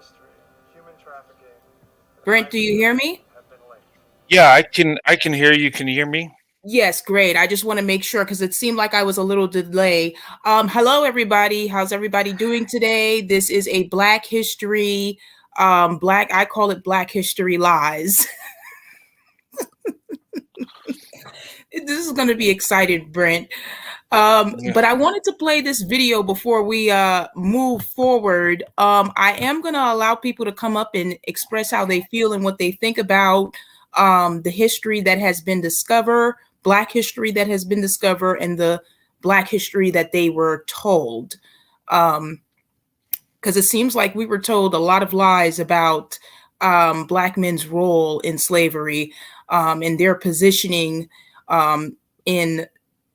history, human trafficking, and Brent, do ivory you hear trafficking me? have been linked. Yeah, I can hear you. Can you hear me? Yes, great. I just want to make sure because it seemed like I was a little delay. Hello, everybody. How's everybody doing today? This is a Black History, I call it Black History Lies. This is going to be exciting, Brent. Yeah. But I wanted to play this video before we move forward. I am going to allow people to come up and express how they feel and what they think about the history that has been discovered, Black history that has been discovered, and the Black history that they were told. Because it seems like we were told a lot of lies about Black men's role in slavery and their positioning in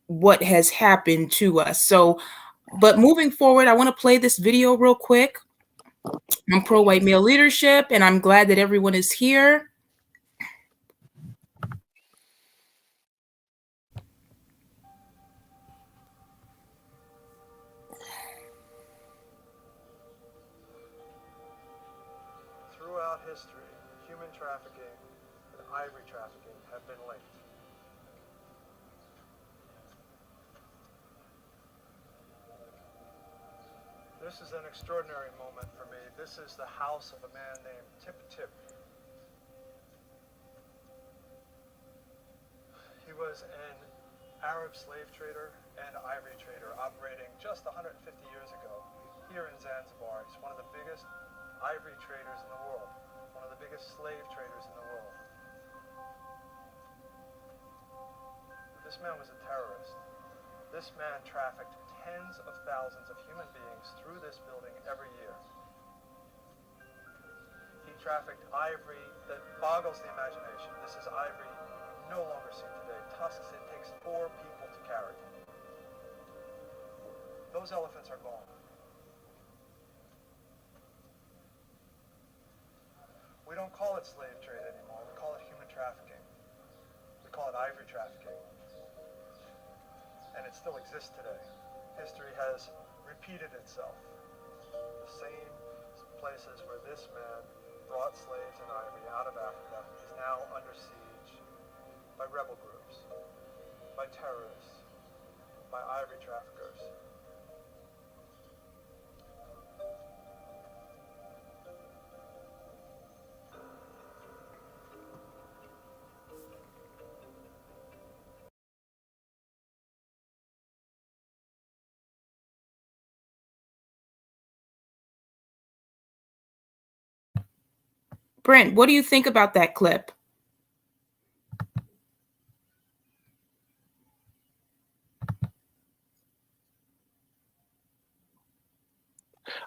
what has happened to us. So, but moving forward, I want to play this video real quick. I'm pro white male leadership, and I'm glad that everyone is here. Throughout history, human trafficking and ivory trafficking have been linked. This is an extraordinary moment for me. This is the house of a man named Tip Tip. He was an Arab slave trader and ivory trader operating just 150 years ago here in Zanzibar. He's one of the biggest ivory traders in the world, one of the biggest slave traders in the world. This man was a terrorist. This man trafficked tens of thousands of human beings through this building every year. He trafficked ivory that boggles the imagination. This is ivory no longer seen today. Tusks it takes 4 people to carry. Those elephants are gone. We don't call it slave trade anymore. We call it human trafficking. We call it ivory trafficking. And it still exists today. History has repeated itself. The same places where this man brought slaves and ivory out of Africa is now under siege by rebel groups, by terrorists, by ivory traffickers. Brent, what do you think about that clip?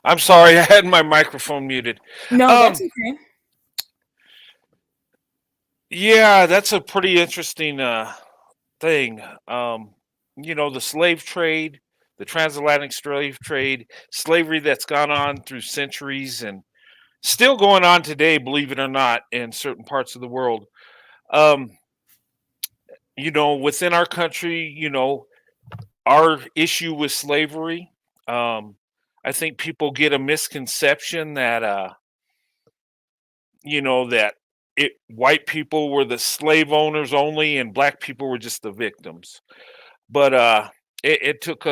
I'm sorry, I had my microphone muted. No, that's Um, okay. yeah, that's a pretty interesting thing. The slave trade, the transatlantic slave trade, slavery that's gone on through centuries and still going on today, believe it or not, in certain parts of the world. Um, within our country, our issue with slavery, um, I think people get a misconception that that white people were the slave owners only and black people were just the victims. But it took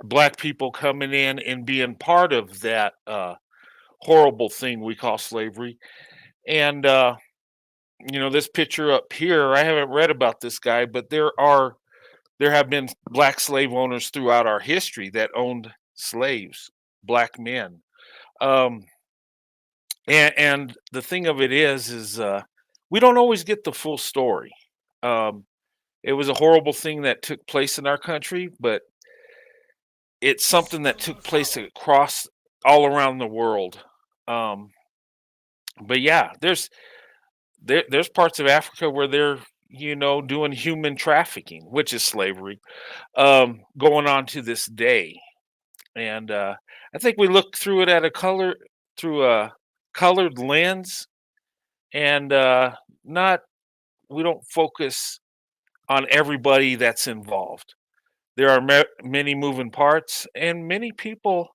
black people coming in and being part of that horrible thing we call slavery. And this picture up here, I haven't read about this guy, but there have been black slave owners throughout our history that owned slaves, black men. Um, and the thing of it is we don't always get the full story. Um, it was a horrible thing that took place in our country, but it's something that took place across all around the world. Um, but yeah, there's parts of Africa where they're doing human trafficking, which is slavery, going on to this day. And I think we look through it at through a colored lens, and not we don't focus on everybody that's involved. There are many moving parts, and many people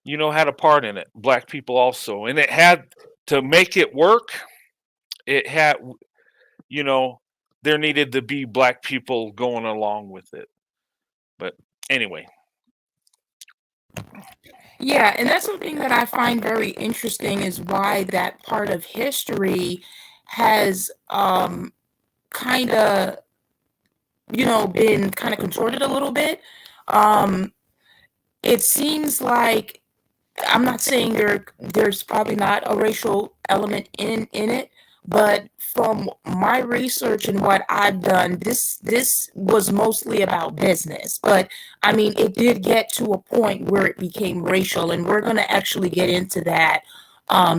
had a part in it. Black people also, and it had to make it work. It had, you know, there needed to be black people going along with it. But anyway, Yeah, and that's something that I find very interesting is why that part of history has kind of, been kind of contorted a little bit. Um, it seems like I'm not saying there's probably not a racial element in it, but from my research and what I've done, this was mostly about business. But I mean, it did get to a point where it became racial, and we're going to actually get into that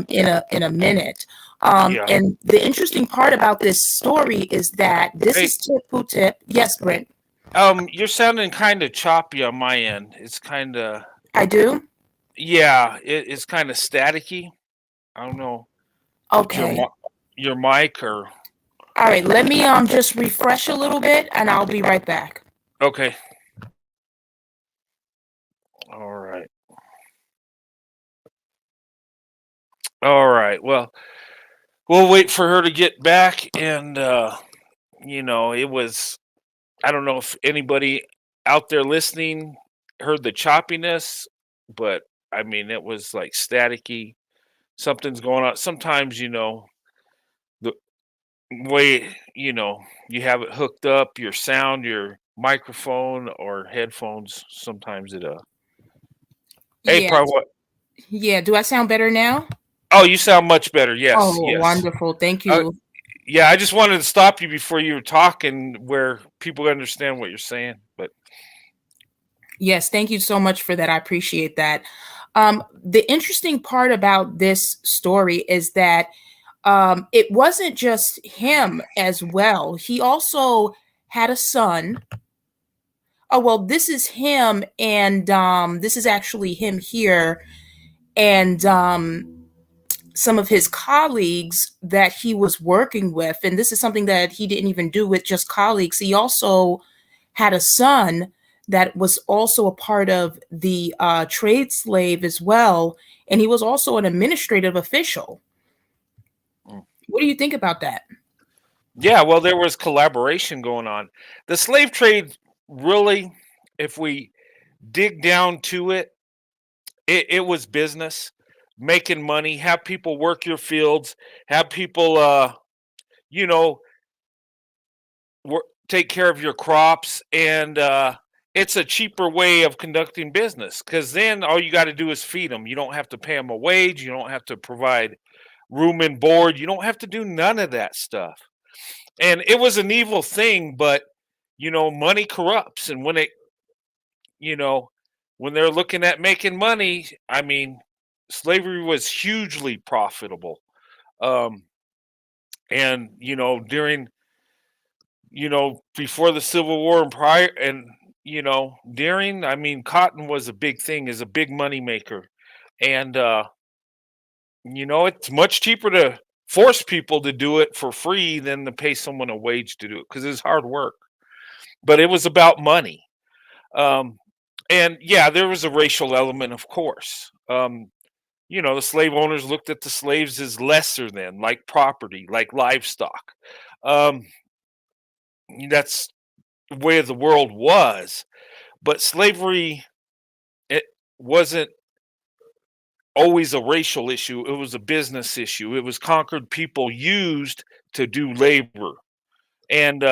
in a minute. yeah. And the interesting part about this story is that this Hey, is Tip Who Tip. Yes, Brent, you're sounding kind of choppy on my end. It's kind of, I do. yeah, it's kind of staticky. I don't know if it's Okay. your mic or All right, let me just refresh a little bit and I'll be right back. okay. All right. All right. Well, we'll wait for her to get back, and it was, I don't know if anybody out there listening heard the choppiness, but I mean it was like staticky. Something's going on. Sometimes, the way, you have it hooked up, your sound, your microphone or headphones, sometimes it hey, Yeah, probably what? yeah. Do I sound better now? Oh, you sound much better. Yes, Oh, yes. wonderful. Thank Uh, you. yeah, I just wanted to stop you before you were talking where people understand what you're saying. But Yes, thank you so much for that. I appreciate that. The interesting part about this story is that it wasn't just him as well. He also had a son. Oh, well, this is him, and this is actually him here. And some of his colleagues that he was working with, and this is something that he didn't even do with just colleagues. He also had a son that was also a part of the trade slave as well, and he was also an administrative official. mm, What do you think about that? yeah, well, there was collaboration going on. The slave trade really, if we dig down to it, it was business, making money, have people work your fields, have people, you know, take care of your crops, and it's a cheaper way of conducting business because then all you got to do is feed them. You don't have to pay them a wage. You don't have to provide room and board. You don't have to do none of that stuff. And it was an evil thing, but money corrupts, and you know, when they're looking at making money, I mean, slavery was hugely profitable. Um, and during before the Civil War and prior, and during, I mean, cotton was a big thing, is a big money maker. And it's much cheaper to force people to do it for free than to pay someone a wage to do it because it's hard work. But it was about money. Um, and yeah, there was a racial element, of course. The slave owners looked at the slaves as lesser than, like property, like livestock. Um, that's the way the world was. But slavery, it wasn't always a racial issue. It was a business issue. It was conquered people used to do labor, and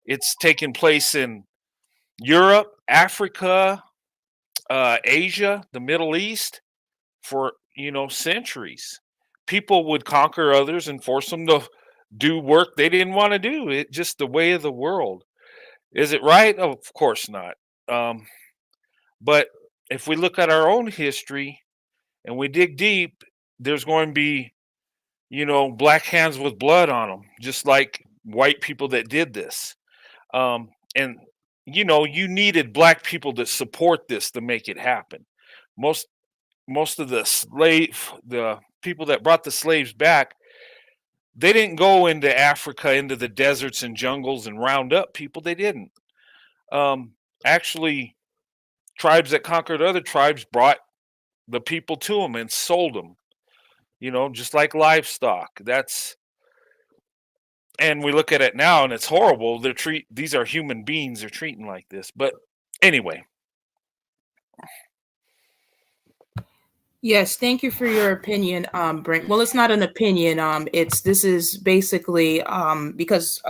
it's taken place in Europe, Africa, Asia, the Middle East for centuries. People would conquer others and force them to do work they didn't want to do. It just the way of the world. Is it right? Of course not. Um, but if we look at our own history and we dig deep, there's going to be, black hands with blood on them, just like white people that did this. And you needed black people to support this to make it happen. Most most of the people that brought the slaves back, they didn't go into Africa, into the deserts and jungles and round up people. They didn't. Actually, tribes that conquered other tribes brought the people to them and sold them, just like livestock. And we look at it now and it's horrible. These are human beings they're treating like this. But anyway. Yes, thank you for your opinion, Brent. Well, it's not an opinion. This is basically because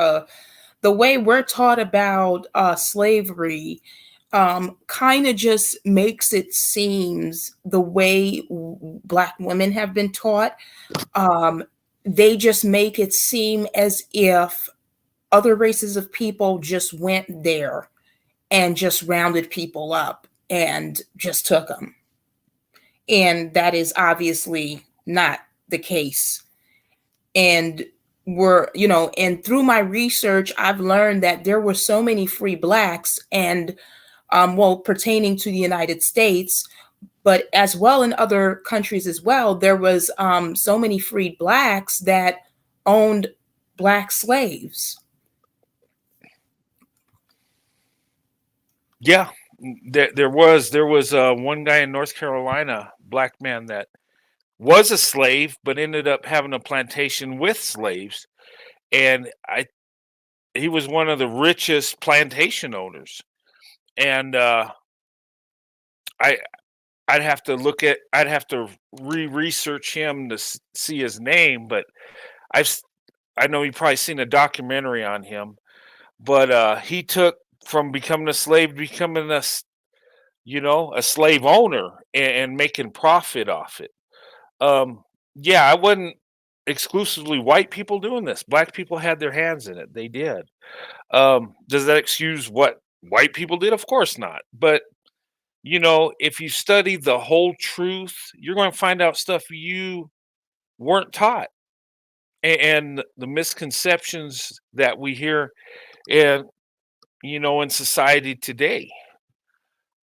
the way we're taught about slavery kind of just makes it seems the way Black women have been taught. They just make it seem as if other races of people just went there and just rounded people up and just took them. And that is obviously not the case. And and through my research, I've learned that there were so many free Blacks and, pertaining to the United States, but as well in other countries as well, there was so many freed Blacks that owned Black slaves. Yeah, there was one guy in North Carolina, Black man, that was a slave, but ended up having a plantation with slaves, and he was one of the richest plantation owners. And I'd have to research him to see his name, but I know you've probably seen a documentary on him. But he took from becoming a slave to becoming a slave owner and making profit off it. Yeah, I wasn't exclusively white people doing this. Black people had their hands in it. They did. Does that excuse what white people did? Of course not. But if you study the whole truth, you're going to find out stuff you weren't taught, and the misconceptions that we hear in in society today.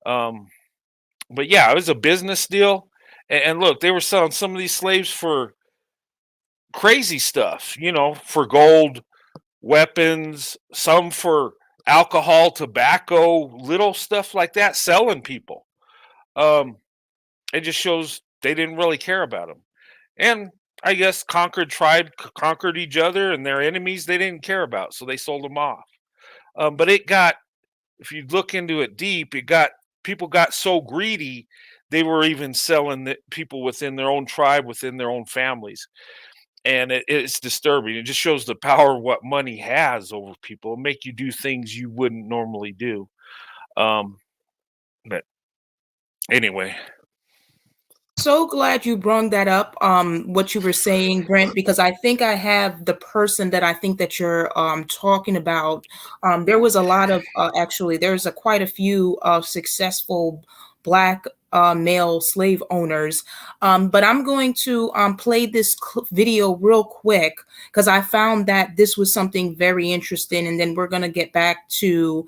But yeah, it was a business deal. And look, they were selling some of these slaves for crazy stuff, for gold, weapons, some for alcohol, tobacco, little stuff like that, selling people. It just shows they didn't really care about them. And I guess conquered tribe conquered each other, and their enemies they didn't care about, so they sold them off. But if you look into it deep, people got so greedy they were even selling the people within their own tribe, within their own families. And it's disturbing. It just shows the power of what money has over people. It'll make you do things you wouldn't normally do. But anyway. So glad you brought that up, what you were saying, Brent, because I think I have the person that I think that you're talking about. There was a lot of actually, there's quite a few successful Black male slave owners. But I'm going to play this video real quick because I found that this was something very interesting, and then we're going to get back to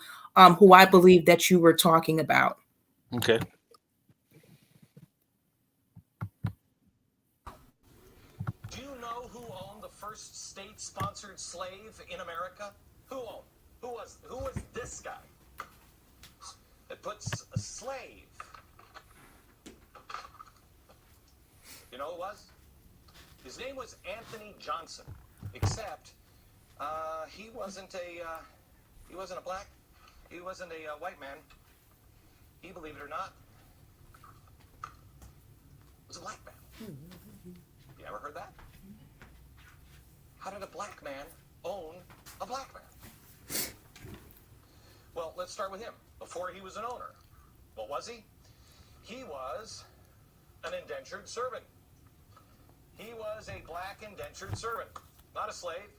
who I believe that you were talking about. Okay. State-sponsored slave in America? Who was this guy that puts a slave? You know who it was? His name was Anthony Johnson. Except he wasn't a black. He wasn't a white man. He, believe it or not, was a black man. You ever heard that? How did a black man own a black man? Well, let's start with him. Before he was an owner, what was he? He was an indentured servant. He was a black indentured servant, not a slave.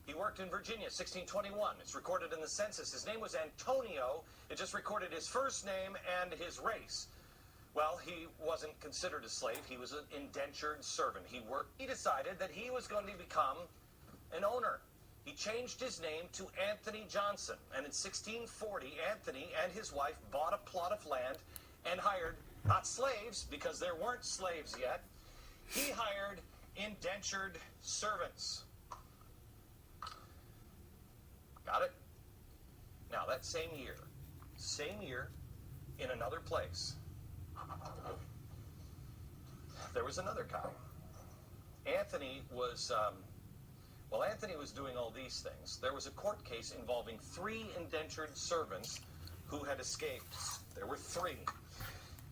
He worked in Virginia, 1621. It's recorded in the census. His name was Antonio. It just recorded his first name and his race. Well, he wasn't considered a slave. He was an indentured servant. He decided that he was going to become an owner. He changed his name to Anthony Johnson. And in 1640, Anthony and his wife bought a plot of land and hired, not slaves, because there weren't slaves yet. He hired indentured servants. Got it? Now, that same year, in another place, there was another guy. Anthony was doing all these things. There was a court case involving 3 indentured servants who had escaped. There were 3.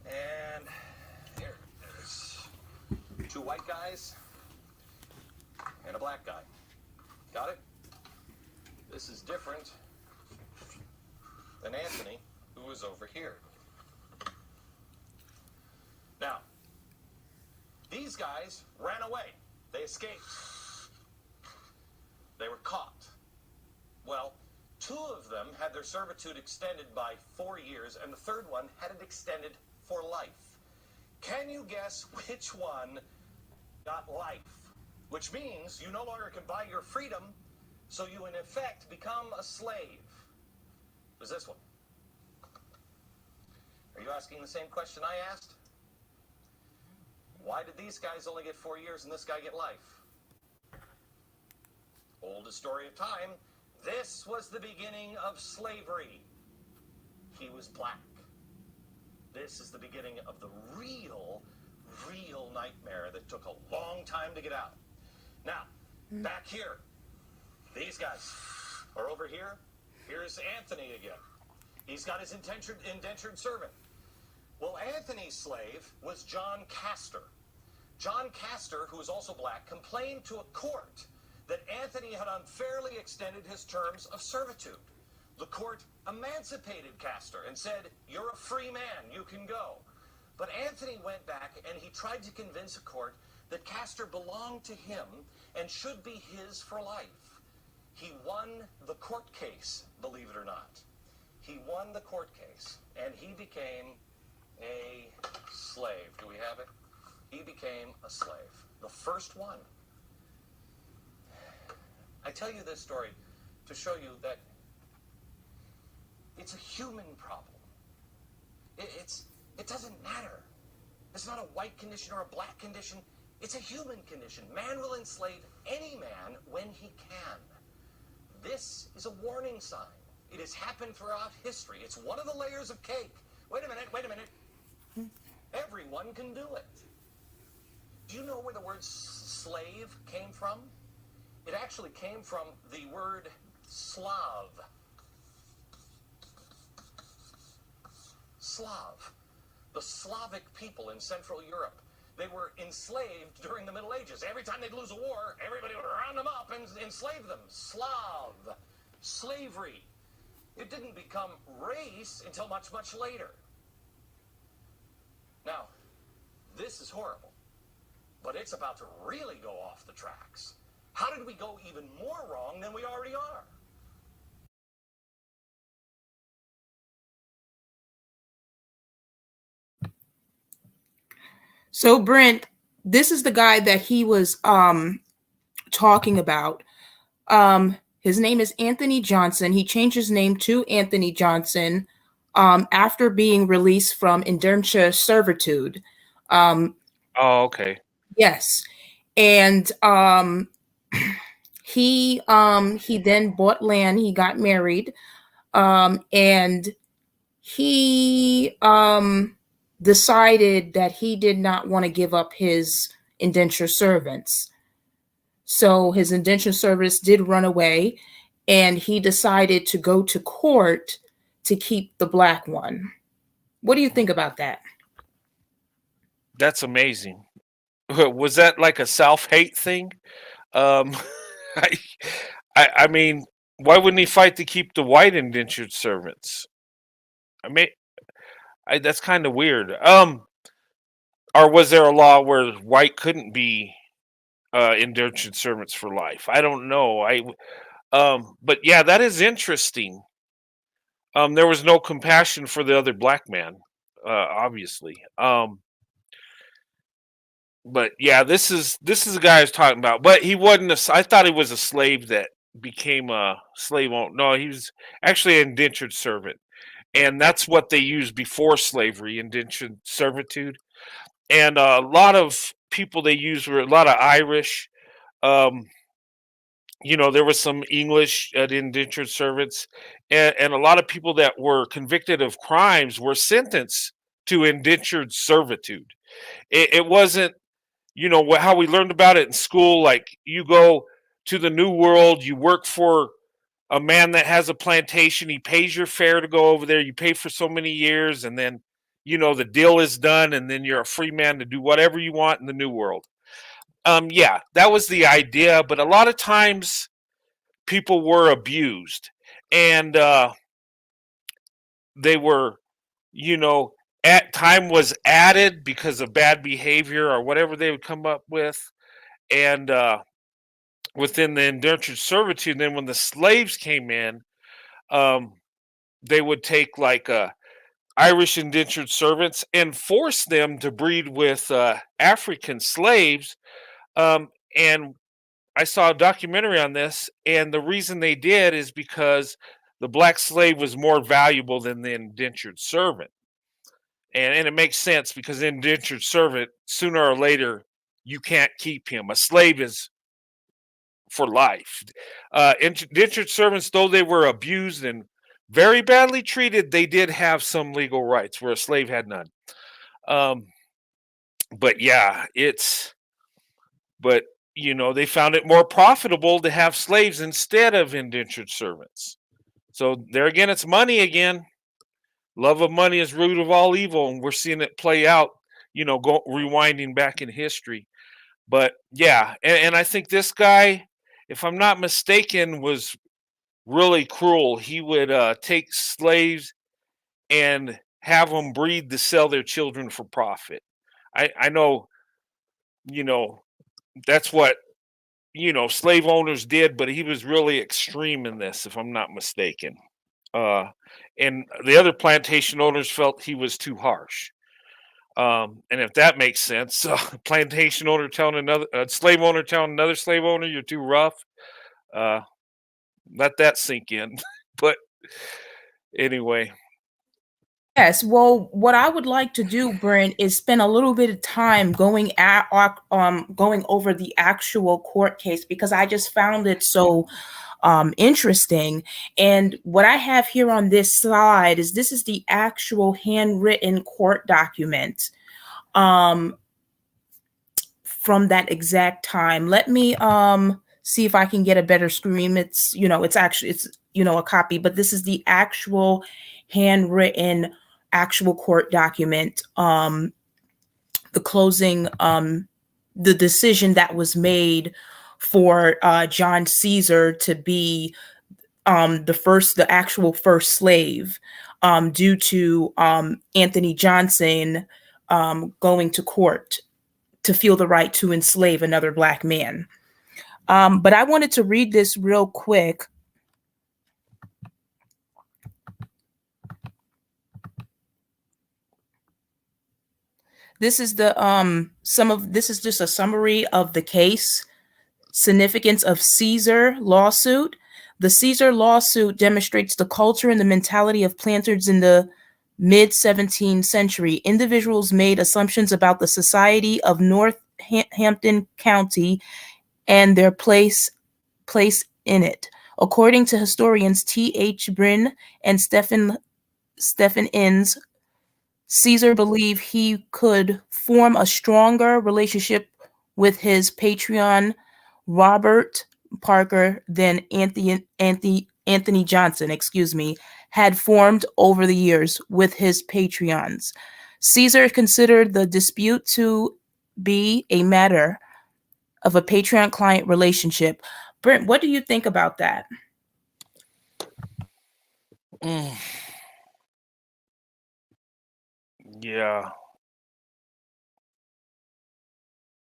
And here, there's 2 white guys and a black guy. Got it? This is different than Anthony, who was over here. Now, these guys ran away. They escaped. They were caught. Well, 2 of them had their servitude extended by 4 years, and the 3rd one had it extended for life. Can you guess which one got life? Which means you no longer can buy your freedom, so you in effect become a slave. It was this one. Are you asking the same question I asked? Why did these guys only get 4 years and this guy get life? Oldest story of time. This was the beginning of slavery. He was black. This is the beginning of the real nightmare that took a long time to get out. Now, back here, these guys are over here. Here's Anthony again. He's got his indentured servant. Well, Anthony's slave was John Castor. John Castor, who was also black, complained to a court that Anthony had unfairly extended his terms of servitude. The court emancipated Castor and said, "You're a free man, you can go." But Anthony went back and he tried to convince a court that Castor belonged to him and should be his for life. He won the court case, believe it or not. He won the court case and he became a slave. Do we have it? He became a slave. The first one. I tell you this story to show you that it's a human problem. It doesn't matter. It's not a white condition or a black condition. It's a human condition. Man will enslave any man when he can. This is a warning sign. It has happened throughout history. It's one of the layers of cake. Wait a minute. Everyone can do it. Do you know where the word slave came from? It actually came from the word Slav. Slav. The Slavic people in Central Europe. They were enslaved during the Middle Ages. Every time they'd lose a war, everybody would round them up and enslave them. Slav. Slavery. It didn't become race until much, much later. Now, this is horrible, but it's about to really go off the tracks. How did we go even more wrong than we already are? So Brent, this is the guy that he was talking about. His name is Anthony Johnson. He changed his name to Anthony Johnson after being released from indentured servitude. Oh, okay. Yes. And he then bought land, he got married, and he decided that he did not want to give up his indentured servants. So his indentured servants did run away, and he decided to go to court to keep the black one. What do you think about that? That's amazing. Was that like a self-hate thing? I mean, why wouldn't he fight to keep the white indentured servants? I mean, that's kind of weird. Or was there a law where white couldn't be indentured servants for life? I don't know. But yeah, that is interesting. There was no compassion for the other black man, obviously. But yeah, this is the guy I was talking about. But he wasn't I thought he was a slave that became a slave owner. No, he was actually an indentured servant. And that's what they used before slavery, indentured servitude. And a lot of people they used were a lot of Irish. There was some English indentured servants. And a lot of people that were convicted of crimes were sentenced to indentured servitude. It wasn't how we learned about it in school. Like, you go to the New World, you work for a man that has a plantation, he pays your fare to go over there, you pay for so many years, and then the deal is done, and then you're a free man to do whatever you want in the New World. Yeah, that was the idea, but a lot of times people were abused, and they were, at time was added because of bad behavior or whatever they would come up with, and within the indentured servitude. Then when the slaves came in, they would take like Irish indentured servants and force them to breed with African slaves. And I saw a documentary on this, and the reason they did is because the black slave was more valuable than the indentured servant. And it makes sense, because the indentured servant, sooner or later, you can't keep him. A slave is for life. Indentured servants, though they were abused and very badly treated, they did have some legal rights where a slave had none. But yeah, they found it more profitable to have slaves instead of indentured servants. So there again, it's money again. Love of money is root of all evil, and we're seeing it play out, rewinding back in history. But yeah, and I think this guy, if I'm not mistaken, was really cruel. He would take slaves and have them breed to sell their children for profit. I know, that's what, slave owners did, but he was really extreme in this, if I'm not mistaken. And the other plantation owners felt he was too harsh. And if that makes sense, plantation owner telling another slave owner telling another slave owner you're too rough, let that sink in. But anyway. Yes, well, what I would like to do, Brent, is spend a little bit of time going over the actual court case, because I just found it so interesting. And what I have here on this slide is the actual handwritten court document from that exact time. Let me see if I can get a better screen. It's a copy, but this is the actual handwritten actual court document, the closing, the decision that was made for John Caesar to be the actual first slave, due to Anthony Johnson going to court to feel the right to enslave another Black man. But I wanted to read this real quick. This is this is just a summary of the case. Significance of Caesar lawsuit. The Caesar lawsuit demonstrates the culture and the mentality of planters in the mid-17th century. Individuals made assumptions about the society of Northampton County and their place in it. According to historians T.H. Bryn and Stephen Innes, Caesar believed he could form a stronger relationship with his patron Robert Parker than Anthony Johnson, had formed over the years with his patrons. Caesar considered the dispute to be a matter of a patron-client relationship. Brent, what do you think about that? Yeah.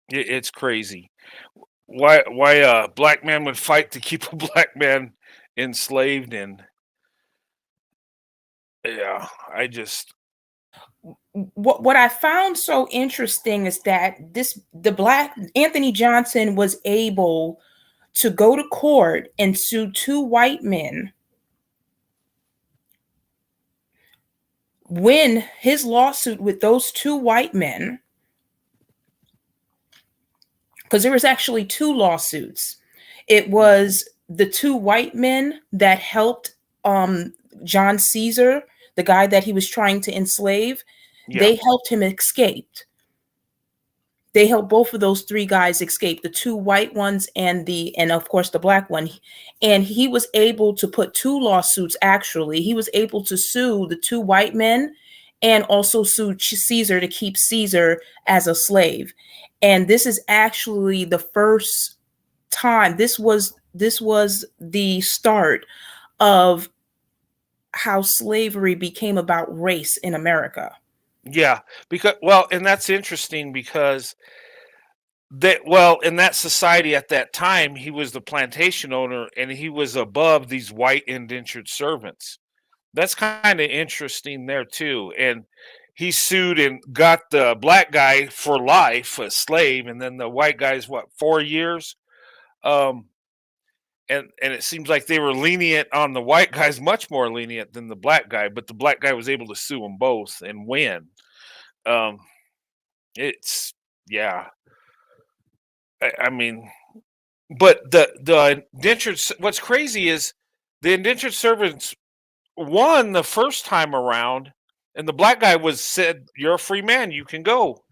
It's crazy. Why a Black man would fight to keep a Black man enslaved, and yeah, what I found so interesting is that Anthony Johnson was able to go to court and sue two white men, win his lawsuit with those two white men, because there was actually two lawsuits. It was the two white men that helped John Caesar, the guy that he was trying to enslave. Yeah. They helped him escape. they helped both of those three guys escape, the two white ones and of course the black one. And he was able to put two lawsuits. Actually, he was able to sue the two white men and also sue Caesar to keep Caesar as a slave. And this is actually the first time, this was the start of how slavery became about race in America. Yeah, because and that's interesting because in that society at that time, he was the plantation owner and he was above these white indentured servants. That's kind of interesting there too. And he sued and got the black guy for life, a slave, and then the white guy's 4 years. Um, and it seems like they were lenient on the white guys, much more lenient than the black guy, but the black guy was able to sue them both and win. It's yeah. I mean, but the indentured. What's crazy is the indentured servants won the first time around, and the black guy said, "You're a free man. You can go."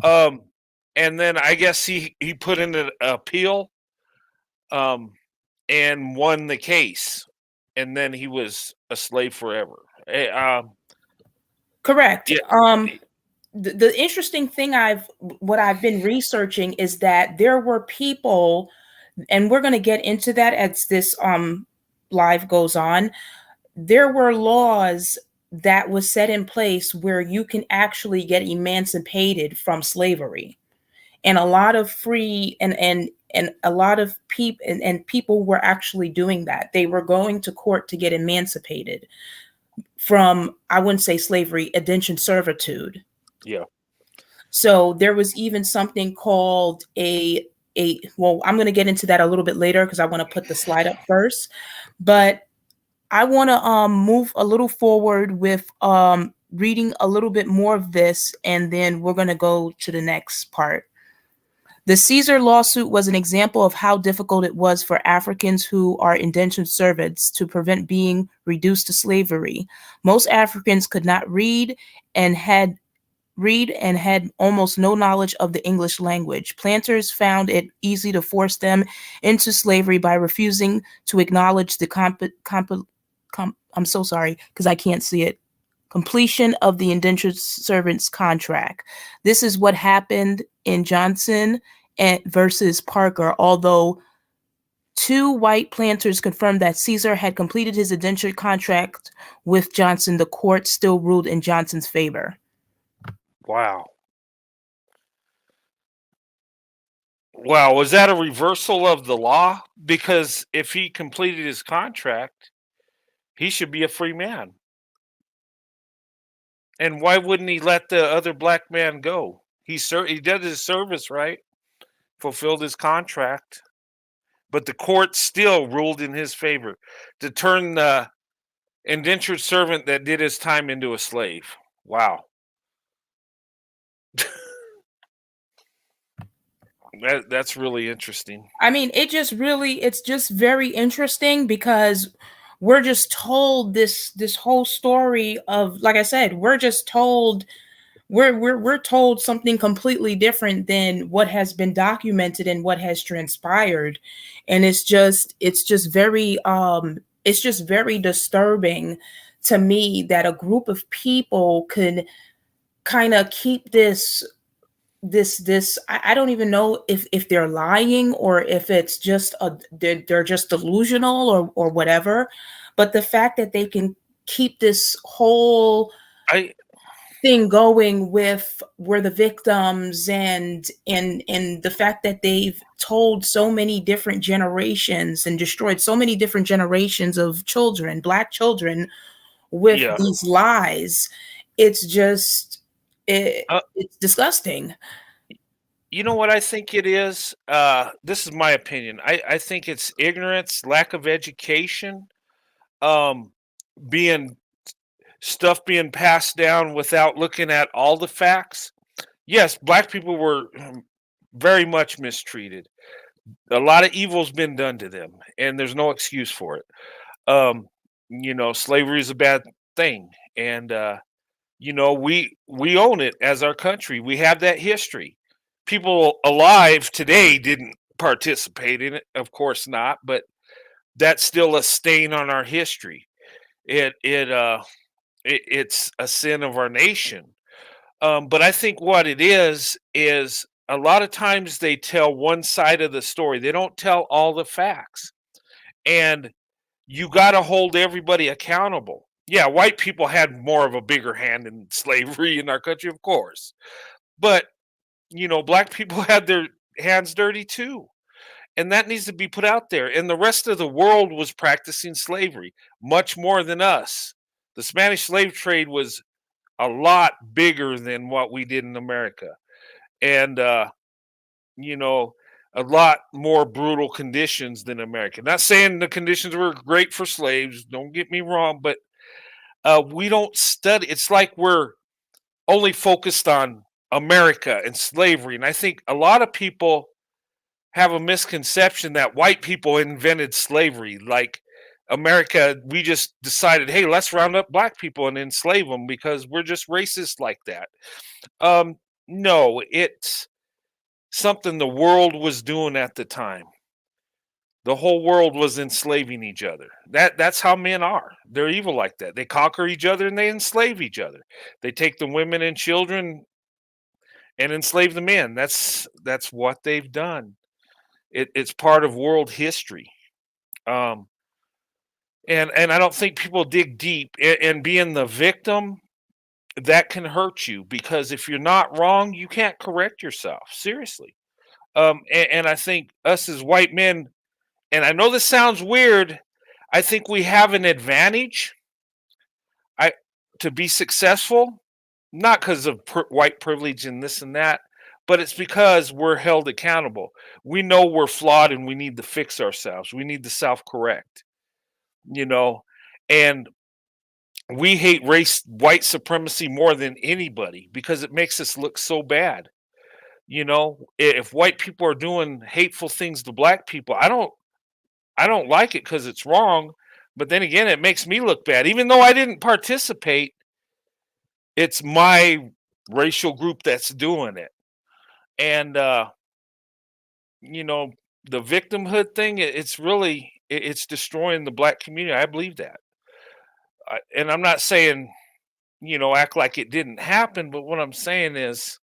And then I guess he put in an appeal, and won the case, and then he was a slave forever. Correct. Yeah. The interesting thing what I've been researching is that there were people, and we're going to get into that as this live goes on. There were laws that was set in place where you can actually get emancipated from slavery, and a lot of free and a lot of people and people were actually doing that. They were going to court to get emancipated from, I wouldn't say slavery, indentured servitude. Yeah. So there was even something called well, I'm going to get into that a little bit later because I want to put the slide up first. But I want to move a little forward with reading a little bit more of this, and then we're going to go to the next part. The Caesar lawsuit was an example of how difficult it was for Africans who are indentured servants to prevent being reduced to slavery. Most Africans could not read and had almost no knowledge of the English language. Planters found it easy to force them into slavery by refusing to acknowledge the I'm so sorry because I can't see it. Completion of the indentured servants contract. This is what happened in Johnson versus Parker. Although two white planters confirmed that Caesar had completed his indentured contract with Johnson, the court still ruled in Johnson's favor. Wow. Wow, was that a reversal of the law? Because if he completed his contract, he should be a free man. And why wouldn't he let the other black man go? He did his service, right? Fulfilled his contract. But the court still ruled in his favor to turn the indentured servant that did his time into a slave. Wow. That's really interesting. I mean, it's just very interesting because we're just told this whole story of, like I said, we're just told we're told something completely different than what has been documented and what has transpired. And it's just very disturbing to me that a group of people could kind of keep this I don't even know if they're lying or if it's just they're just delusional or whatever, but the fact that they can keep this whole thing going with we're the victims and the fact that they've told so many different generations and destroyed so many different generations of children, black children, with these lies, it's just it's disgusting. You know what I think it is? This is my opinion. I think it's ignorance, lack of education, being passed down without looking at all the facts. Yes, black people were very much mistreated. A lot of evil's been done to them, and there's no excuse for it. Slavery is a bad thing, and we own it as our country. We have that history. people alive today didn't participate in it, of course not, but that's still a stain on our history. It's a sin of our nation. But I think what it is a lot of times they tell one side of the story. They don't tell all the facts. And you got to hold everybody accountable. Yeah, white people had more of a bigger hand in slavery in our country, of course. But, black people had their hands dirty too. And that needs to be put out there. And the rest of the world was practicing slavery much more than us. The Spanish slave trade was a lot bigger than what we did in America. And, a lot more brutal conditions than America. Not saying the conditions were great for slaves, don't get me wrong, but we don't study. It's like we're only focused on America and slavery. And I think a lot of people have a misconception that white people invented slavery. Like America, we just decided, hey, let's round up black people and enslave them because we're just racist like that. No, it's something the world was doing at the time. The whole world was enslaving each other. That's how men are. They're evil like that. They conquer each other and they enslave each other. They take the women and children and enslave the men. That's what they've done. It's part of world history. And I don't think people dig deep. And being the victim, that can hurt you, because if you're not wrong, you can't correct yourself. Seriously. And I think us as white men, and I know this sounds weird, I think we have an advantage to be successful, not because of white privilege and this and that, but it's because we're held accountable. We know we're flawed and we need to fix ourselves. We need to self-correct, and we hate white supremacy more than anybody because it makes us look so bad. If white people are doing hateful things to black people, I don't like it because it's wrong. But then again, it makes me look bad. Even though I didn't participate, it's my racial group that's doing it. And, the victimhood thing, it's destroying the black community. I believe that. And I'm not saying, act like it didn't happen. But what I'm saying is,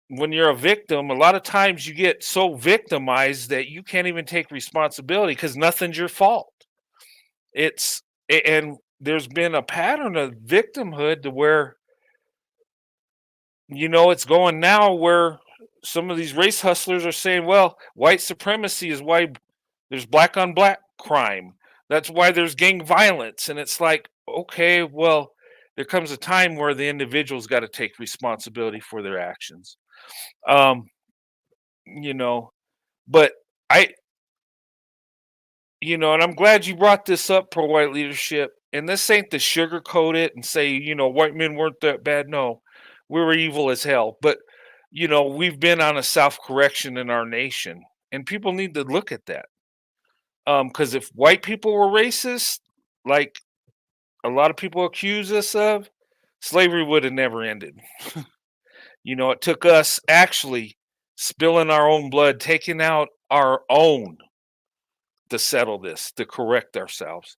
when you're a victim, a lot of times you get so victimized that you can't even take responsibility because nothing's your fault. And there's been a pattern of victimhood to where, it's going now where some of these race hustlers are saying, well, white supremacy is why there's black on black crime. That's why there's gang violence. And it's like, okay, well, there comes a time where the individual's got to take responsibility for their actions. But and I'm glad you brought this up, pro-white leadership. And this ain't to sugarcoat it and say, white men weren't that bad. No, we were evil as hell. But, we've been on a self-correction in our nation. And people need to look at that. Because if white people were racist, like a lot of people accuse us of, slavery would have never ended. It took us actually spilling our own blood, taking out our own to settle this, to correct ourselves.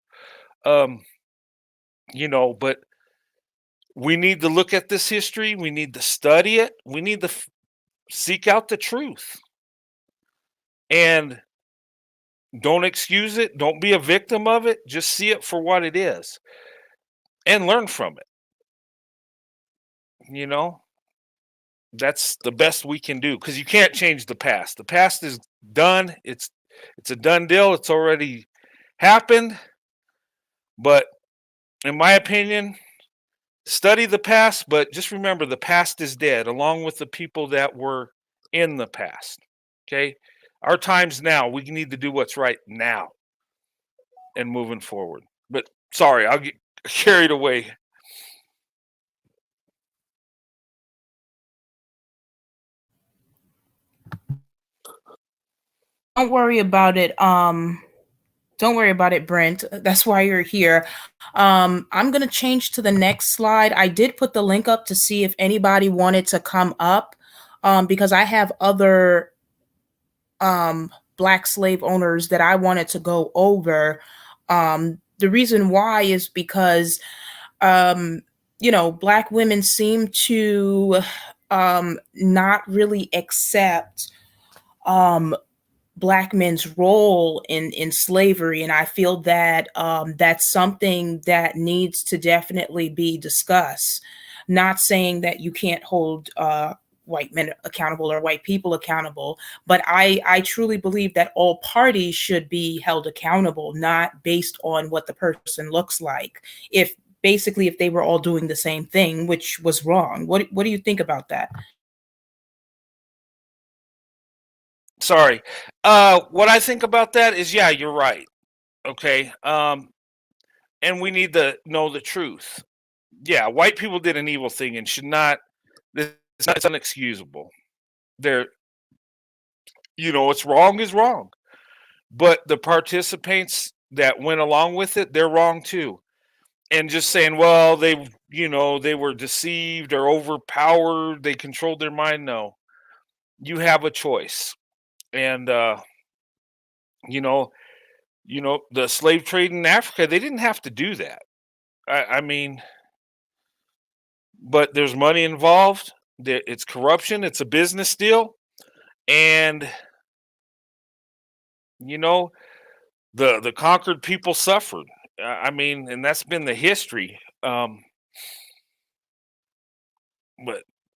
But we need to look at this history. We need to study it. We need to seek out the truth. And don't excuse it. Don't be a victim of it. Just see it for what it is and learn from it. That's the best we can do, because you can't change the past. The past is done. It's a done deal. It's already happened. But in my opinion, study the past, but just remember the past is dead, along with the people that were in the past. Okay? Our time's now. We need to do what's right now and moving forward. But sorry, I'll get carried away. Don't worry about it. Don't worry about it, Brent. That's why you're here. I'm going to change to the next slide. I did put the link up to see if anybody wanted to come up. because I have other black slave owners that I wanted to go over. The reason why is because, um, black women seem to not really accept um, black men's role in slavery, and I feel that that's something that needs to definitely be discussed. Not saying that you can't hold white men accountable or white people accountable, but I truly believe that all parties should be held accountable, not based on what the person looks like. If basically if they were all doing the same thing, which was wrong. What do you think about that? Sorry. What I think about that is, yeah, you're right. Okay. And we need to know the truth. Yeah, white people did an evil thing and should not. It's unexcusable. They're, what's wrong is wrong. But the participants that went along with it, they're wrong too. And just saying, well, they were deceived or overpowered, they controlled their mind. No, you have a choice. And you know, the slave trade in Africa, they didn't have to do that. I mean, but there's money involved. It's corruption. It's a business deal, and you know, the conquered people suffered. I mean, and that's been the history. But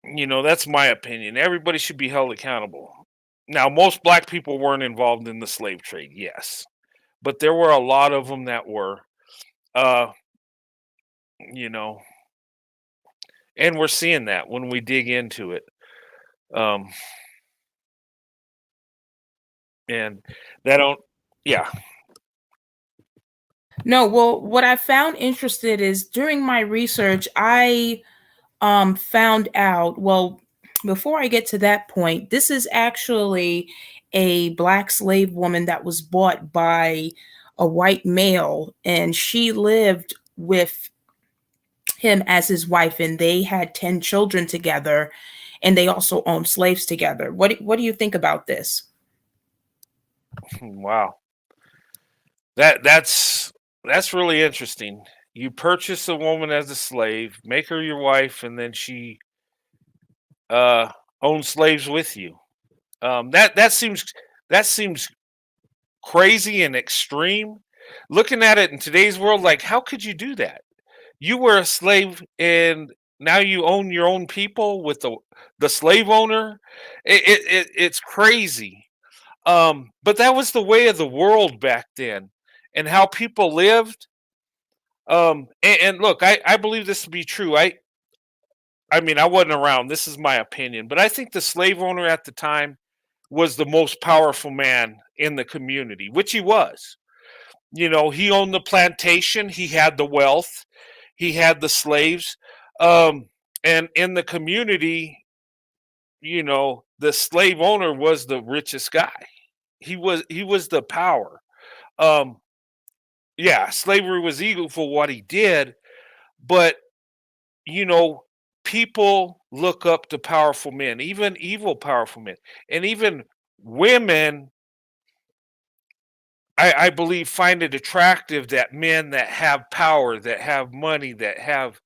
that's my opinion. Everybody should be held accountable. Now, most black people weren't involved in the slave trade, yes, but there were a lot of them that were. Uh, you know, and we're seeing that when we dig into it. Um, and that don't, yeah. No, well, what I found interested is during my research, I found out, well, before I get to that point, this is actually a black slave woman that was bought by a white male, and she lived with him as his wife, and they had 10 children together, and they also owned slaves together. What do you think about this? Wow. That's really interesting. You purchase a woman as a slave, make her your wife, and then she uh owns slaves with you. That seems crazy and extreme. Looking at it in today's world, like how could you do that? You were a slave and now you own your own people with the slave owner. It's crazy. But that was the way of the world back then, and how people lived. And look, I believe this to be true. I mean, I wasn't around. This is my opinion, but I think the slave owner at the time was the most powerful man in the community, which he was. He owned the plantation, he had the wealth, he had the slaves, um, and in the community, the slave owner was the richest guy. He was the power. Um, yeah, slavery was evil for what he did, but you know, people look up to powerful men, even evil powerful men, and even women. I believe find it attractive that men that have power, that have money, that have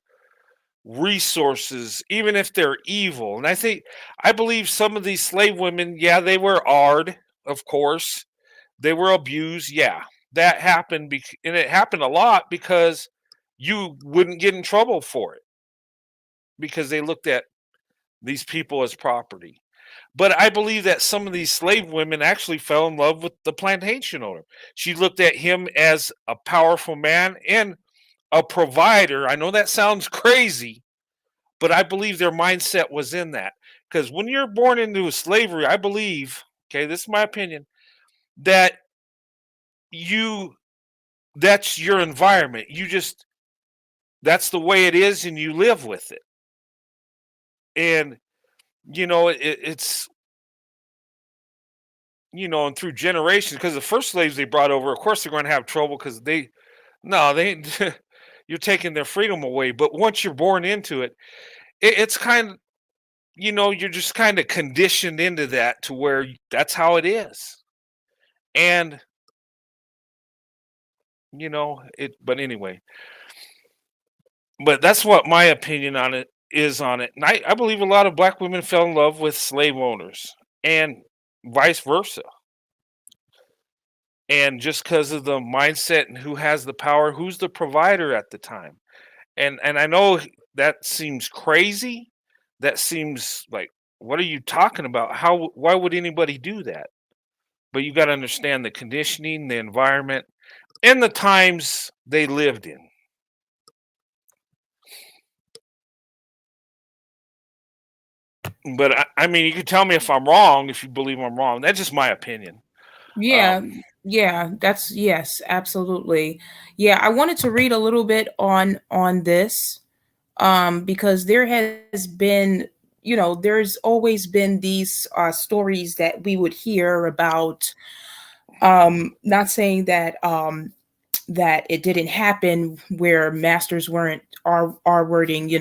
resources, even if they're evil. And I believe some of these slave women, yeah, they were hard, of course. They were abused, yeah. That happened, and it happened a lot because you wouldn't get in trouble for it because they looked at these people as property. But I believe that some of these slave women actually fell in love with the plantation owner. She looked at him as a powerful man and a provider. I know that sounds crazy, but I believe their mindset was in that. Because when you're born into slavery, I believe, okay, this is my opinion, that you that's your environment. That's the way it is and you live with it. And it's and through generations, because the first slaves they brought over, of course they're going to have trouble because they you're taking their freedom away. But once you're born into it, it's kind of you're just kind of conditioned into that to where that's how it is. And, but anyway, but that's what my opinion on it is on it. And I believe a lot of black women fell in love with slave owners and vice versa. And just because of the mindset and who has the power, who's the provider at the time. And I know that seems crazy. That seems like, what are you talking about? Why would anybody do that? But you got to understand the conditioning, the environment, and the times they lived in. But I mean, you can tell me if I'm wrong, if you believe I'm wrong. That's just my opinion. Yeah, yeah, yes, absolutely. Yeah, I wanted to read a little bit on this, because there has been, there's always been these stories that we would hear about. Not saying that it didn't happen where masters weren't are wording,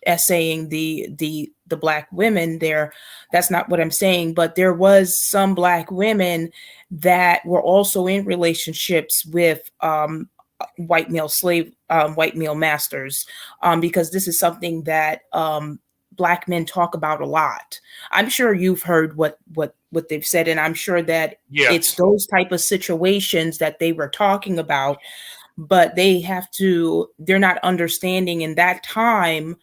essaying the black women there. That's not what I'm saying, but there was some black women that were also in relationships with white male masters, because this is something that black men talk about a lot. I'm sure you've heard what they've said, and I'm sure that it's Yes. those type of situations that they were talking about, but they're not understanding in that time,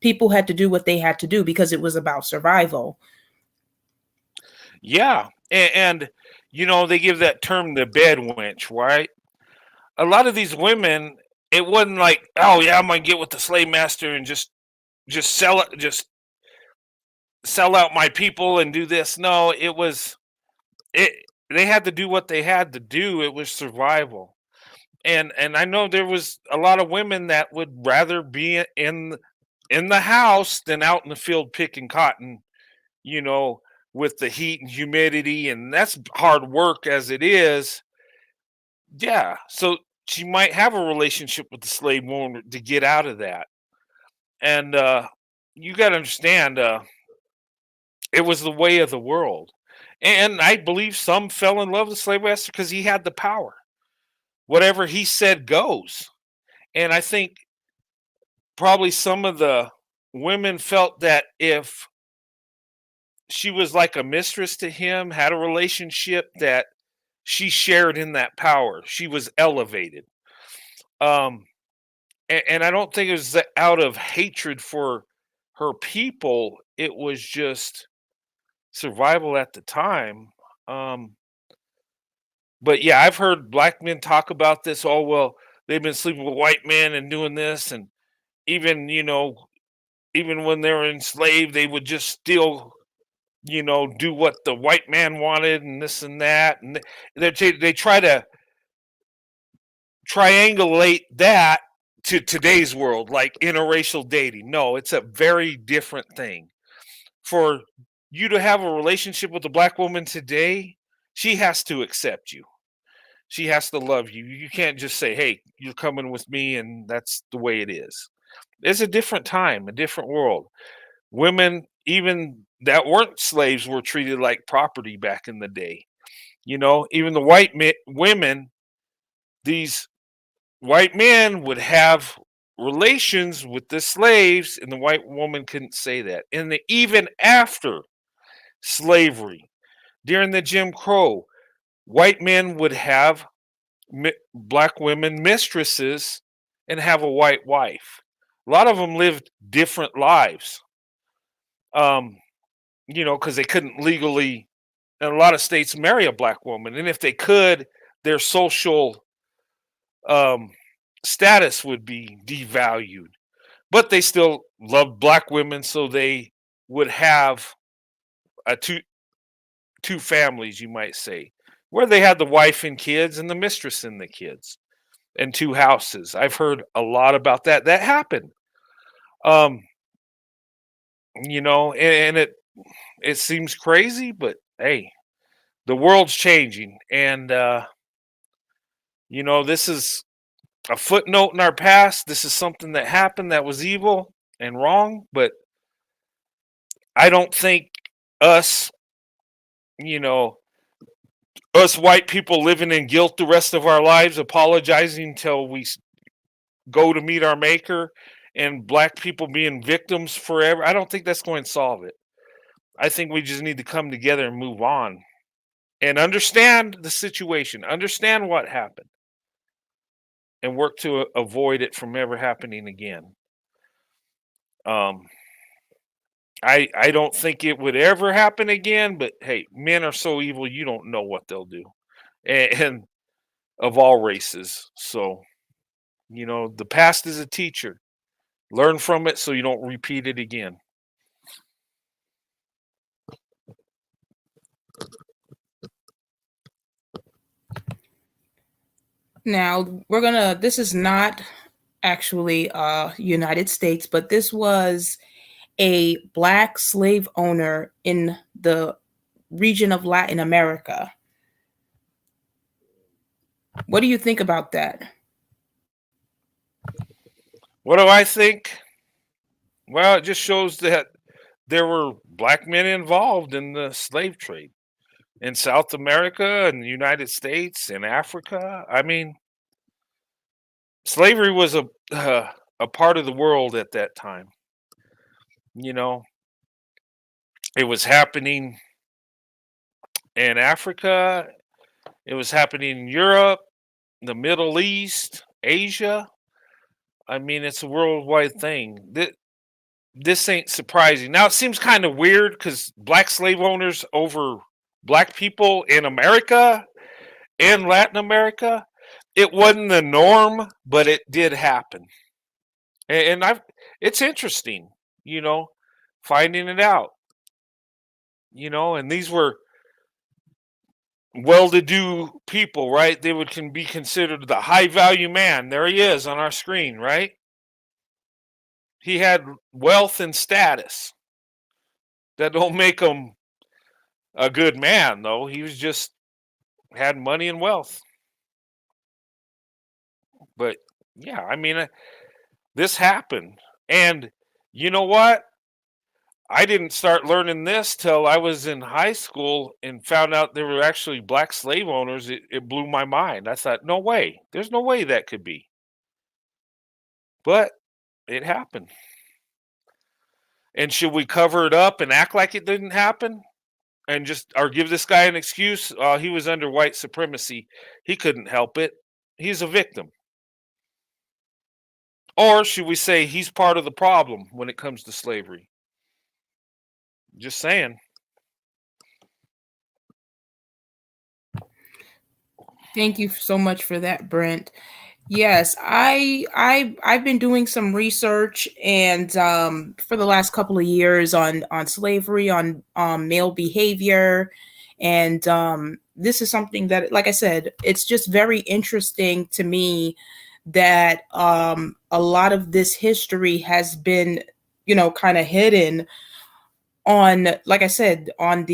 people had to do what they had to do because it was about survival. Yeah. And they give that term the bed wench, right? A lot of these women, it wasn't like, oh yeah, I'm gonna get with the slave master and just sell it, just sell out my people and do this. No, it they had to do what they had to do. It was survival. And I know there was a lot of women that would rather be in the house than out in the field picking cotton, you know, with the heat and humidity, and that's hard work as it is. Yeah, so she might have a relationship with the slave owner to get out of that. And you got to understand, it was the way of the world. And I believe some fell in love with the slave master because he had the power. Whatever he said goes. And I think probably some of the women felt that if she was like a mistress to him, had a relationship, that she shared in that power. She was elevated. Um, and I don't think it was out of hatred for her people. It was just survival at the time. Um, but yeah, I've heard black men talk about this. Oh well, they've been sleeping with white men and doing this, and even even when they were enslaved, they would just still do what the white man wanted and this and that, and they try to triangulate that to today's world, like interracial dating. No, it's a very different thing. For you to have a relationship with a black woman today, she has to accept you. She has to love you. You can't just say, "Hey, you're coming with me," and that's the way it is. It's a different time, a different world. Women, even that weren't slaves, were treated like property back in the day. Even the women, these white men would have relations with the slaves, and the white woman couldn't say that. And even after slavery, during the Jim Crow, white men would have black women mistresses and have a white wife. A lot of them lived different lives, um, because they couldn't legally, in a lot of states, marry a black woman. And if they could, their social um, status would be devalued. But they still loved black women, so they would have two families, you might say, where they had the wife and kids and the mistress and the kids and two houses. I've heard a lot about that. That happened. Um, and it seems crazy, but hey, the world's changing, and this is a footnote in our past. This is something that happened that was evil and wrong, but I don't think us, you know, us white people living in guilt the rest of our lives, apologizing till we go to meet our maker, and black people being victims forever. I don't think that's going to solve it. I think we just need to come together and move on and understand the situation, understand what happened, and work to avoid it from ever happening again. Um, I don't think it would ever happen again, but hey, men are so evil you don't know what they'll do, and of all races. So the past is a teacher. Learn from it so you don't repeat it again. Now this is not actually United States, but this was a black slave owner in the region of Latin America. What do you think about that? What do I think? Well, it just shows that there were black men involved in the slave trade in South America and the United States and Africa. I mean, slavery was a part of the world at that time. It was happening in Africa. It was happening in Europe, the Middle East, Asia. I mean, it's a worldwide thing. This ain't surprising. Now, it seems kind of weird because black slave owners over black people in America and Latin America, it wasn't the norm, but it did happen. And it's interesting, finding it out. And these were well-to-do people, right? They can be considered the high-value man. There he is on our screen, right? He had wealth and status. That don't make him a good man, though. He was just had money and wealth. But yeah, I mean, this happened, and you know what? I didn't start learning this till I was in high school and found out there were actually black slave owners. It blew my mind. I thought, no way. There's no way that could be. But it happened. And should we cover it up and act like it didn't happen? And or give this guy an excuse? He was under white supremacy. He couldn't help it. He's a victim. Or should we say he's part of the problem when it comes to slavery? Just saying. Thank you so much for that, Brent. Yes, I've been doing some research and for the last couple of years on slavery, on male behavior, and this is something that, like I said, it's just very interesting to me that a lot of this history has been, kind of hidden on, like I said, on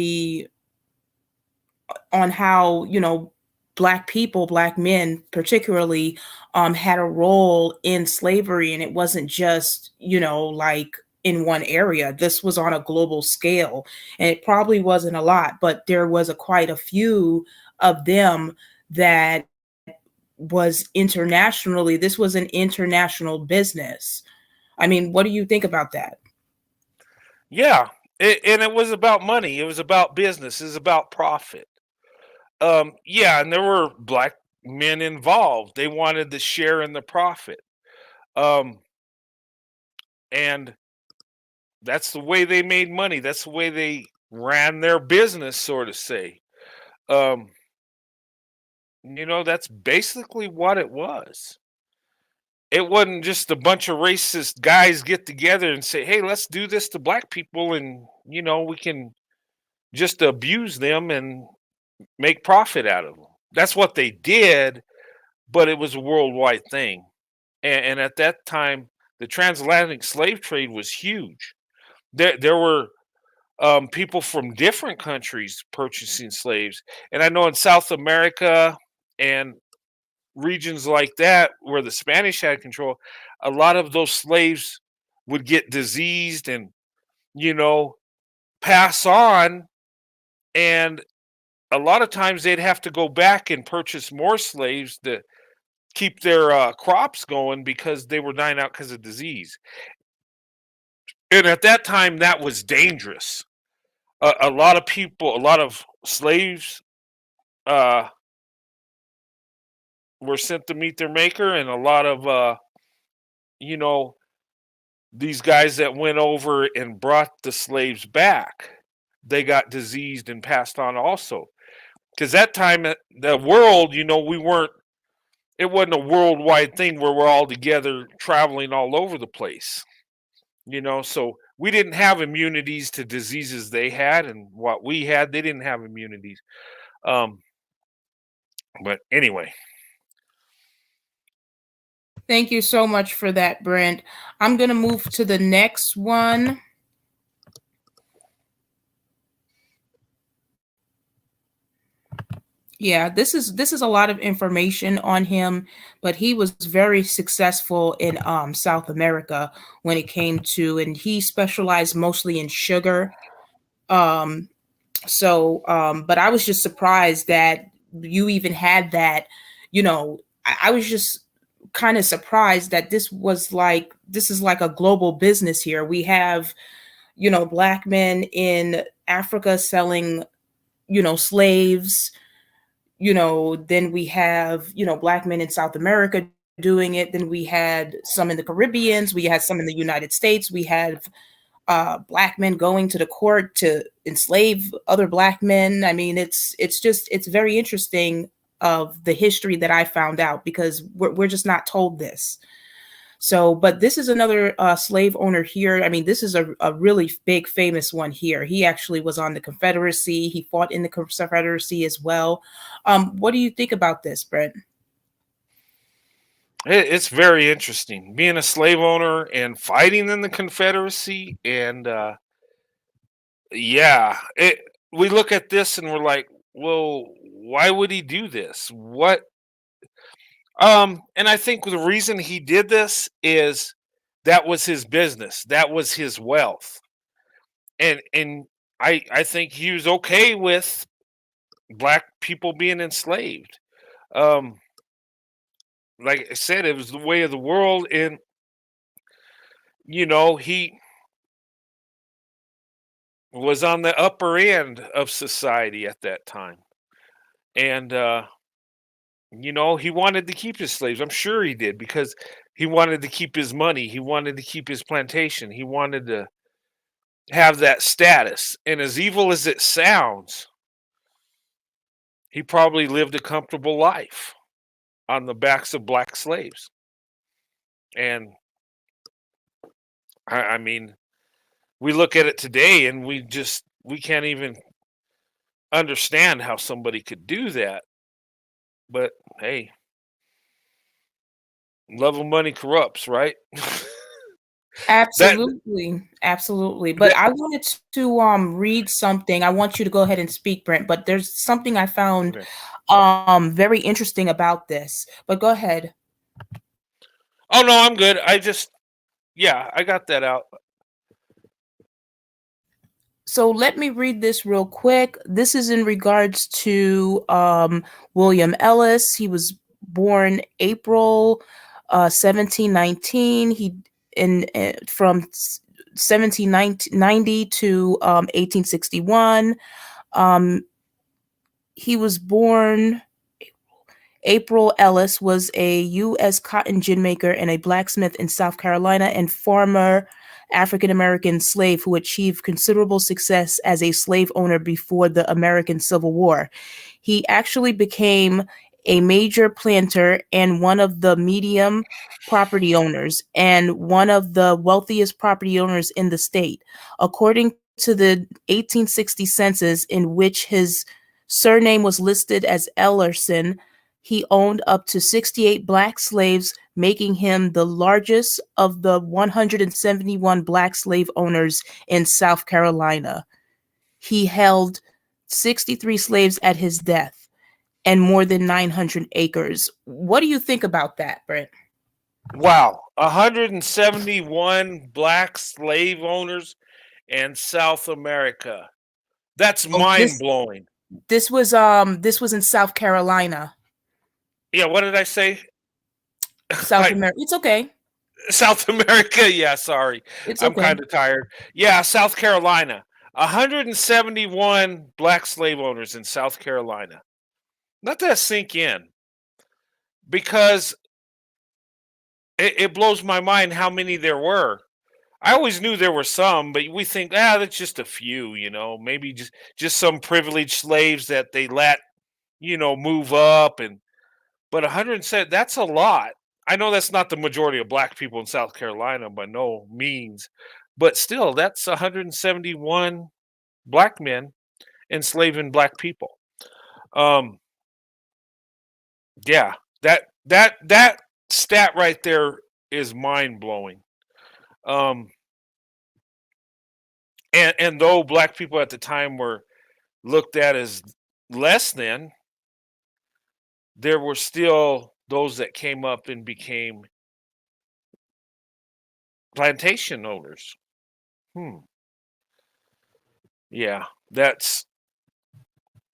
how, black people, black men particularly, had a role in slavery. And it wasn't just, like in one area. This was on a global scale. And it probably wasn't a lot, but there was quite a few of them that was internationally. This was an international business. I mean, what do you think about that? Yeah. And it was about money. It was about business. It was about profit. Yeah, and there were black men involved. They wanted to share in the profit. And that's the way they made money. That's the way they ran their business, so to say. That's basically what it was. It wasn't just a bunch of racist guys get together and say, hey, let's do this to black people, and we can just abuse them and make profit out of them. That's what they did, but it was a worldwide thing. And at that time, the transatlantic slave trade was huge. There were people from different countries purchasing slaves. And I know in South America and regions like that where the Spanish had control, a lot of those slaves would get diseased and, pass on, and a lot of times they'd have to go back and purchase more slaves to keep their crops going because they were dying out because of disease. And at that time, that was dangerous. A lot of people, a lot of slaves uh, were sent to meet their maker, and a lot of you know, these guys that went over and brought the slaves back, they got diseased and passed on also. Because that time, the world, we weren't, it wasn't a worldwide thing where we're all together traveling all over the place, so we didn't have immunities to diseases they had, and what we had, they didn't have immunities. Um, but anyway. Thank you so much for that, Brent. I'm going to move to the next one. Yeah, this is a lot of information on him, but he was very successful in South America when it came to, and he specialized mostly in sugar. Um, but I was just surprised that you even had that. I was just kind of surprised that this is like a global business here. We have, black men in Africa selling, slaves. Then we have, black men in South America doing it. Then we had some in the Caribbeans. We had some in the United States. We have black men going to the court to enslave other black men. I mean, it's very interesting of the history that I found out, because we're just not told this. So, but this is another slave owner here. I mean, this is a really big, famous one here. He actually was on the Confederacy. He fought in the Confederacy as well. What do you think about this, Brent? It's very interesting being a slave owner and fighting in the Confederacy. And we look at this and we're like, well, why would he do this? What? And I think the reason he did this is that was his business, that was his wealth, and I think he was okay with black people being enslaved. Like I said, it was the way of the world, and he was on the upper end of society at that time, and he wanted to keep his slaves. I'm sure he did, because he wanted to keep his money. He wanted to keep his plantation. He wanted to have that status. And as evil as it sounds, he probably lived a comfortable life on the backs of black slaves. And I mean, we look at it today and we can't even understand how somebody could do that. But hey, love of money corrupts, right? Absolutely. Absolutely. But I wanted to read something. I want you to go ahead and speak, Brent, but there's something I found very interesting about this. But go ahead. Oh no, I'm good. I got that out. So let me read this real quick. This is in regards to William Ellis. He was born April 1719. He from 1790 to 1861. He was born. April Ellis was a U.S. cotton gin maker and a blacksmith in South Carolina, and former African-American slave who achieved considerable success as a slave owner before the American Civil War. He actually became a major planter and one of the medium property owners and one of the wealthiest property owners in the state. According to the 1860 census, in which his surname was listed as Ellerson, he owned up to 68 black slaves, making him the largest of the 171 black slave owners in South Carolina. He held 63 slaves at his death and more than 900 acres. What do you think about that, Brent? Wow, 171 black slave owners and South America. That's Oh, mind blowing. this was in South Carolina. Yeah, what did I say? South America. It's okay. South America. Yeah, sorry. It's I'm okay. kind of tired. Yeah, South Carolina. 171 black slave owners in South Carolina. Let that sink in, because it blows my mind how many there were. I always knew there were some, but we think, that's just a few, maybe just some privileged slaves that they let, move up. But 107, that's a lot. I know that's not the majority of black people in South Carolina by no means, but still, that's 171 black men enslaving black people. Um, yeah, that stat right there is mind blowing. And though black people at the time were looked at as less than, there were still those that came up and became plantation owners. Yeah, that's,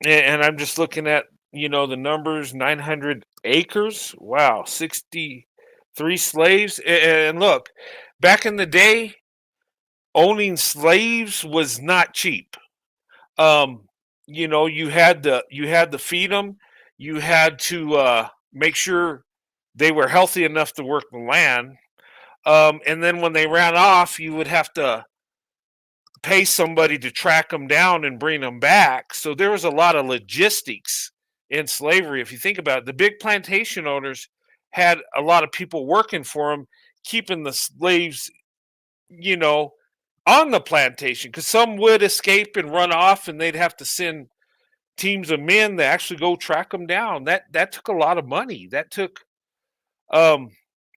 and I'm just looking at, the numbers, 900 acres. Wow, 63 slaves. And look, back in the day, owning slaves was not cheap. You had to feed them, you had to make sure they were healthy enough to work the land. And then when they ran off, you would have to pay somebody to track them down and bring them back. So there was a lot of logistics in slavery. If you think about it, the big plantation owners had a lot of people working for them, keeping the slaves, on the plantation, because some would escape and run off, and they'd have to send teams of men that actually go track them down. That took a lot of money. That took, and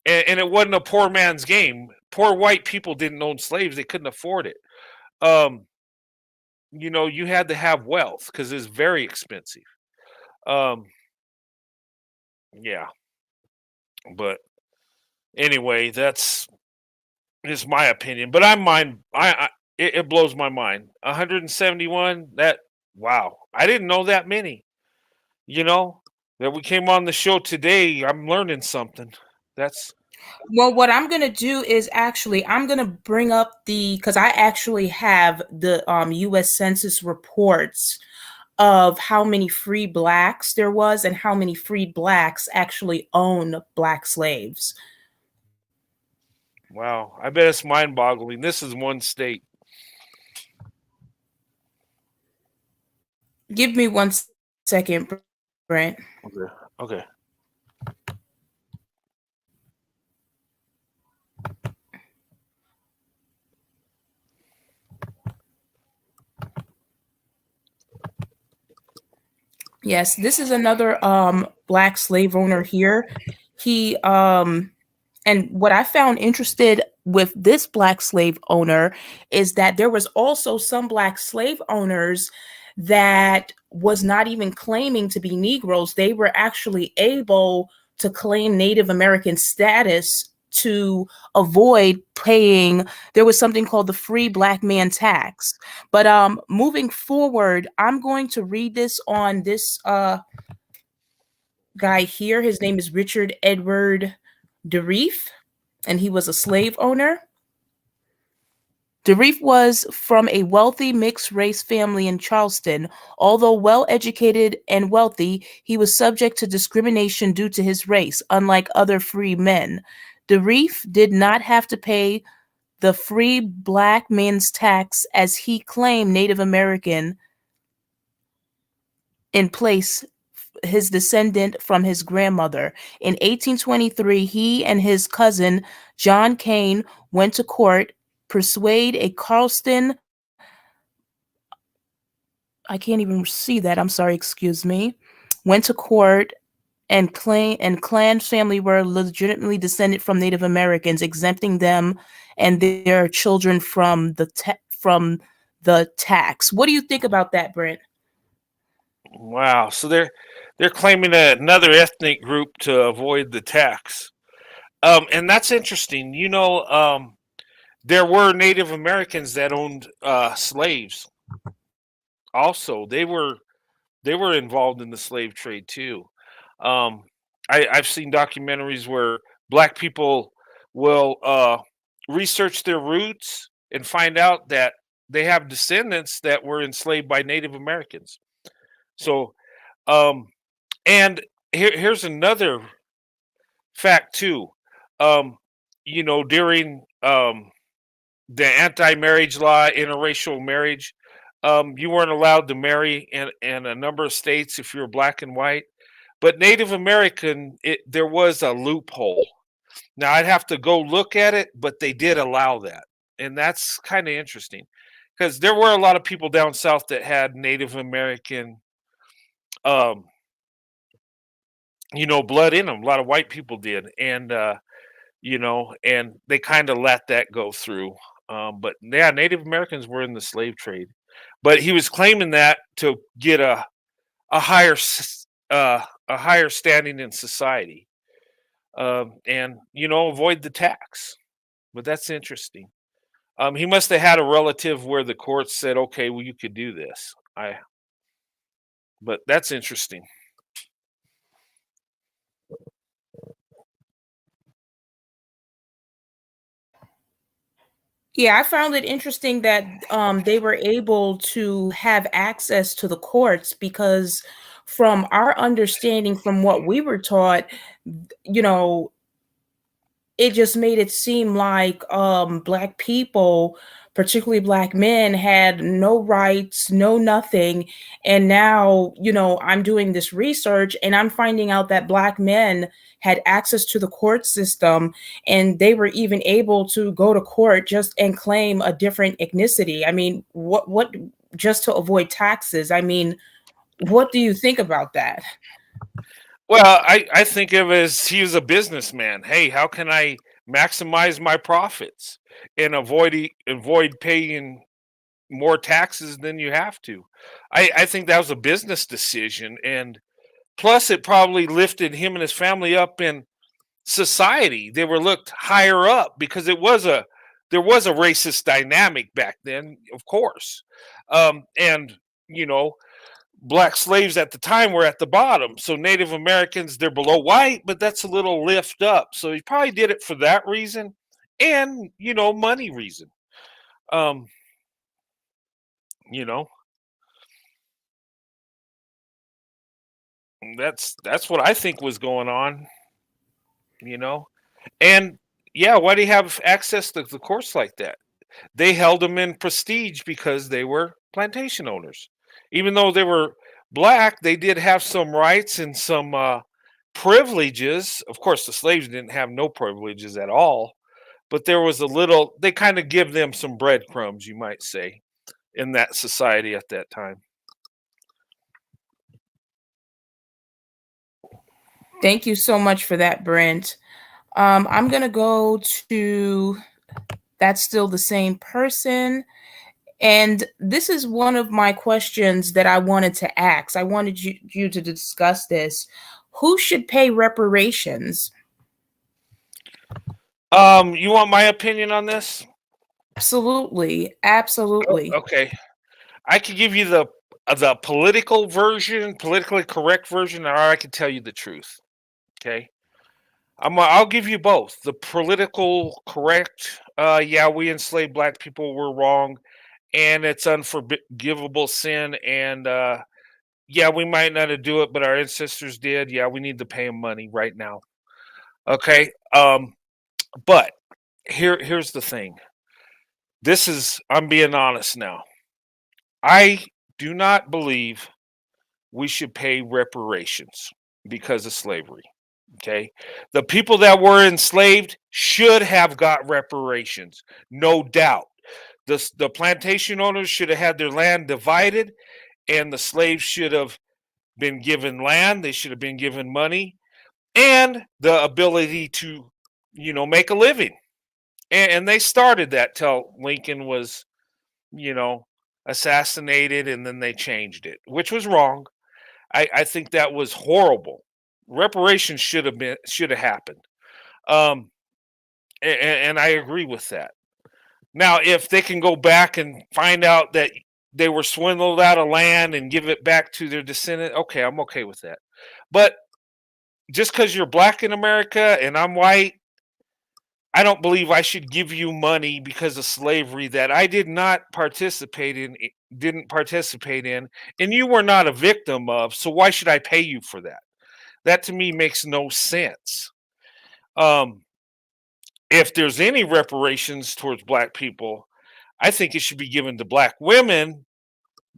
it wasn't a poor man's game. Poor white people didn't own slaves; they couldn't afford it. You had to have wealth because it's very expensive. Yeah, but anyway, that's just my opinion. But I'm mind. It blows my mind. 171. That, wow, I didn't know that many. That we came on the show today. I'm learning something. That's Well, what I'm going to do is actually I'm going to bring up because I actually have the US Census reports of how many free blacks there was and how many freed blacks actually own black slaves. wow. I bet it's mind-boggling. This is one state. Give me 1 second, Brent. Okay. Yes, this is another black slave owner here. He and what I found interested with this black slave owner is that there was also some black slave owners that was not even claiming to be Negroes. They were actually able to claim Native American status to avoid paying. There was something called the free black man tax. But moving forward, I'm going to read this on this guy here. His name is Richard Edward DeReef, and he was a slave owner. DeReef was from a wealthy mixed-race family in Charleston. Although well-educated and wealthy, he was subject to discrimination due to his race, unlike other free men. DeReef did not have to pay the free black man's tax as he claimed Native American in place his descendant from his grandmother. In 1823, he and his cousin John Kane went to court, persuade a Charleston. I can't even see that. I'm sorry, excuse me. Went to court and Klan's family were legitimately descended from Native Americans, exempting them and their children from the tax. What do you think about that, Brent? Wow. So they're claiming another ethnic group to avoid the tax. And that's interesting. there were Native Americans that owned slaves. Also, they were involved in the slave trade too. Um, I've seen documentaries where black people will research their roots and find out that they have descendants that were enslaved by Native Americans. So, um, and here's another fact too. Um, during the anti-marriage law, interracial marriage, you weren't allowed to marry in a number of states if you were black and white. But Native American, there was a loophole. Now I'd have to go look at it, but they did allow that, and that's kind of interesting because there were a lot of people down south that had Native American, um, blood in them. A lot of white people did, and and they kind of let that go through. But yeah, Native Americans were in the slave trade, but he was claiming that to get a higher a higher standing in society, and avoid the tax. But that's interesting. He must have had a relative where the court said, "Okay, well, you could do this." But that's interesting. Yeah, I found it interesting that they were able to have access to the courts because, from our understanding, from what we were taught, you know, it just made it seem like black people, particularly black men, had no rights, no nothing. And now, I'm doing this research and I'm finding out that black men had access to the court system, and they were even able to go to court just and claim a different ethnicity. I mean, what just to avoid taxes? I mean, what do you think about that? Well, I think of it as he was a businessman. Hey, how can I maximize my profits and avoid paying more taxes than you have to? I think that was a business decision, and plus it probably lifted him and his family up in society. They were looked higher up because there was a racist dynamic back then, of course, and you know black slaves at the time were at the bottom. So Native Americans, they're below white, but that's a little lift up. So he probably did it for that reason and, money reason. Um, you know, that's what I think was going on, you know. And yeah, why do you have access to the course like that? They held them in prestige because they were plantation owners. Even though they were black, they did have some rights and some privileges. Of course, the slaves didn't have no privileges at all, but there was a little, they kind of give them some breadcrumbs, you might say, in that society at that time. Thank you so much for that, Brent. I'm going to go to That's Still the Same Person. And this is one of my questions that I wanted to ask. I wanted you to discuss this. Who should pay reparations? You want my opinion on this? Absolutely. Absolutely. Okay. I could give you the political version, politically correct version, or I could tell you the truth. Okay. I'll give you both. The political correct, yeah, we enslaved black people, were wrong, and it's unforgivable sin. And yeah, we might not have do it, but our ancestors did. Yeah, we need to pay them money right now. Okay, but here's the thing. I'm being honest now. I do not believe we should pay reparations because of slavery. Okay. The people that were enslaved should have got reparations, no doubt. The plantation owners should have had their land divided, and the slaves should have been given land. They should have been given money and the ability to, make a living. And they started that till Lincoln was, you know, assassinated, and then they changed it, which was wrong. I think that was horrible. Reparations should have happened. Um, and I agree with that. Now, if they can go back and find out that they were swindled out of land and give it back to their descendant, okay, I'm okay with that. But just because you're black in America and I'm white, I don't believe I should give you money because of slavery that I did not participate in, didn't participate in, and you were not a victim of. So why should I pay you for that? That to me makes no sense. If there's any reparations towards black people, I think it should be given to black women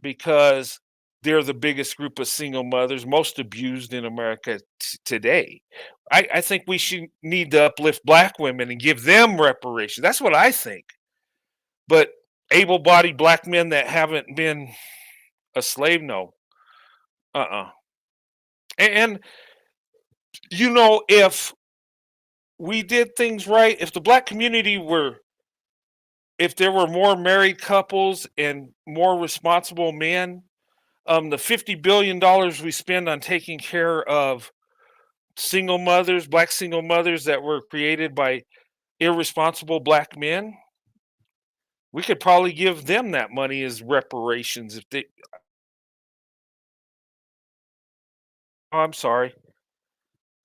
because they're the biggest group of single mothers, most abused in America today. I think we should need to uplift black women and give them reparations. That's what I think. But able-bodied black men that haven't been a slave, no. And you know, if we did things right, if the black community were, if there were more married couples and more responsible men, the $50 billion we spend on taking care of single mothers, black single mothers that were created by irresponsible black men, we could probably give them that money as reparations if they. Oh, I'm sorry.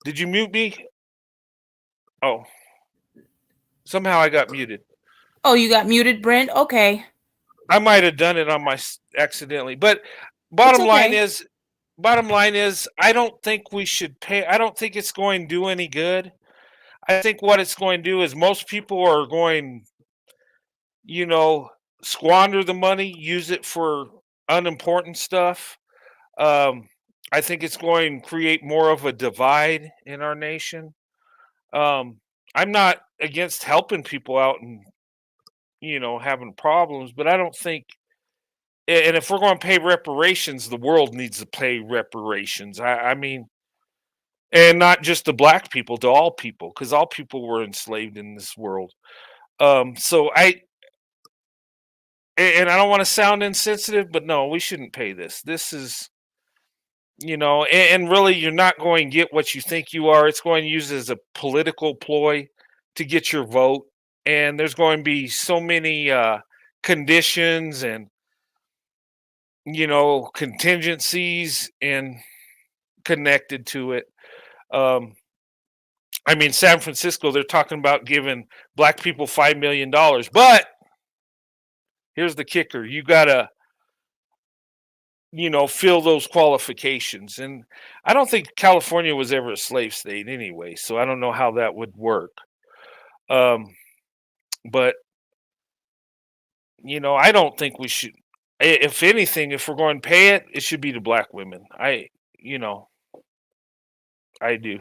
Did you mute me? Oh, somehow I got muted. Oh, you got muted, Brent? Okay. I might have done it on my accidentally, but It's bottom line okay. is I don't think we should pay. I don't think it's going to do any good. I think what it's going to do is most people are going, you know, squander the money, use it for unimportant stuff. I think it's going to create more of a divide in our nation. I'm not against helping people out and, you know, having problems, but I don't think. And if we're going to pay reparations, the world needs to pay reparations. I mean, and not just to black people, to all people, because all people were enslaved in this world. So and I don't want to sound insensitive, but no, we shouldn't pay this. This is, you know, and really, you're not going to get what you think you are. It's going to use as a political ploy to get your vote, and there's going to be so many conditions and, you know, contingencies and connected to it. I mean, San Francisco, they're talking about giving black people $5 million, but here's the kicker: you gotta, you know, fill those qualifications. And I don't think California was ever a slave state anyway, so I don't know how that would work. But you know, I don't think we should. If anything, if we're going to pay it, it should be to black women. You know, I do.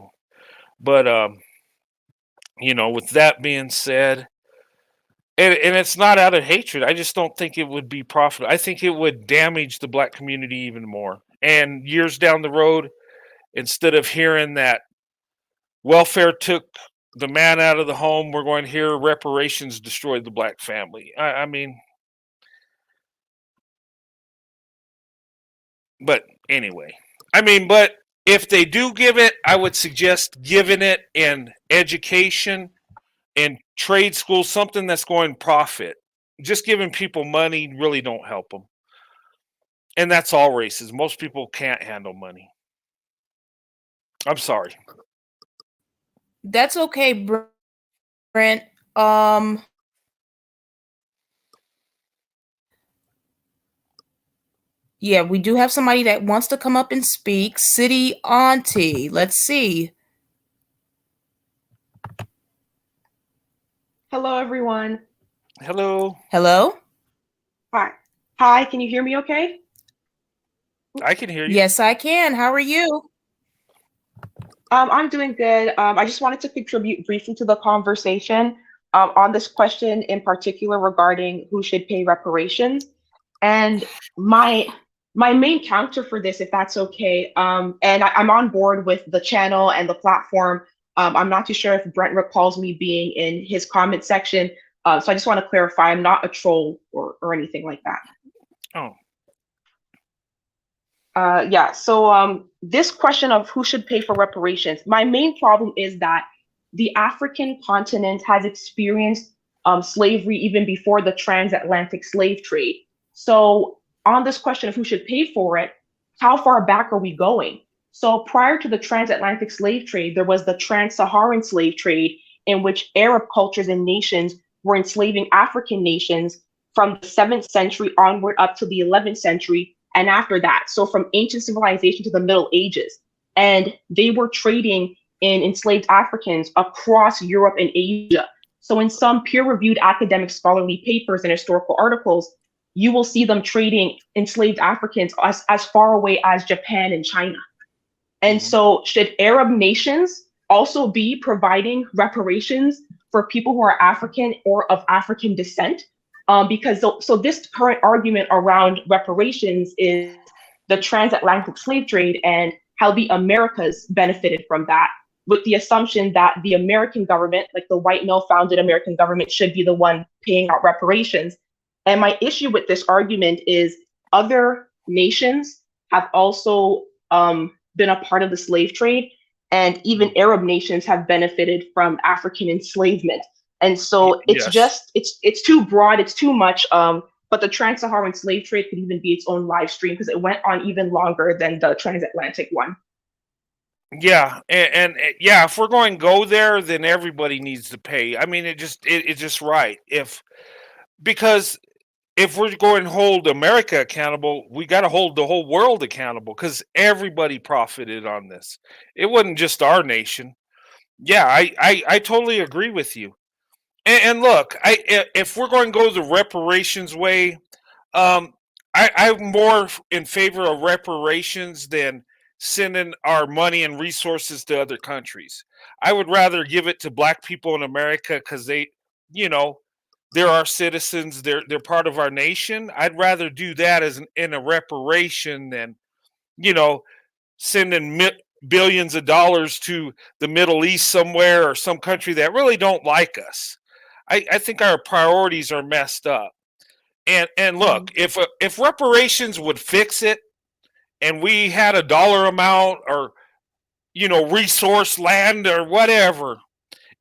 But you know, with that being said, and it's not out of hatred. I just don't think it would be profitable. I think it would damage the black community even more. And years down the road, instead of hearing that welfare took the man out of the home, we're going to hear reparations destroyed the black family. I mean, but anyway, I mean, but if they do give it, I would suggest giving it in education and trade school, something that's going to profit. Just giving people money really don't help them. And that's all races. Most people can't handle money. I'm sorry. That's okay, Brent. Yeah, we do have somebody that wants to come up and speak. City Auntie. Let's see. Hello, everyone. Hello. Hello? Hi. Hi, can you hear me okay? I can hear you. Yes, I can. How are you? I'm doing good. I just wanted to contribute briefly to the conversation on this question in particular regarding who should pay reparations. And my main counter for this, if that's okay, and I'm on board with the channel and the platform. I'm not too sure if Brent recalls me being in his comment section. So I just want to clarify, I'm not a troll or anything like that. Oh. Yeah, so this question of who should pay for reparations, my main problem is that the African continent has experienced slavery even before the transatlantic slave trade. So on this question of who should pay for it, how far back are we going? So prior to the transatlantic slave trade, there was the trans-Saharan slave trade, in which Arab cultures and nations were enslaving African nations from the 7th century onward up to the 11th century and after that. So from ancient civilization to the Middle Ages. And they were trading in enslaved Africans across Europe and Asia. So in some peer-reviewed academic scholarly papers and historical articles, you will see them trading enslaved Africans as far away as Japan and China. And so should Arab nations also be providing reparations for people who are African or of African descent? Because so this current argument around reparations is the transatlantic slave trade and how the Americas benefited from that, with the assumption that the American government, like the white male-founded American government, should be the one paying out reparations. And my issue with this argument is other nations have also been a part of the slave trade, and even Arab nations have benefited from African enslavement. And so it's just, it's too broad, it's too much. But the trans-Saharan slave trade could even be its own live stream because it went on even longer than the transatlantic one. Yeah, and yeah, if we're going to go there, then everybody needs to pay. I mean, it's just right. Because if we're going to hold America accountable, we got to hold the whole world accountable because everybody profited on this. It wasn't just our nation. Yeah, I totally agree with you. And look, if we're going to go the reparations way, I'm more in favor of reparations than sending our money and resources to other countries. I would rather give it to black people in America because they, you know, they're our citizens. They're part of our nation. I'd rather do that in a reparation than, you know, sending billions of dollars to the Middle East somewhere or some country that really don't like us. I think our priorities are messed up. And look, if reparations would fix it, and we had a dollar amount or, you know, resource land or whatever,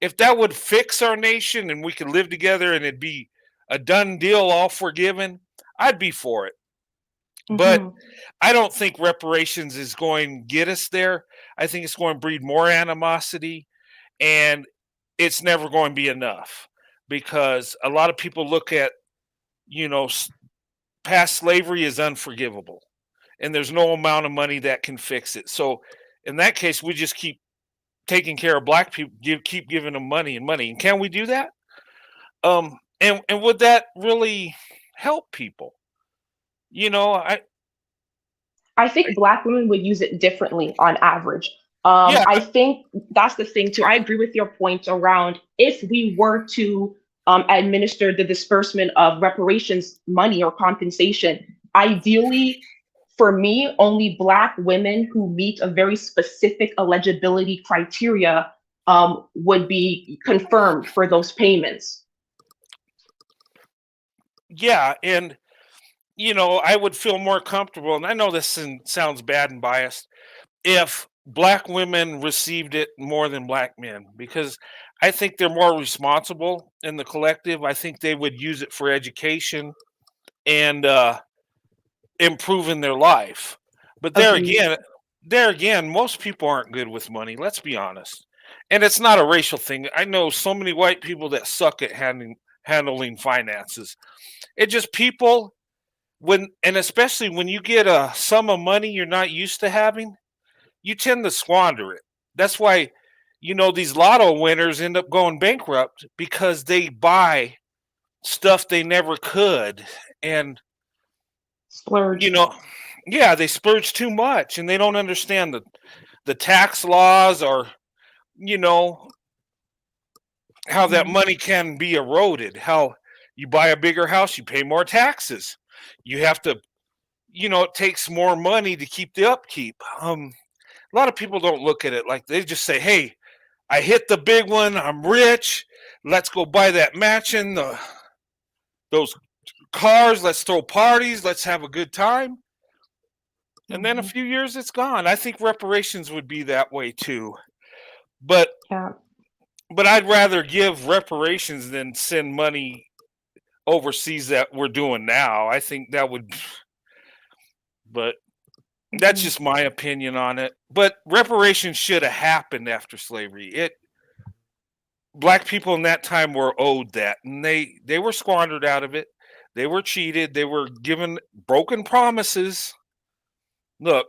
if that would fix our nation and we could live together and it'd be a done deal, all forgiven, I'd be for it. But I don't think reparations is going to get us there. I think it's going to breed more animosity, and it's never going to be enough because a lot of people look at, you know, past slavery as unforgivable, and there's no amount of money that can fix it. So in that case, we just keep taking care of black people, keep giving them money and money. And can we do that? And would that really help people? You know, I think Black women would use it differently on average. Yeah. I think that's the thing too. I agree with your point around if we were to administer the disbursement of reparations money or compensation, ideally, for me, only Black women who meet a very specific eligibility criteria would be confirmed for those payments. Yeah, and you know, I would feel more comfortable, and I know this sounds bad and biased, if black women received it more than black men, because I think they're more responsible in the collective. I think they would use it for education and improving their life. But Agreed. there again, most people aren't good with money. Let's be honest, and it's not a racial thing. I know so many white people that suck at handling finances. It just people and especially when you get a sum of money you're not used to having, you tend to squander it. That's why, you know, these lotto winners end up going bankrupt because they buy stuff they never could. And, Splurge. you know, yeah, they splurge too much and they don't understand the tax laws or, you know, how that money can be eroded. How you buy a bigger house, you pay more taxes. You have to, you know, it takes more money to keep the upkeep. A lot of people don't look at it like they just say, "Hey, I hit the big one. I'm rich. Let's go buy that mansion, those cars. Let's throw parties. Let's have a good time." And then a few years, it's gone. I think reparations would be that way too. But Yeah. but I'd rather give reparations than send money overseas that we're doing now. I think that would, but that's just my opinion on it. But reparations should have happened after slavery. Black people in that time were owed that, and they were squandered out of it. They were cheated. They were given broken promises. Look,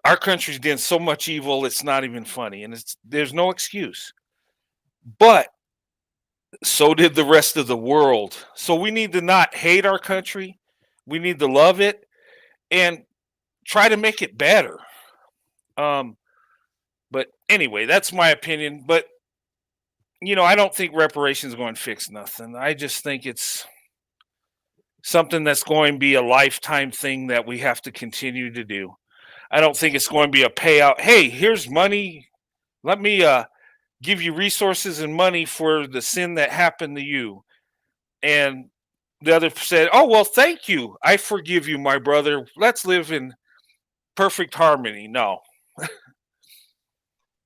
our country's done so much evil, it's not even funny, and there's no excuse. But so did the rest of the world. So we need to not hate our country. We need to love it and try to make it better. But anyway, that's my opinion. But I don't think reparations are going to fix nothing. I just think it's something that's going to be a lifetime thing that we have to continue to do. I don't think it's going to be a payout. Hey, here's money. Let me give you resources and money for the sin that happened to you. And the other said, oh, well, thank you. I forgive you, my brother. Let's live in perfect harmony. No.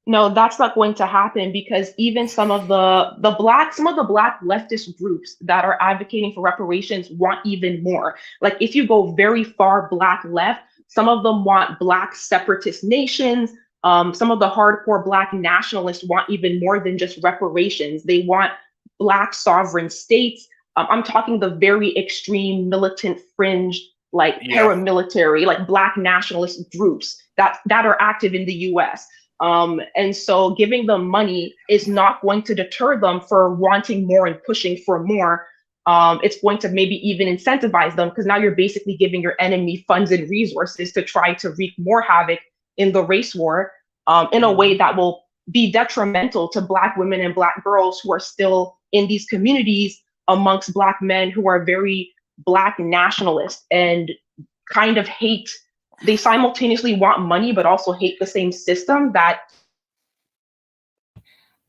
No, that's not going to happen because even some of the black leftist groups that are advocating for reparations want even more. Like if you go very far black left, some of them want black separatist nations. Some of the hardcore black nationalists want even more than just reparations. They want black sovereign states. I'm talking the very extreme militant fringe, like paramilitary, like black nationalist groups that are active in the US. And so giving them money is not going to deter them for wanting more and pushing for more. It's going to maybe even incentivize them because now you're basically giving your enemy funds and resources to try to wreak more havoc in the race war in a way that will be detrimental to Black women and Black girls who are still in these communities amongst Black men who are very Black nationalist and kind of hate. They simultaneously want money, but also hate the same system that.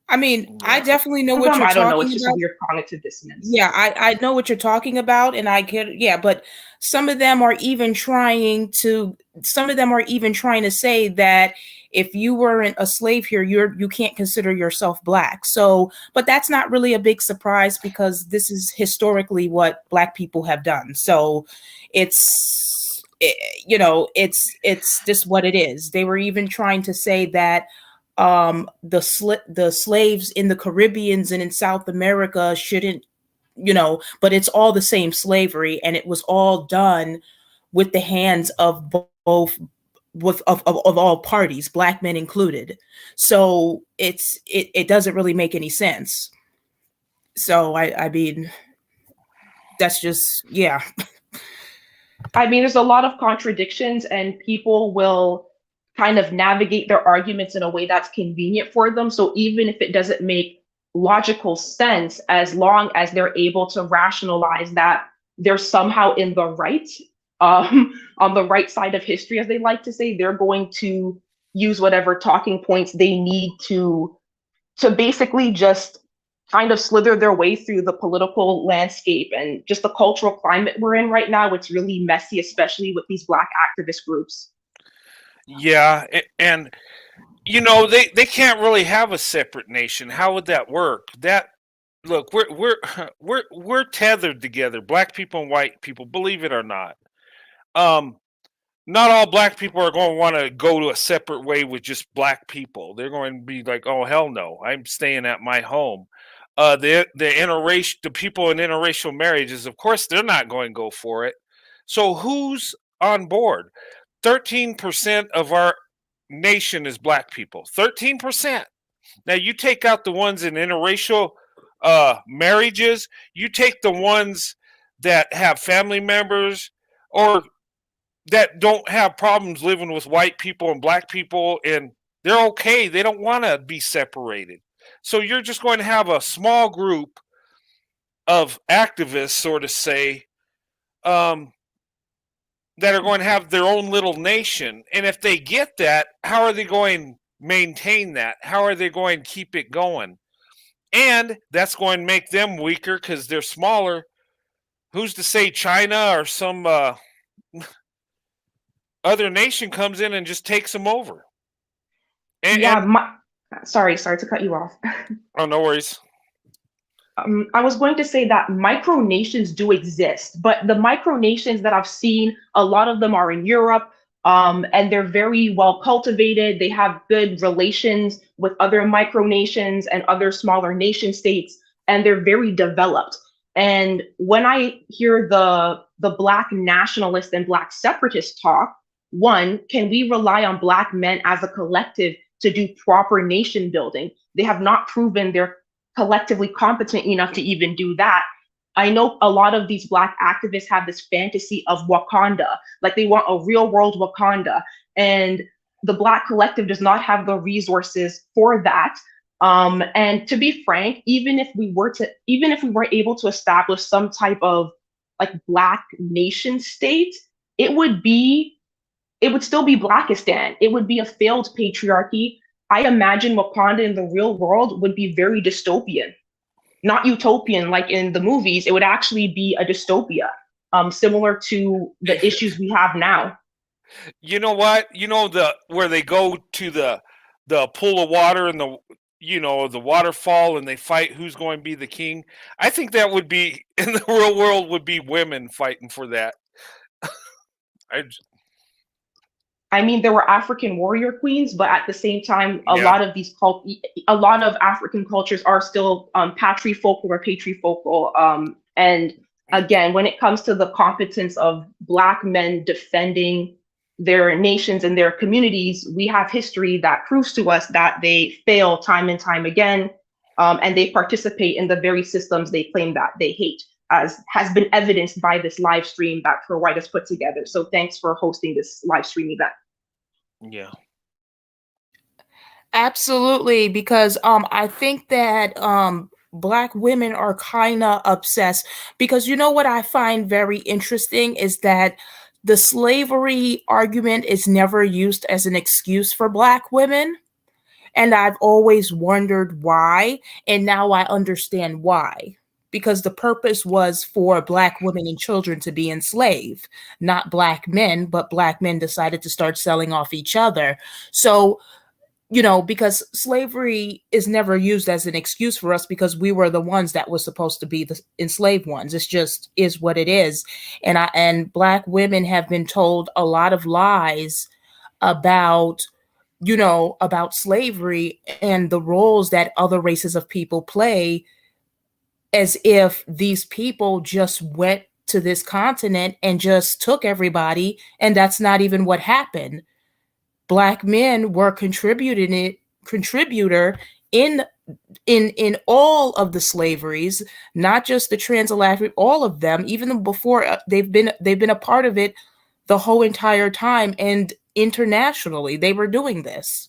I mean, I definitely know what you're talking about. I don't know, it's just a weird cognitive dissonance. Yeah, I know what you're talking about, and I get, but some of them are even trying to say that if you weren't a slave here, you can't consider yourself Black. So, but that's not really a big surprise because this is historically what Black people have done. So it's just what it is. They were even trying to say that the slaves in the Caribbeans and in South America shouldn't, but it's all the same slavery, and it was all done with the hands of both of all parties, Black men included. So it doesn't really make any sense. So I mean, that's just, yeah. I mean, there's a lot of contradictions, and people will kind of navigate their arguments in a way that's convenient for them. So even if it doesn't make logical sense, as long as they're able to rationalize that they're somehow in the right, on the right side of history, as they like to say, they're going to use whatever talking points they need to basically just kind of slither their way through the political landscape and just the cultural climate we're in right now. It's really messy, especially with these Black activist groups. Yeah, and they can't really have a separate nation. How would that work? Look, we're tethered together, Black people and white people, believe it or not. Not all Black people are going to want to go to a separate way with just Black people. They're going to be like, oh hell no, I'm staying at my home. The people in interracial marriages, of course, they're not going to go for it. So who's on board? 13% of our nation is Black people. 13%. Now you take out the ones in interracial marriages. You take the ones that have family members or that don't have problems living with white people and Black people, and they're okay. They don't want to be separated. So you're just going to have a small group of activists, sort of say, that are going to have their own little nation. And if they get that, how are they going to maintain that? How are they going to keep it going? And that's going to make them weaker because they're smaller. Who's to say China or some other nation comes in and just takes them over? Sorry to cut you off. Oh, no worries. I was going to say that micronations do exist, but the micronations that I've seen, a lot of them are in Europe, and they're very well cultivated. They have good relations with other micronations and other smaller nation states, and they're very developed. And when I hear the Black nationalist and Black separatist talk, one, can we rely on Black men as a collective to do proper nation building? They have not proven they're collectively competent enough to even do that. I know a lot of these Black activists have this fantasy of Wakanda, like they want a real world Wakanda. And the Black collective does not have the resources for that. And to be frank, even if we were able to establish some type of like Black nation state, it would still be Blackistan. It would be a failed patriarchy. I imagine Wakanda in the real world would be very dystopian, not utopian like in the movies. It would actually be a dystopia, similar to the issues we have now. You know what? Where they go to the pool of water and the waterfall and they fight who's going to be the king. I think that would be in the real world would be women fighting for that. I mean, there were African warrior queens, but at the same time, a Yeah. lot of African cultures are still patrifocal or patrifocal. And again, when it comes to the competence of Black men defending their nations and their communities, we have history that proves to us that they fail time and time again, and they participate in the very systems they claim that they hate, as has been evidenced by this live stream that Pro White has put together. So thanks for hosting this live stream event. Yeah. Absolutely, because I think that Black women are kind of obsessed, because you know what I find very interesting is that the slavery argument is never used as an excuse for Black women. And I've always wondered why, and now I understand why. Because the purpose was for Black women and children to be enslaved, not Black men, but Black men decided to start selling off each other. So, because slavery is never used as an excuse for us, because we were the ones that was supposed to be the enslaved ones. It's just is what it is. And Black women have been told a lot of lies about slavery and the roles that other races of people play, as if these people just went to this continent and just took everybody, and that's not even what happened. Black men were contributor in all of the slaveries, not just the transatlantic, all of them, even before they've been a part of it the whole entire time, and internationally they were doing this.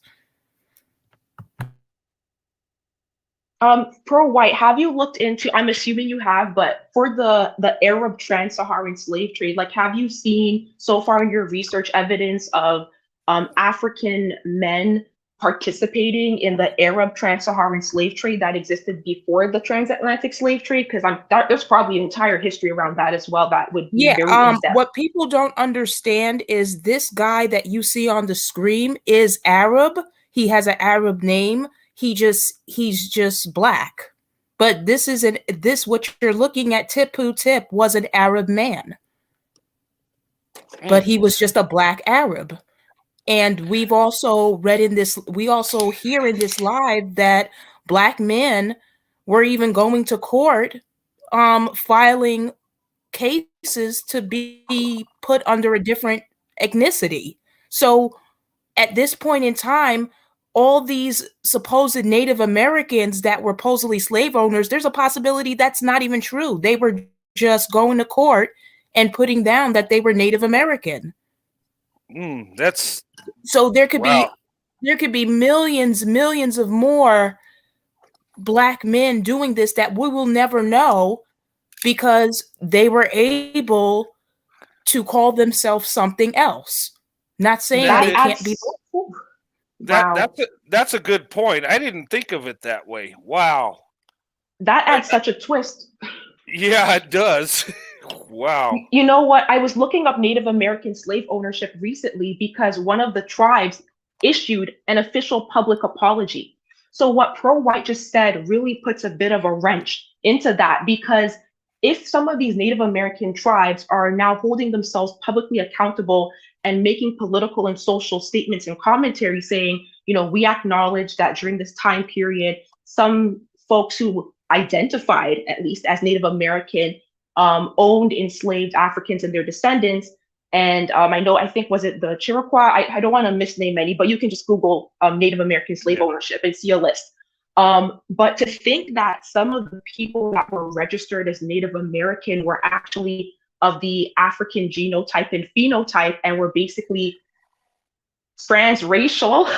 Pro White, have you looked into, I'm assuming you have, but for the Arab trans-Saharan slave trade, like have you seen so far in your research evidence of African men participating in the Arab trans-Saharan slave trade that existed before the transatlantic slave trade? Because there's probably an entire history around that as well that would be very in-depth. What people don't understand is this guy that you see on the screen is Arab. He has an Arab name. He's just Black. But what you're looking at, Tipu Tip was an Arab man. But he was just a Black Arab. And we also hear in this live that Black men were even going to court, filing cases to be put under a different ethnicity. So at this point in time, all these supposed Native Americans that were supposedly slave owners, there's a possibility that's not even true. They were just going to court and putting down that they were Native American. That's so there could be millions of more Black men doing this that we will never know, because they were able to call themselves something else. Not saying they can't be. That's a good point. I didn't think of it that way. Wow. That adds such a twist. Yeah, it does. Wow. You know what? I was looking up Native American slave ownership recently because one of the tribes issued an official public apology. So what pro-white just said really puts a bit of a wrench into that, because if some of these Native American tribes are now holding themselves publicly accountable and making political and social statements and commentary saying, we acknowledge that during this time period, some folks who identified at least as Native American owned enslaved Africans and their descendants. And I think, was it the Chiricahua? I don't want to misname any, but you can just Google Native American slave ownership and see a list. But to think that some of the people that were registered as Native American were actually of the African genotype and phenotype and were basically transracial,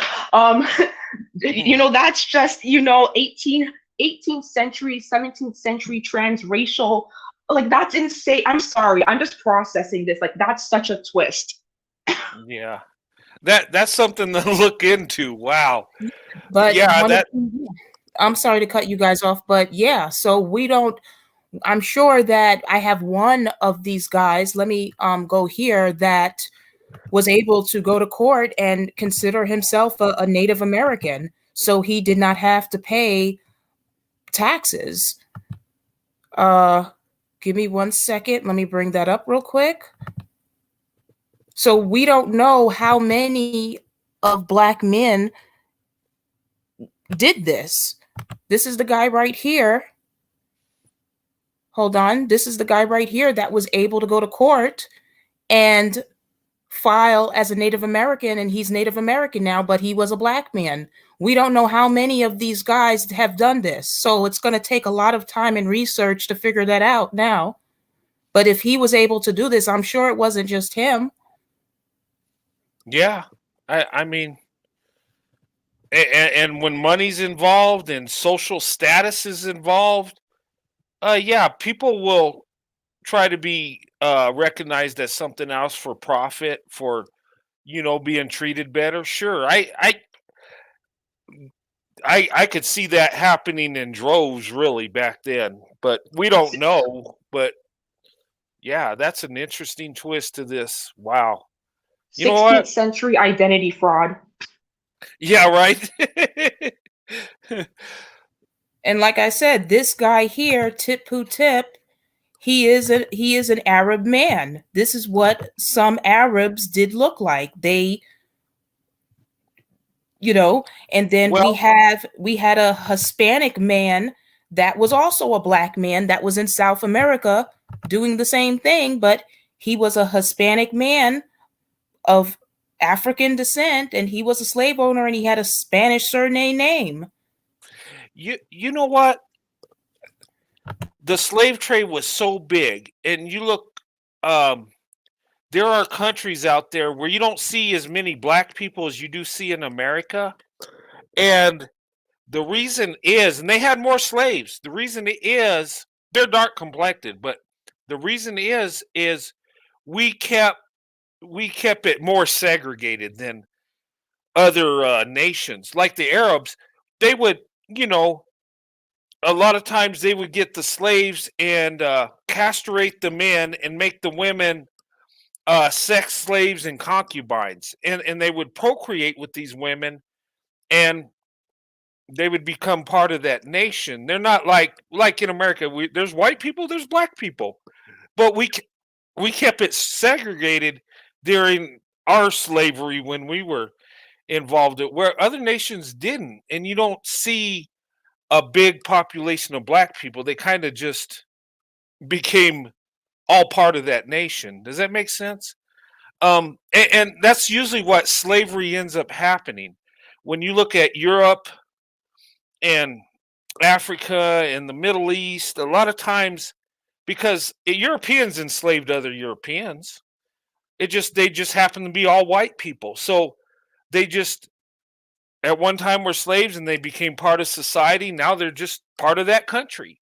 that's just, 18th century, 17th century transracial, like, that's insane. I'm sorry, I'm just processing this. Like, that's such a twist. Yeah. That's something to look into. Wow. But Yeah, I'm sorry to cut you guys off, but yeah, so I'm sure that I have one of these guys, let me go here, that was able to go to court and consider himself a Native American. So he did not have to pay taxes. Give me 1 second. Let me bring that up real quick. So we don't know how many of Black men did this. This is the guy right here. Hold on. This is the guy right here that was able to go to court and file as a Native American, and he's Native American now, but he was a Black man. We don't know how many of these guys have done this. So it's going to take a lot of time and research to figure that out now. But if he was able to do this, I'm sure it wasn't just him. Yeah. I mean, and when money's involved and social status is involved, people will try to be recognized as something else for profit, for being treated better. Sure, I could see that happening in droves really back then, but we don't know. But yeah, that's an interesting twist to this. Wow. You know 16th what? century identity fraud. Yeah, right. And like I said, this guy here, Tip Poo Tip, he is an Arab man. This is what some Arabs did look like. They, and then Well, we had a Hispanic man that was also a Black man that was in South America doing the same thing, but he was a Hispanic man of African descent, and he was a slave owner, and he had a Spanish surname name. you know what? The slave trade was so big, and you look, there are countries out there where you don't see as many Black people as you do see in America, and the reason is, and they had more slaves. The reason is they're dark complected, but the reason is we kept it more segregated than other nations. Like the Arabs, they would, a lot of times they would get the slaves and castrate the men and make the women sex slaves and concubines, and they would procreate with these women, and they would become part of that nation. They're not like in America. There's white people, there's Black people, but we kept it segregated during our slavery when we were involved, where other nations didn't. And you don't see a big population of Black people. They kind of just became all part of that nation. Does that make sense? And that's usually what slavery ends up happening. When you look at Europe and Africa and the Middle East, a lot of times, because Europeans enslaved other Europeans, they just happen to be all white people. So they just at one time were slaves, and they became part of society. Now they're just part of that country.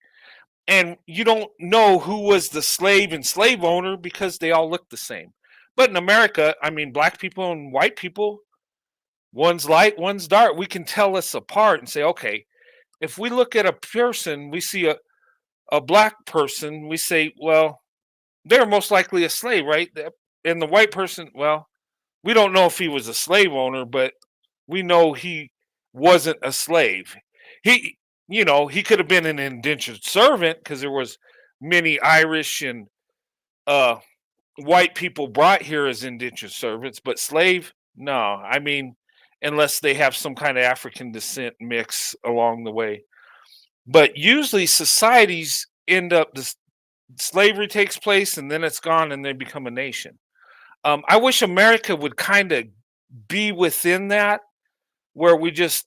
And you don't know who was the slave and slave owner because they all look the same. But in America, I mean, Black people and white people, one's light, one's dark. We can tell us apart and say, okay, if we look at a person, we see a Black person, we say, well, they're most likely a slave, right? And the white person, well, we don't know if he was a slave owner, but we know he wasn't a slave. He, he could have been an indentured servant because there was many Irish and uh, white people brought here as indentured servants, but slave, no. I mean, unless they have some kind of African descent mix along the way. But usually societies end up, slavery takes place and then it's gone and they become a nation. I wish America would kind of be within that, where we just,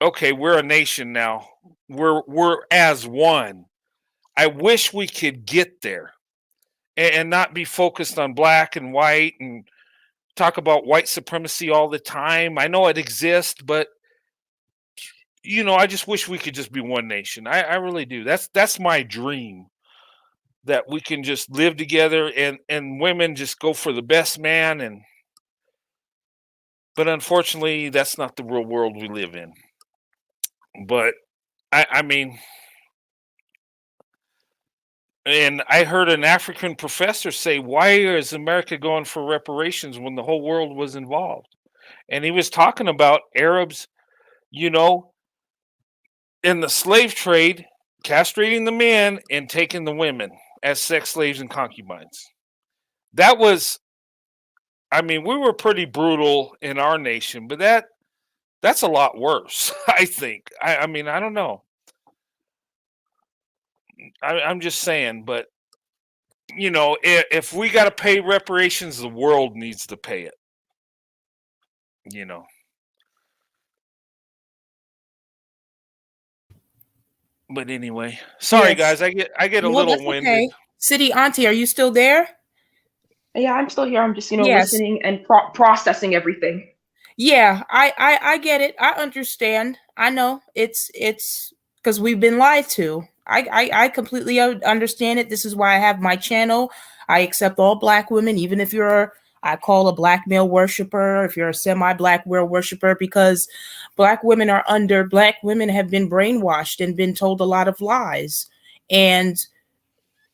okay, we're a nation now. We're as one. I wish we could get there and not be focused on black and white and talk about white supremacy all the time. I know it exists, but I just wish we could just be one nation. I really do. That's my dream, that we can just live together and women just go for the best man. And but unfortunately that's not the real world we live in. But I mean, and I heard an African professor say, why is America going for reparations when the whole world was involved? And he was talking about Arabs, you know, in the slave trade, castrating the men and taking the women as sex slaves and concubines. That was, I mean, we were pretty brutal in our nation, but that's a lot worse, I think. I mean, I don't know. I'm just saying, but if we got to pay reparations, the world needs to pay it. But anyway, sorry Yes. guys, I get a No, little that's winded. okay. City Auntie, are you still there? Yeah, I'm still here. I'm just, Yes. listening and processing everything. Yeah, I get it. I understand. I know it's because we've been lied to. I completely understand it. This is why I have my channel. I accept all black women, even if I call a black male worshiper, if you're a semi-black male worshiper, because black women have been brainwashed and been told a lot of lies. And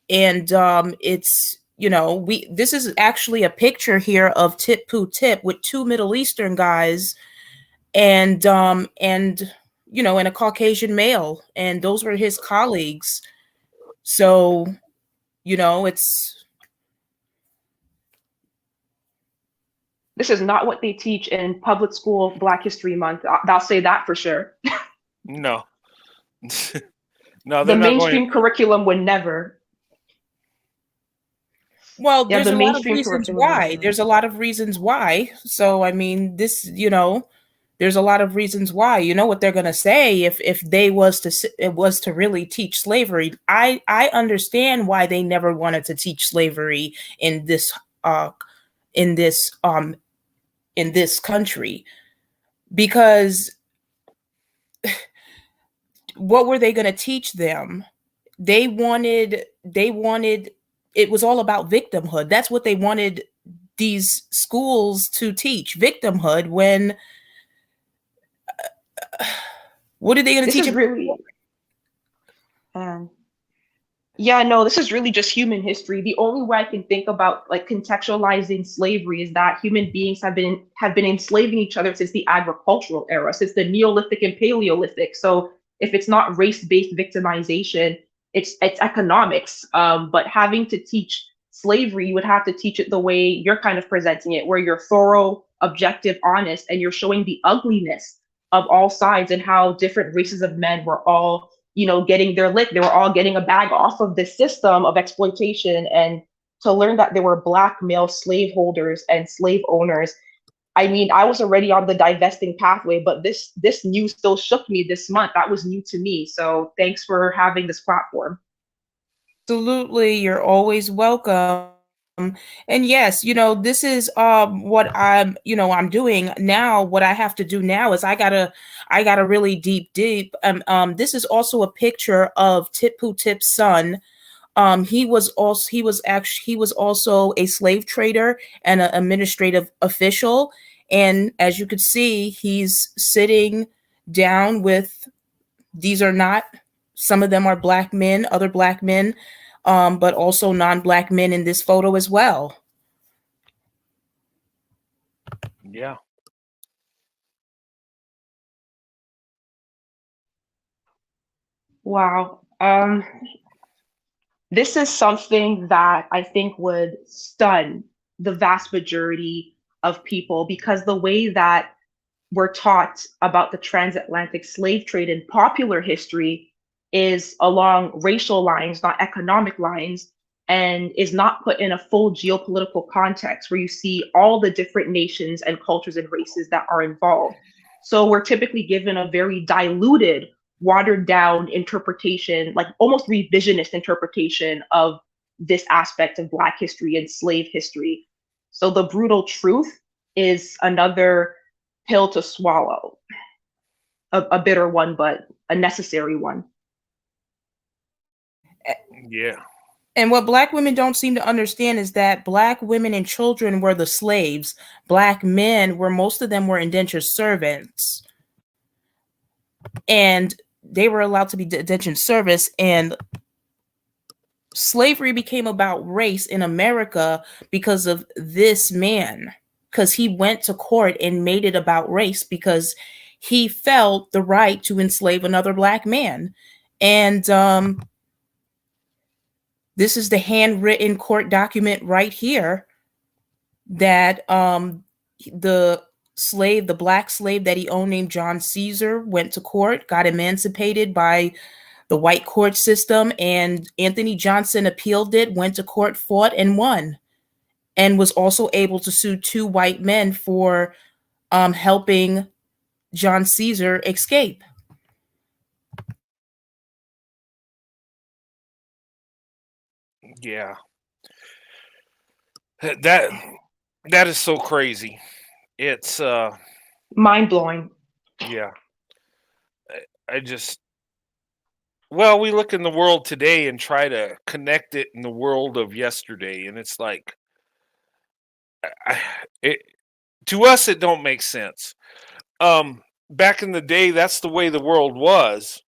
it's this is actually a picture here of Tip Poo Tip with two Middle Eastern guys and and a Caucasian male, and those were his colleagues. So it's This is not what they teach in public school Black History Month. I'll say that for sure. No. No, The they're not going. mainstream curriculum would never. well, Yeah, there's the a lot of mainstream reasons curriculum would why. never. There's a lot of reasons why. So I mean, there's a lot of reasons why. You know what they're going to say if they it was to really teach slavery. I understand why they never wanted to teach slavery in this uh in this um in this country, because what were they going to teach them? They wanted it was all about victimhood. That's what they wanted these schools to teach, victimhood, when what are they going to This teach is them? really, um, yeah, no, this is really just human history. The only way I can think about like contextualizing slavery is that human beings have been enslaving each other since the agricultural era, since the Neolithic and Paleolithic. So if it's not race-based victimization, it's economics. But having to teach slavery, you would have to teach it the way you're kind of presenting it, where you're thorough, objective, honest, and you're showing the ugliness of all sides and how different races of men were all getting their lick. They were all getting a bag off of this system of exploitation. And to learn that there were Black male slaveholders and slave owners. I mean, I was already on the divesting pathway, but this news still shook me this month. That was new to me. So thanks for having this platform. Absolutely, you're always welcome. And yes, this is what I'm doing now. What I have to do now is I gotta really deep. This is also a picture of Tip Poo Tip's son. He was also a slave trader and an administrative official. And as you could see, he's sitting down with, these are not, some of them are black men, other black men, but also non-black men in this photo as well. Yeah. Wow. This is something that I think would stun the vast majority of people because the way that we're taught about the transatlantic slave trade in popular history is along racial lines, not economic lines, and is not put in a full geopolitical context where you see all the different nations and cultures and races that are involved. So we're typically given a very diluted, watered down interpretation, like almost revisionist interpretation of this aspect of Black history and slave history. So the brutal truth is another pill to swallow, a bitter one, but a necessary one. Yeah. And what Black women don't seem to understand is that Black women and children were the slaves. Black men were, most of them were indentured servants. And they were allowed to be indentured service. And slavery became about race in America because of this man, because he went to court and made it about race because he felt the right to enslave another Black man. And this is the handwritten court document right here that the slave, the Black slave that he owned named John Caesar, went to court, got emancipated by the white court system, and Anthony Johnson appealed it, went to court, fought, and won, and was also able to sue two white men for helping John Caesar escape. Yeah. That is so crazy. It's Mind blowing. yeah. I just, well, we look in the world today and try to connect it in the world of yesterday, and it's like, it, to us it don't make sense. Back in the day, that's the way the world was.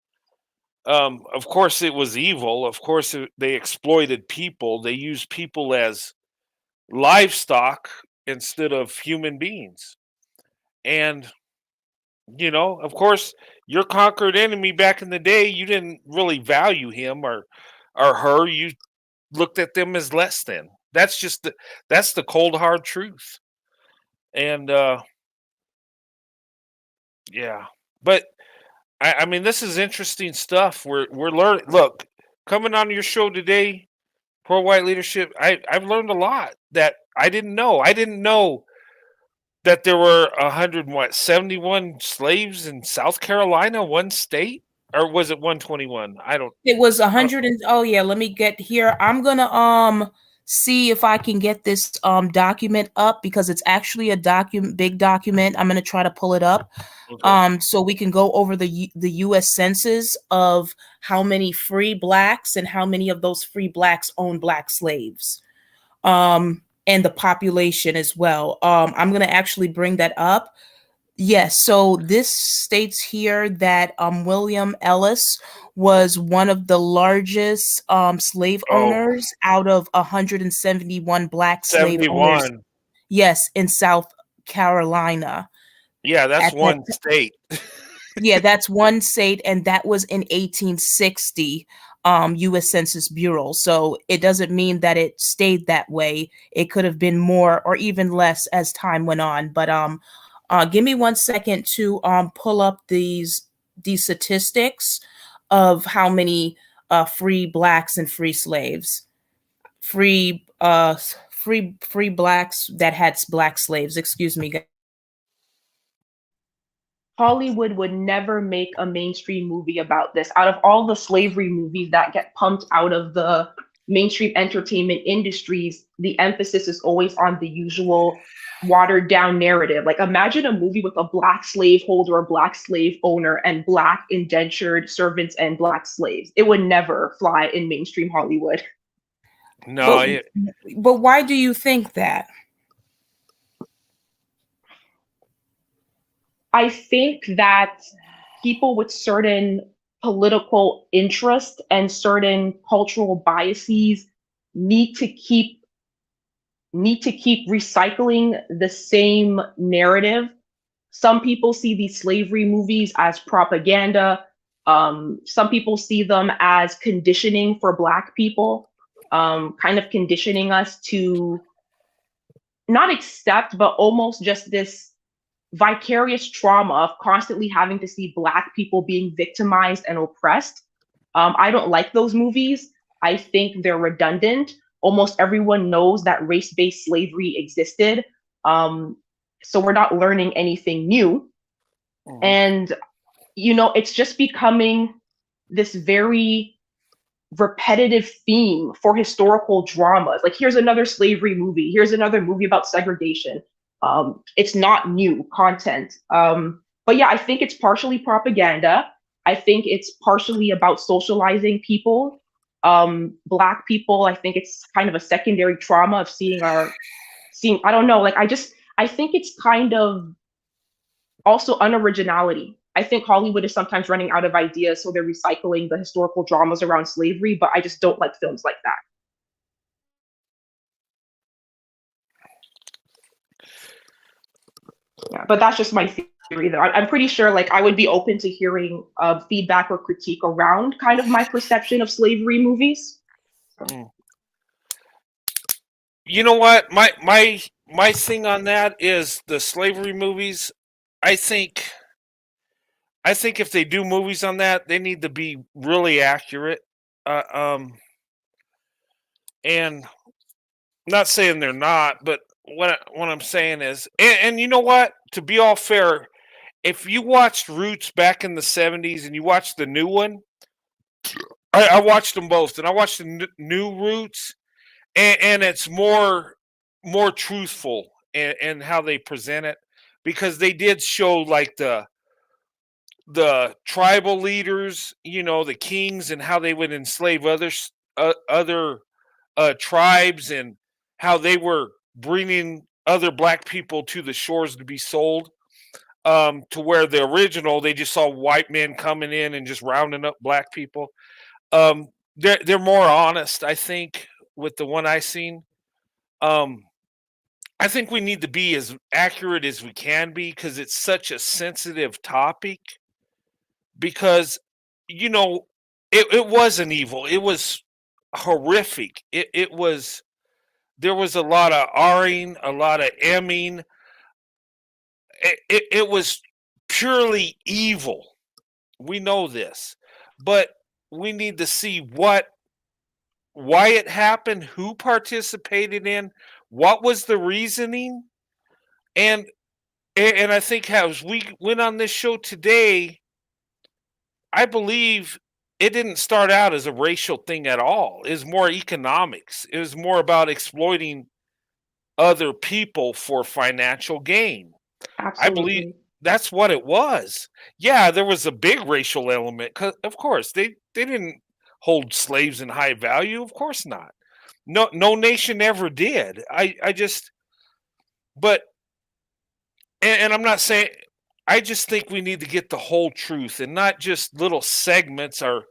Of course, it was evil. Of course, they exploited people. They used people as livestock instead of human beings. And of course, your conquered enemy back in the day, you didn't really value him or her. You looked at them as less than. That's the cold hard truth. And yeah, but I mean, this is interesting stuff. We're learning. Look, coming on your show today, Pro White Leadership, I've learned a lot that I didn't know. I didn't know that there were 171 slaves in South Carolina, one state, or was it 121? I don't. It was 100 and oh yeah, let me get here. I'm gonna see if I can get this document up because it's actually a big document. I'm gonna try to pull it up. Okay. So we can go over the US Census of how many free Blacks and how many of those free Blacks own Black slaves. And the population as well. I'm gonna actually bring that up. Yes, so this states here that William Ellis was one of the largest slave Oh, owners out of 171 Black slave owners. 71. Yes, in South Carolina. Yeah, that's At that, one state. yeah, that's one state, and that was in 1860. U.S. Census Bureau. So it doesn't mean that it stayed that way. It could have been more or even less as time went on. But give me 1 second to pull up these statistics of how many free Blacks and free slaves, free Blacks that had Black slaves. Excuse me. Hollywood would never make a mainstream movie about this. Out of all the slavery movies that get pumped out of the mainstream entertainment industries, the emphasis is always on the usual watered down narrative. Like imagine a movie with a Black slaveholder, a Black slave owner, and Black indentured servants and Black slaves. It would never fly in mainstream Hollywood. No, But why do you think that? I think that people with certain political interest and certain cultural biases need to keep recycling the same narrative. Some people see these slavery movies as propaganda. Some people see them as conditioning for Black people, kind of conditioning us to not accept, but almost just this vicarious trauma of constantly having to see Black people being victimized and oppressed. I don't like those movies. I think they're redundant. Almost everyone knows that race-based slavery existed. So we're not learning anything new. Mhm. And, it's just becoming this very repetitive theme for historical dramas. Like, here's another slavery movie. Here's another movie about segregation. It's not new content. But yeah, I think it's partially propaganda. I think it's partially about socializing people. Black people, I think it's kind of a secondary trauma of seeing, I don't know, like, I think it's kind of also unoriginality. I think Hollywood is sometimes running out of ideas, so they're recycling the historical dramas around slavery, but I just don't like films like that. Yeah, but that's just my theory, though. I'm pretty sure, like, I would be open to hearing feedback or critique around kind of my perception of slavery movies. Mm. You know what? My thing on that is the slavery movies. I think if they do movies on that, they need to be really accurate. And not saying they're not, but what I'm saying is, and you know what? To be all fair, if you watched Roots back in the '70s and you watched the new one, I watched them both, and I watched the new Roots, and it's more truthful in how they present it, because they did show like the tribal leaders, the kings, and how they would enslave other tribes, and how they were bringing other Black people to the shores to be sold. To where the original, they just saw white men coming in and just rounding up Black people. They're more honest, I think, with the one I seen. Um, I think we need to be as accurate as we can be, because it's such a sensitive topic. Because it wasn't evil; it was horrific. It was, there was a lot of R-ing, a lot of Emming. It was purely evil. We know this, but we need to see why it happened, who participated in, what was the reasoning, and I think as we went on this show today, I believe it didn't start out as a racial thing at all. It was more economics. It was more about exploiting other people for financial gain. I believe Absolutely. that's what it was. Yeah, there was a big racial element. 'Cause of course, they didn't hold slaves in high value. Of course not. No nation ever did. I just, but, and I'm not saying, I just think we need to get the whole truth, and not just little segments, or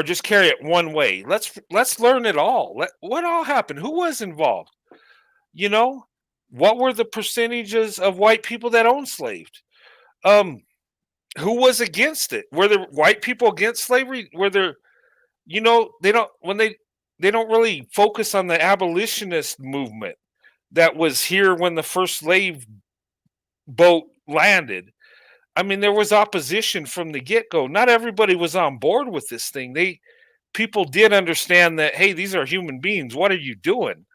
just carry it one way. Let's learn it all. What all happened? Who was involved? You know, what were the percentages of white people that owned slaves? Um, who was against it? Were there white people against slavery? Were there, they don't, when they don't really focus on the abolitionist movement that was here when the first slave boat landed. I mean, there was opposition from the get-go. Not everybody was on board with this thing. People did understand that, hey, these are human beings. What are you doing?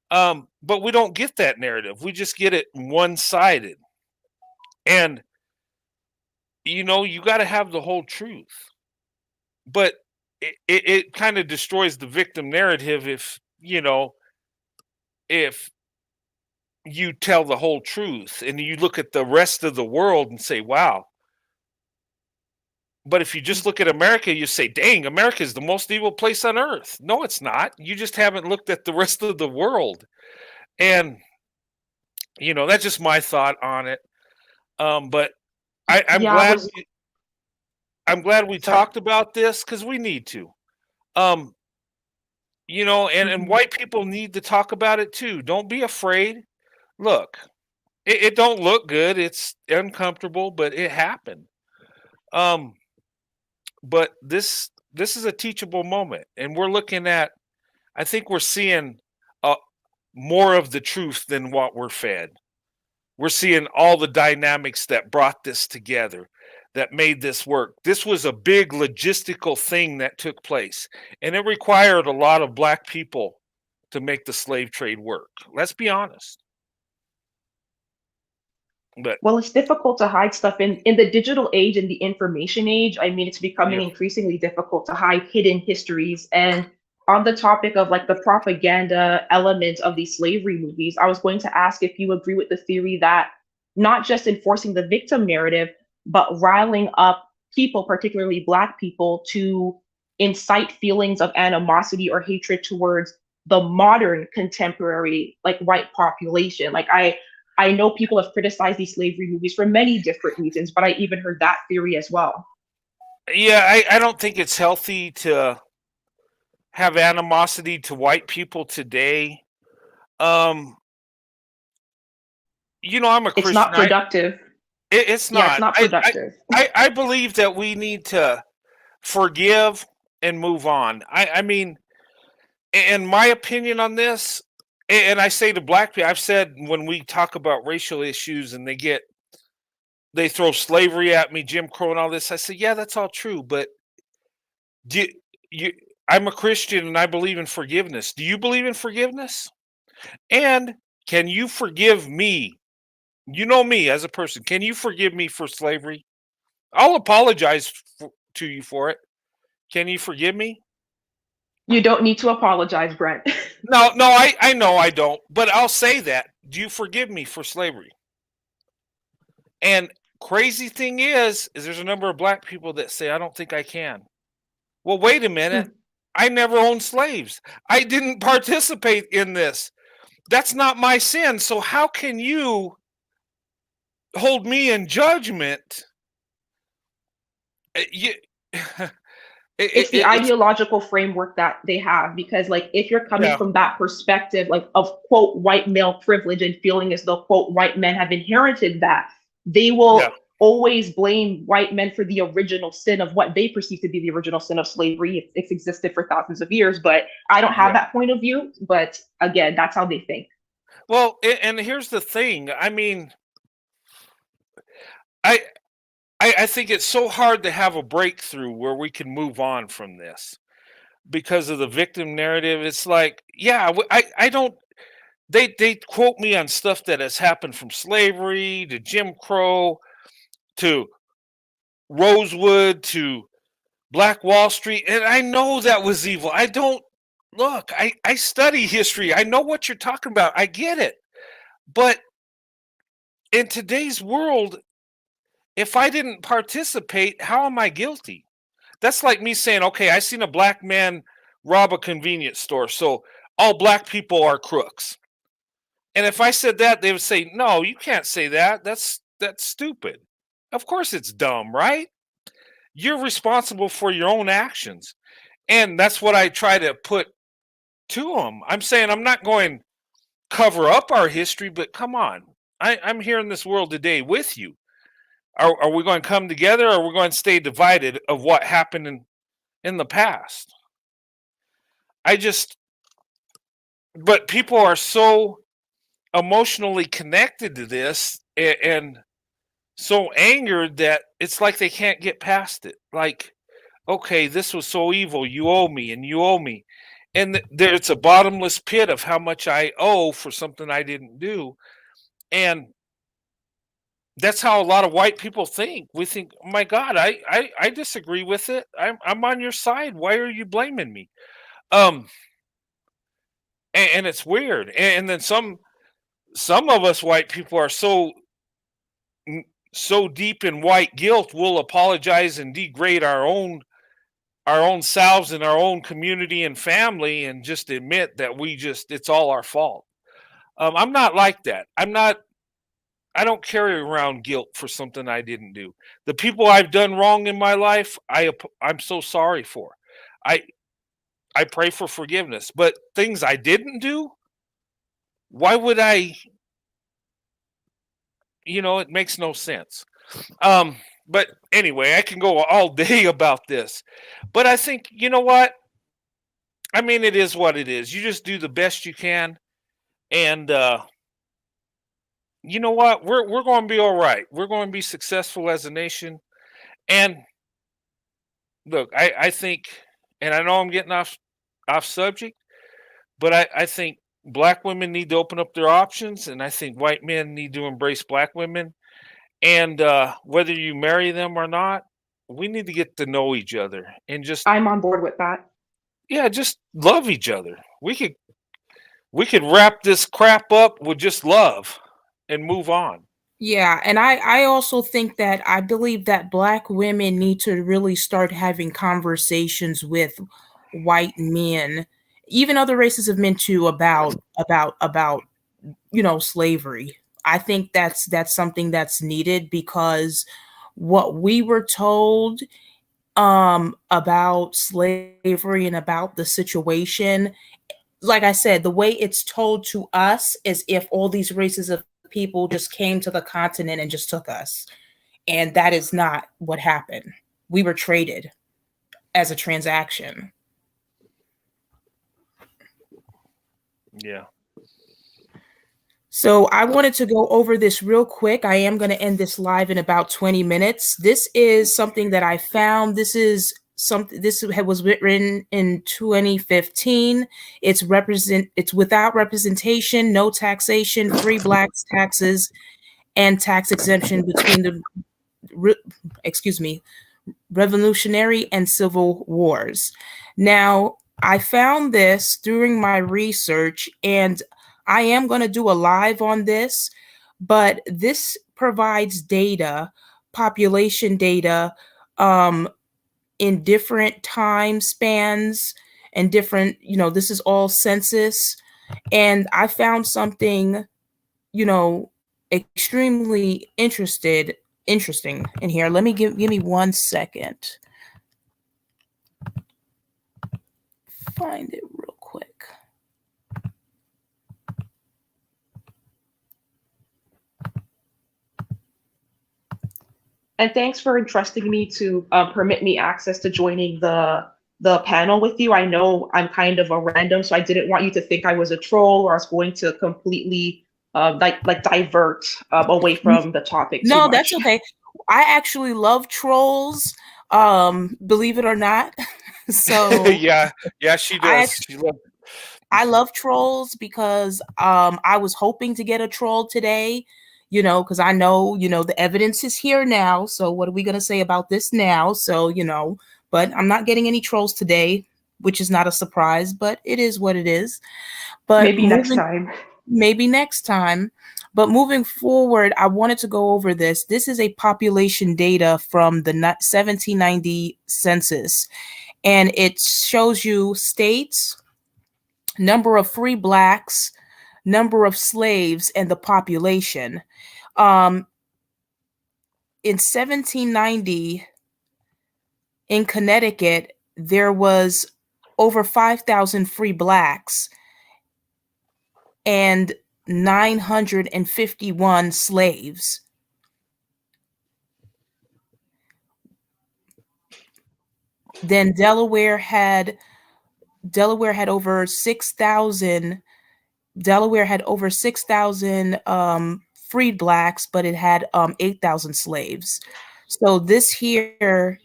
But we don't get that narrative. We just get it one-sided. And you got to have the whole truth. But it kind of destroys the victim narrative if you tell the whole truth and you look at the rest of the world and say, wow. But if you just look at America, you say, dang, America is the most evil place on earth. No, it's not. You just haven't looked at the rest of the world. And, that's just my thought on it. But I'm Yeah, I glad was. I'm glad we Sorry. talked about this, because we need to. Um, and Mhm. white people need to talk about it too. Don't be afraid. Look, it don't look good. It's uncomfortable, but it happened. Um, but this is a teachable moment, and we're looking at. I think we're seeing more of the truth than what we're fed. We're seeing all the dynamics that brought this together, that made this work. This was a big logistical thing that took place, and it required a lot of black people to make the slave trade work. Let's be honest. But Well, it's difficult to hide stuff in the digital age and the information age. I mean, it's becoming yeah, increasingly difficult to hide hidden histories. And on the topic of like the propaganda element of these slavery movies, I was going to ask if you agree with the theory that not just enforcing the victim narrative, but riling up people, particularly Black people, to incite feelings of animosity or hatred towards the modern contemporary like white population. Like I know people have criticized these slavery movies for many different reasons, but I even heard that theory as well. yeah, I don't think it's healthy to have animosity to white people today. Um, I'm a It's Christian. not productive. It's Yeah, it's not. not productive. I believe that we need to forgive and move on. I mean, in my opinion on this, and I say to black people, I've said when we talk about racial issues and they throw slavery at me, Jim Crow and all this, I say, yeah, that's all true, but do you I'm a Christian and I believe in forgiveness. Do you believe in forgiveness? And can you forgive me? You know me as a person. Can you forgive me for slavery? I'll apologize to you for it. Can you forgive me? You don't need to apologize, Brent. No, no, I know I don't, but I'll say that. Do you forgive me for slavery? And crazy thing is there's a number of black people that say, I don't think I can. Well, wait a minute. I never owned slaves. I didn't participate in this. That's not my sin. So how can you hold me in judgment? You, It's the it's ideological framework that they have, because like if you're coming yeah, from that perspective like of quote white male privilege and feeling as though quote white men have inherited that, they yeah, will always blame white men for the original sin of what they perceive to be the original sin of slavery. It's existed for thousands of years, but I don't have yeah. that point of view. But again, that's how they think. Well, and here's the thing. I mean, I I think it's so hard to have a breakthrough where we can move on from this because of the victim narrative. It's like, yeah, I don't. They quote me on stuff that has happened from slavery to Jim Crow to Rosewood to Black Wall Street, and I know that was evil. I don't look. I study history. I know what you're talking about. I get it, but in today's world, if I didn't participate, how am I guilty? That's like me saying, okay, I seen a black man rob a convenience store, so all black people are crooks. And if I said that, they would say, no, you can't say that. That's stupid. Of course it's dumb, right? You're responsible for your own actions. And that's what I try to put to them. I'm saying I'm not going cover up our history, but come on. I'm here in this world today with you. Are we going to come together, or are we going to stay divided of what happened in the past? But people are so emotionally connected to this and so angered that it's like they can't get past it. Like, okay, this was so evil. You owe me and you owe me. And there's a bottomless pit of how much I owe for something I didn't do. And that's how a lot of white people think. We think, oh my God, I disagree with it. I'm on your side. Why are you blaming me? Um, and it's weird. And then some of us white people are so deep in white guilt, we'll apologize and degrade our own selves and our own community and family, and just admit that it's all our fault. I'm not like that. I don't carry around guilt for something I didn't do. The people I've done wrong in my life, I'm so sorry for. I I pray for forgiveness. But things I didn't do, why would I? It makes no sense. Um, But anyway, I can go all day about this. But I think, you know what? I mean, it is what it is. You just do the best you can. And you know what? We're going to be all right. We're going to be successful as a nation. And look, I think, and I know I'm getting off subject, but I think black women need to open up their options, and I think white men need to embrace black women. And whether you marry them or not, we need to get to know each other and just, I'm on board with that. yeah, just love each other. We could wrap this crap up with just love and move on. Yeah, and I also think that I believe that black women need to really start having conversations with white men, even other races of men too, about slavery. I think that's something that's needed because what we were told about slavery and about the situation, like I said, the way it's told to us is if all these races of people just came to the continent and just took us. And that is not what happened. We were traded as a transaction. Yeah. So I wanted to go over this real quick. I am going to end this live in about 20 minutes. This is something that I found. This was written in 2015. It's without representation, no taxation, free blacks taxes, and tax exemption between the Revolutionary and Civil Wars. Now, I found this during my research, and I am going to do a live on this, but this provides data, population data, in different time spans and different, this is all census. And I found something, extremely interesting in here. Let me give me 1 second. Find it real quick. And thanks for entrusting me to permit me access to joining the panel with you. I know I'm kind of a random, so I didn't want you to think I was a troll or I was going to completely divert away from the topic too No, much. that's okay. I actually love trolls, believe it or not. So yeah, she does. I love trolls because I was hoping to get a troll today, because I know, the evidence is here now. So what are we going to say about this now? So, but I'm not getting any trolls today, which is not a surprise, but it is what it is. But maybe next time. Maybe next time. But moving forward, I wanted to go over this. This is a population data from the 1790 census, and it shows you states, number of free blacks, number of slaves, and the population. In 1790, in Connecticut, there was over 5,000 free blacks and 951 slaves. Then Delaware had over 6,000. Delaware had over 6,000 freed blacks, but it had 8,000 slaves. So this here.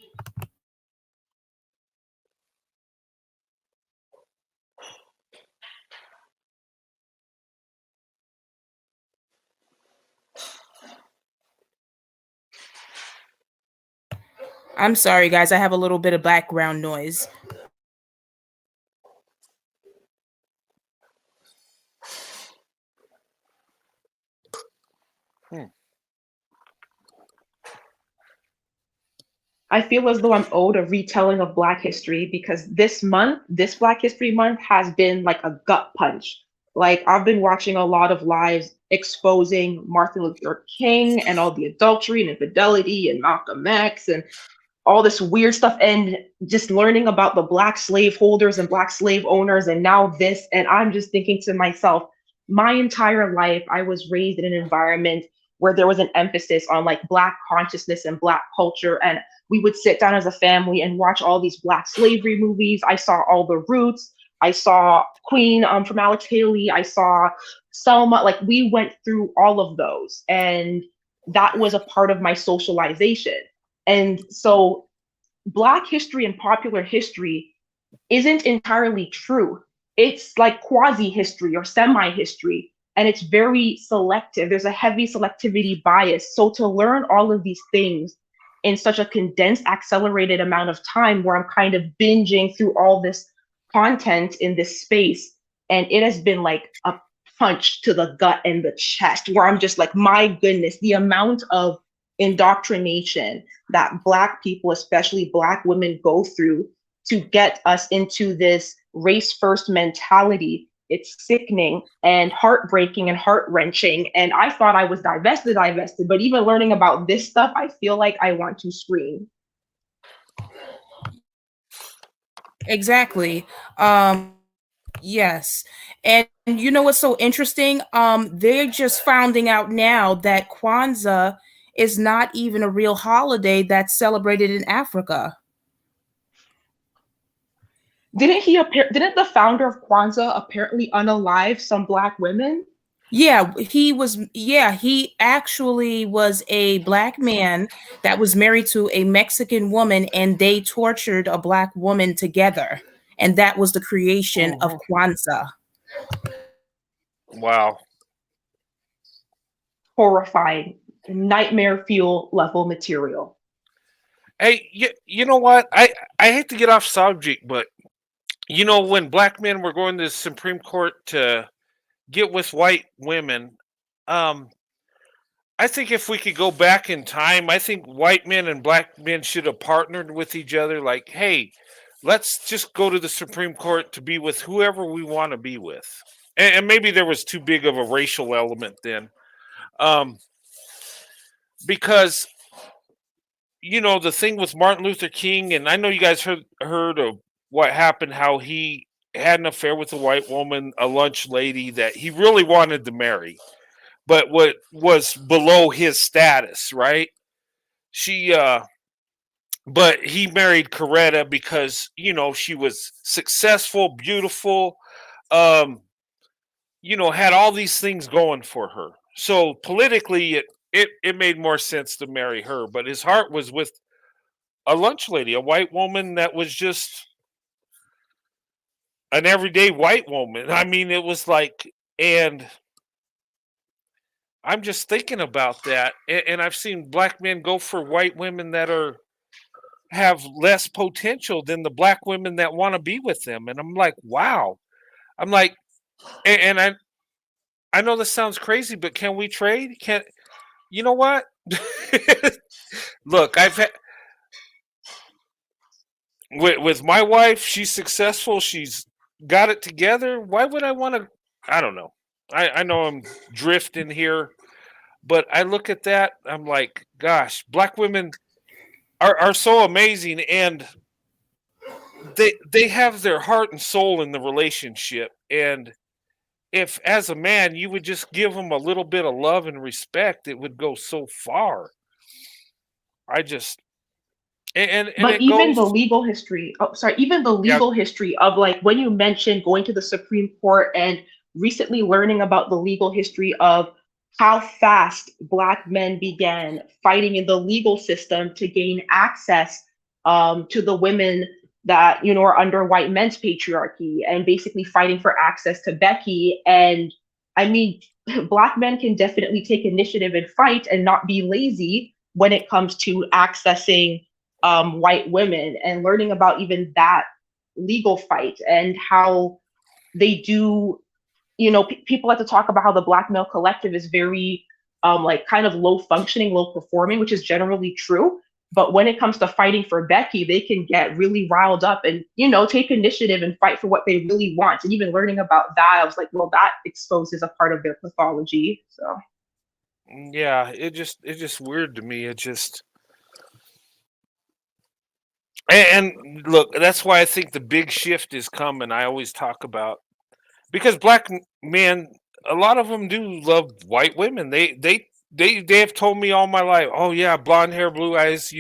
I'm sorry, guys. I have a little bit of background noise. I feel as though I'm owed a retelling of Black history because this Black History Month has been like a gut punch. Like I've been watching a lot of lives exposing Martin Luther King and all the adultery and infidelity and Malcolm X and all this weird stuff and just learning about the Black slave holders and Black slave owners and now this. And I'm just thinking to myself, my entire life, I was raised in an environment where there was an emphasis on like Black consciousness and Black culture. And we would sit down as a family and watch all these Black slavery movies. I saw All the Roots. I saw Queen from Alex Haley. I saw Selma. Like we went through all of those. And that was a part of my socialization. And so Black history and popular history isn't entirely true. It's like quasi history or semi history, and it's very selective. There's a heavy selectivity bias. So to learn all of these things in such a condensed, accelerated amount of time, where I'm kind of binging through all this content in this space, and it has been like a punch to the gut and the chest, where I'm just like, my goodness, the amount of indoctrination that Black people, especially Black women, go through to get us into this race first mentality. It's sickening and heartbreaking and heart-wrenching. And I thought I was divested, but even learning about this stuff, I feel like I want to scream. Exactly. Yes. And you know what's so interesting? They're just finding out now that Kwanzaa is not even a real holiday that's celebrated in Africa. Didn't the founder of Kwanzaa apparently unalive some Black women? Yeah, he actually was a Black man that was married to a Mexican woman, and they tortured a Black woman together. And that was the creation of Kwanzaa. Wow. Horrifying, nightmare fuel level material. Hey, you know what? I hate to get off subject, but you know, when Black men were going to the Supreme Court to get with white women, I think if we could go back in time, I think white men and Black men should have partnered with each other. Like, hey, let's just go to the Supreme Court to be with whoever we want to be with. And maybe there was too big of a racial element then. Because, you know, the thing with Martin Luther King, and I know you guys heard of what happened, how he had an affair with a white woman, a lunch lady that he really wanted to marry, but what was below his status, right? But he married Coretta because, you know, she was successful, beautiful, you know, had all these things going for her. So politically, it made more sense to marry her, but his heart was with a lunch lady, a white woman that was just an everyday white woman. I mean, it was like, and I'm just thinking about that, and I've seen Black men go for white women that have less potential than the Black women that want to be with them, and I'm like, wow. I'm like, and I know this sounds crazy, but can we trade? Can you know what? Look, I've had with my wife. She's successful. She's got it together. Why would I want to? I don't know. I know I'm drifting here, but I look at that. I'm like, gosh, Black women are so amazing, and they have their heart and soul in the relationship. And if as a man you would just give them a little bit of love and respect, it would go so far. I just and But it even the goes, legal history, even the yeah. legal history of like when you mentioned going to the Supreme Court and recently learning about the legal history of how fast Black men began fighting in the legal system to gain access to the women that, you know, are under white men's patriarchy, and basically fighting for access to Becky. And I mean, Black men can definitely take initiative and fight and not be lazy when it comes to accessing white women, and learning about even that legal fight and how they do, you know, people like to talk about how the Black male collective is very like kind of low functioning, low performing, which is generally true. But when it comes to fighting for Becky, they can get really riled up and, you know, take initiative and fight for what they really want. And even learning about that, I was like, well, that exposes a part of their pathology. So Yeah, it's just weird to me. It just and look, that's why I think the big shift is coming. I always talk about because Black men, a lot of them do love white women. They They have told me all my life, oh yeah, blonde hair, blue eyes,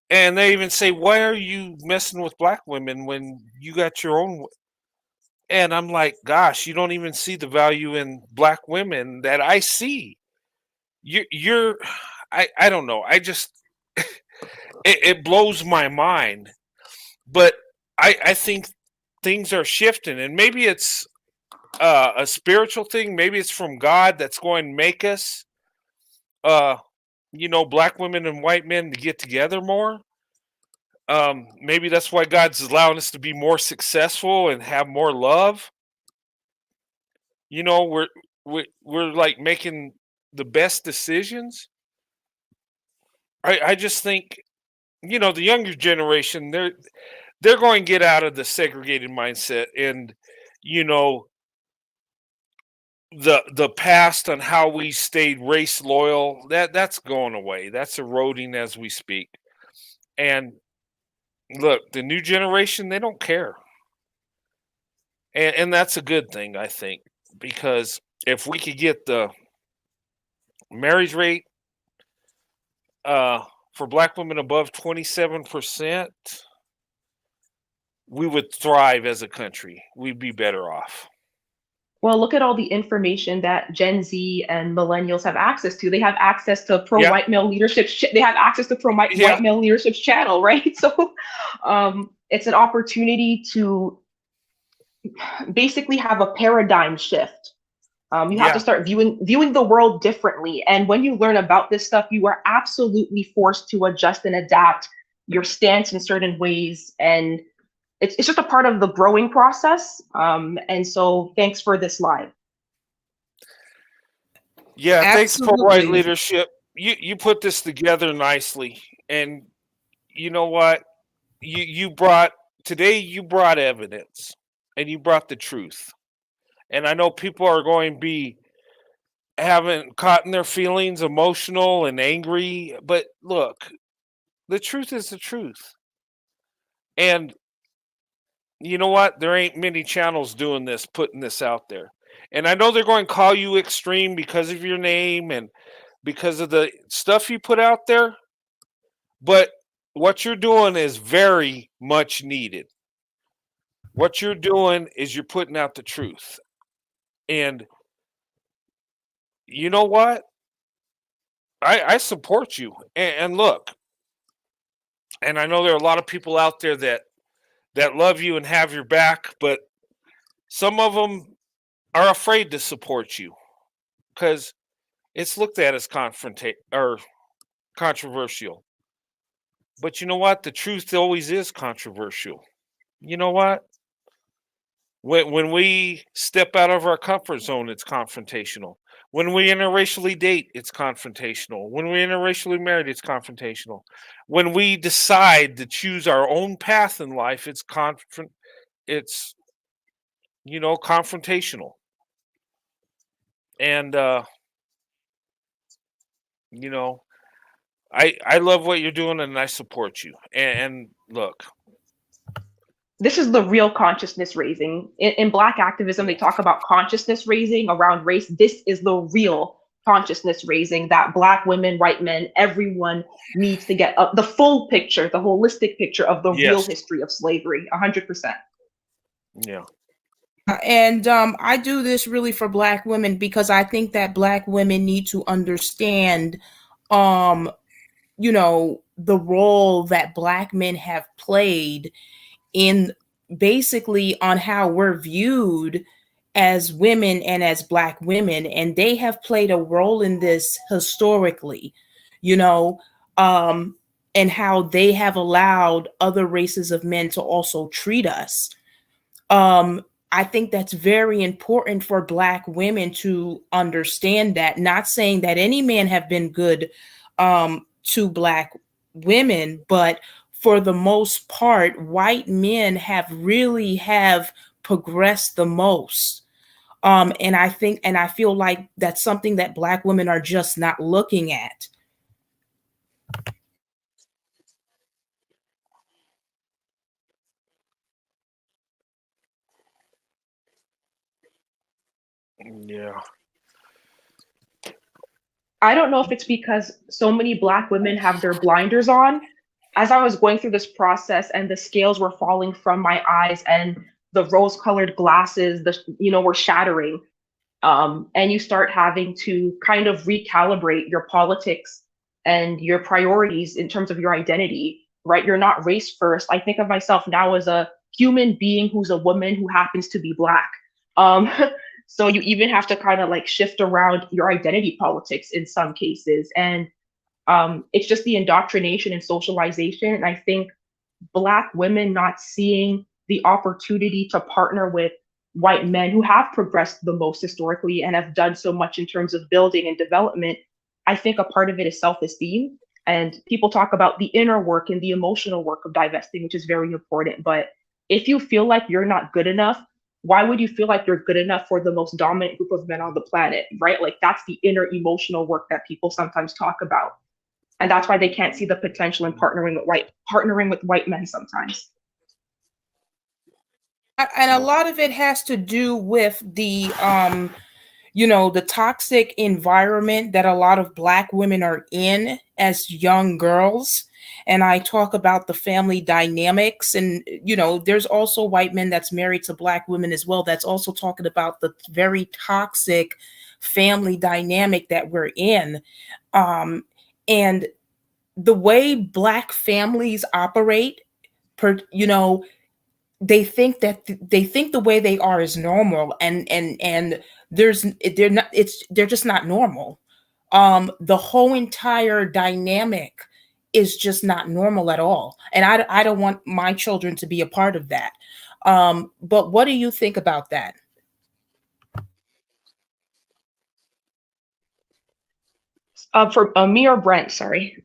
and they even say, why are you messing with black women when you got your own? And I'm like, gosh, you don't even see the value in black women that I see. You're I don't know. I just it blows my mind. But I think things are shifting, and maybe it's a spiritual thing. Maybe it's from God that's going to make us, uh, black women and white men to get together more. Maybe that's why God's allowing us to be more successful and have more love. You know, we're like making the best decisions. I just think, the younger generation, they're going to get out of the segregated mindset, and you know the past on how we stayed race loyal, that's going away. That's eroding as we speak. And look, the new generation, they don't care. And that's a good thing, I think, because if we could get the marriage rate uh, for black women above 27%, we would thrive as a country. We'd be better off. Well, look at all the information that Gen Z and millennials have access to. They have access to pro Yeah, white male leadership. They have access to pro yeah, white male leadership's channel, right? So, it's an opportunity to basically have a paradigm shift. You have to yeah, start viewing the world differently. And when you learn about this stuff, you are absolutely forced to adjust and adapt your stance in certain ways. And it's just a part of the growing process. And so thanks for this live. yeah. Thanks for right Absolutely. leadership. You put this together nicely, and you know what? You brought today. You brought evidence, and you brought the truth. And I know people are going to be having caught in their feelings, emotional and angry. But look, the truth is the truth. And you know what? There ain't many channels doing this, putting this out there. And I know they're going to call you extreme because of your name and because of the stuff you put out there. But what you're doing is very much needed. What you're doing is you're putting out the truth. And you know what? I support you. And look, and I know there are a lot of people out there that love you and have your back, but some of them are afraid to support you because it's looked at as or controversial. But you know what? The truth always is controversial. You know what? When we step out of our comfort zone, it's confrontational. When we interracially date, it's confrontational. When we interracially married, it's confrontational. When we decide to choose our own path in life, it's confrontational. And you know, I love what you're doing and I support you. And look, This is the real consciousness raising. In Black activism, they yeah, talk about consciousness raising around race. This is the real consciousness raising that Black women, white men, everyone needs to get the full picture, the holistic picture of the real yes, history of slavery. 100%. yeah, And I do this really for Black women because I think that Black women need to understand, um, the role that Black men have played in basically on how we're viewed as women and as Black women. And they have played a role in this historically, you know, um, and how they have allowed other races of men to also treat us. I think that's very important for Black women to understand that. Not saying that any man have been good to Black women, but for the most part, white men have progressed the most. And I feel like that's something that Black women are just not looking at. yeah. I don't know if it's because so many Black women have their blinders on. As I was going through this process and the scales were falling from my eyes and the rose-colored glasses, were shattering. And you start having to kind of recalibrate your politics and your priorities in terms of your identity, right? You're not race first. I think of myself now as a human being who's a woman who happens to be Black. Um, so you even have to kind of like shift around your identity politics in some cases. And it's just the indoctrination and socialization. And I think Black women not seeing the opportunity to partner with white men who have progressed the most historically and have done so much in terms of building and development. I think a part of it is self-esteem. And people talk about the inner work and the emotional work of divesting, which is very important. But if you feel like you're not good enough, why would you feel like you're good enough for the most dominant group of men on the planet, right? Like that's the inner emotional work that people sometimes talk about. And that's why they can't see the potential in partnering with white men sometimes. And a lot of it has to do with the the toxic environment that a lot of Black women are in as young girls. And I talk about the family dynamics, and there's also white men that's married to Black women as well that's also talking about the very toxic family dynamic that we're in. And the way Black families operate, they think the way they are is normal, and they're just not normal. The whole entire dynamic is just not normal at all, and I don't want my children to be a part of that. But what do you think about that? For me or Brent, sorry.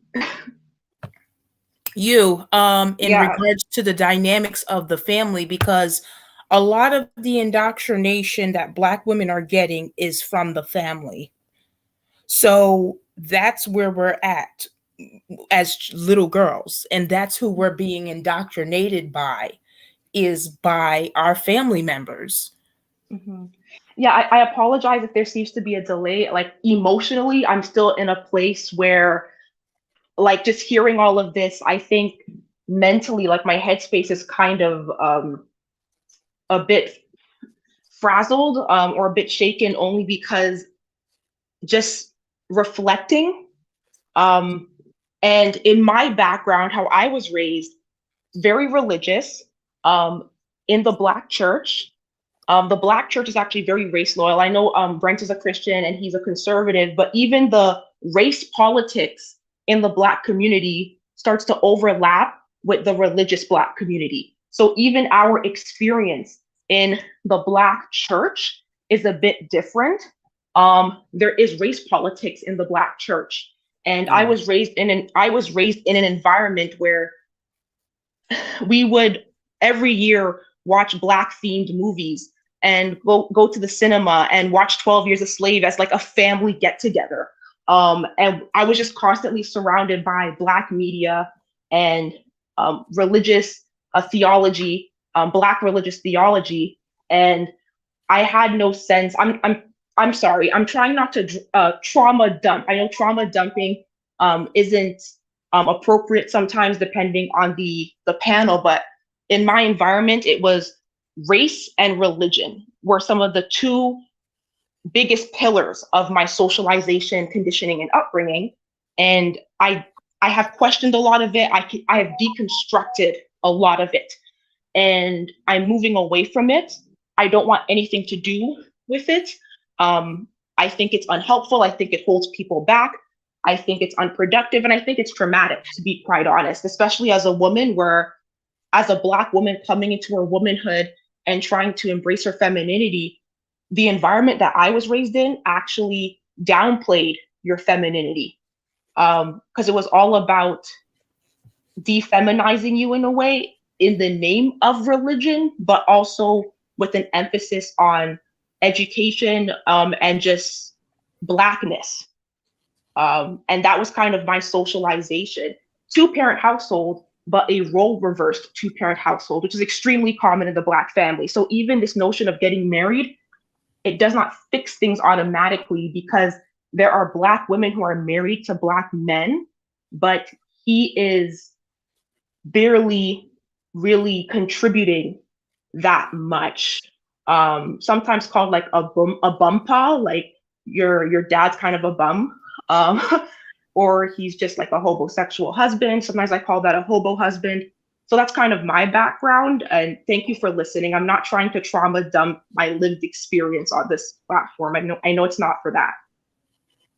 You in Yeah. regards to the dynamics of the family, because a lot of the indoctrination that Black women are getting is from the family. So that's where we're at as little girls, and that's who we're being indoctrinated by, is by our family members. Mm-hmm. Yeah, I apologize if there seems to be a delay. Like emotionally, I'm still in a place where, like, just hearing all of this, I think mentally, like, my headspace is kind of a bit frazzled, or a bit shaken, only because just reflecting. And in my background, how I was raised, very religious, in the Black church. The Black church is actually very race loyal. I know Brent is a Christian and he's a conservative, but even the race politics in the Black community starts to overlap with the religious Black community. So even our experience in the Black church is a bit different. There is race politics in the Black church, and I was raised in an environment where we would every year watch Black themed movies and go to the cinema and watch 12 Years a Slave as like a family get together. And I was just constantly surrounded by Black media and religious theology, Black religious theology, and I had no sense. I'm sorry. I'm trying not to trauma dump. I know trauma dumping isn't appropriate sometimes depending on the panel, but in my environment, it was race and religion were some of the two biggest pillars of my socialization, conditioning, and upbringing. And I have questioned a lot of it. I have deconstructed a lot of it, and I'm moving away from it. I don't want anything to do with it. I think it's unhelpful. I think it holds people back. I think it's unproductive, and I think it's traumatic, to be quite honest, especially as a woman, where as a Black woman coming into her womanhood and trying to embrace her femininity, the environment that I was raised in actually downplayed your femininity, because it was all about defeminizing you in a way in the name of religion, but also with an emphasis on education, and just Blackness. And that was kind of my socialization. Two-parent household, but a role reversed two-parent household, which is extremely common in the Black family. So even this notion of getting married, it does not fix things automatically, because there are Black women who are married to Black men, but he is barely really contributing that much. Sometimes called like a bumpa, like your dad's kind of a bum. Um, or he's just like a homosexual husband. Sometimes I call that a hobo husband. So that's kind of my background. And thank you for listening. I'm not trying to trauma dump my lived experience on this platform. I know it's not for that.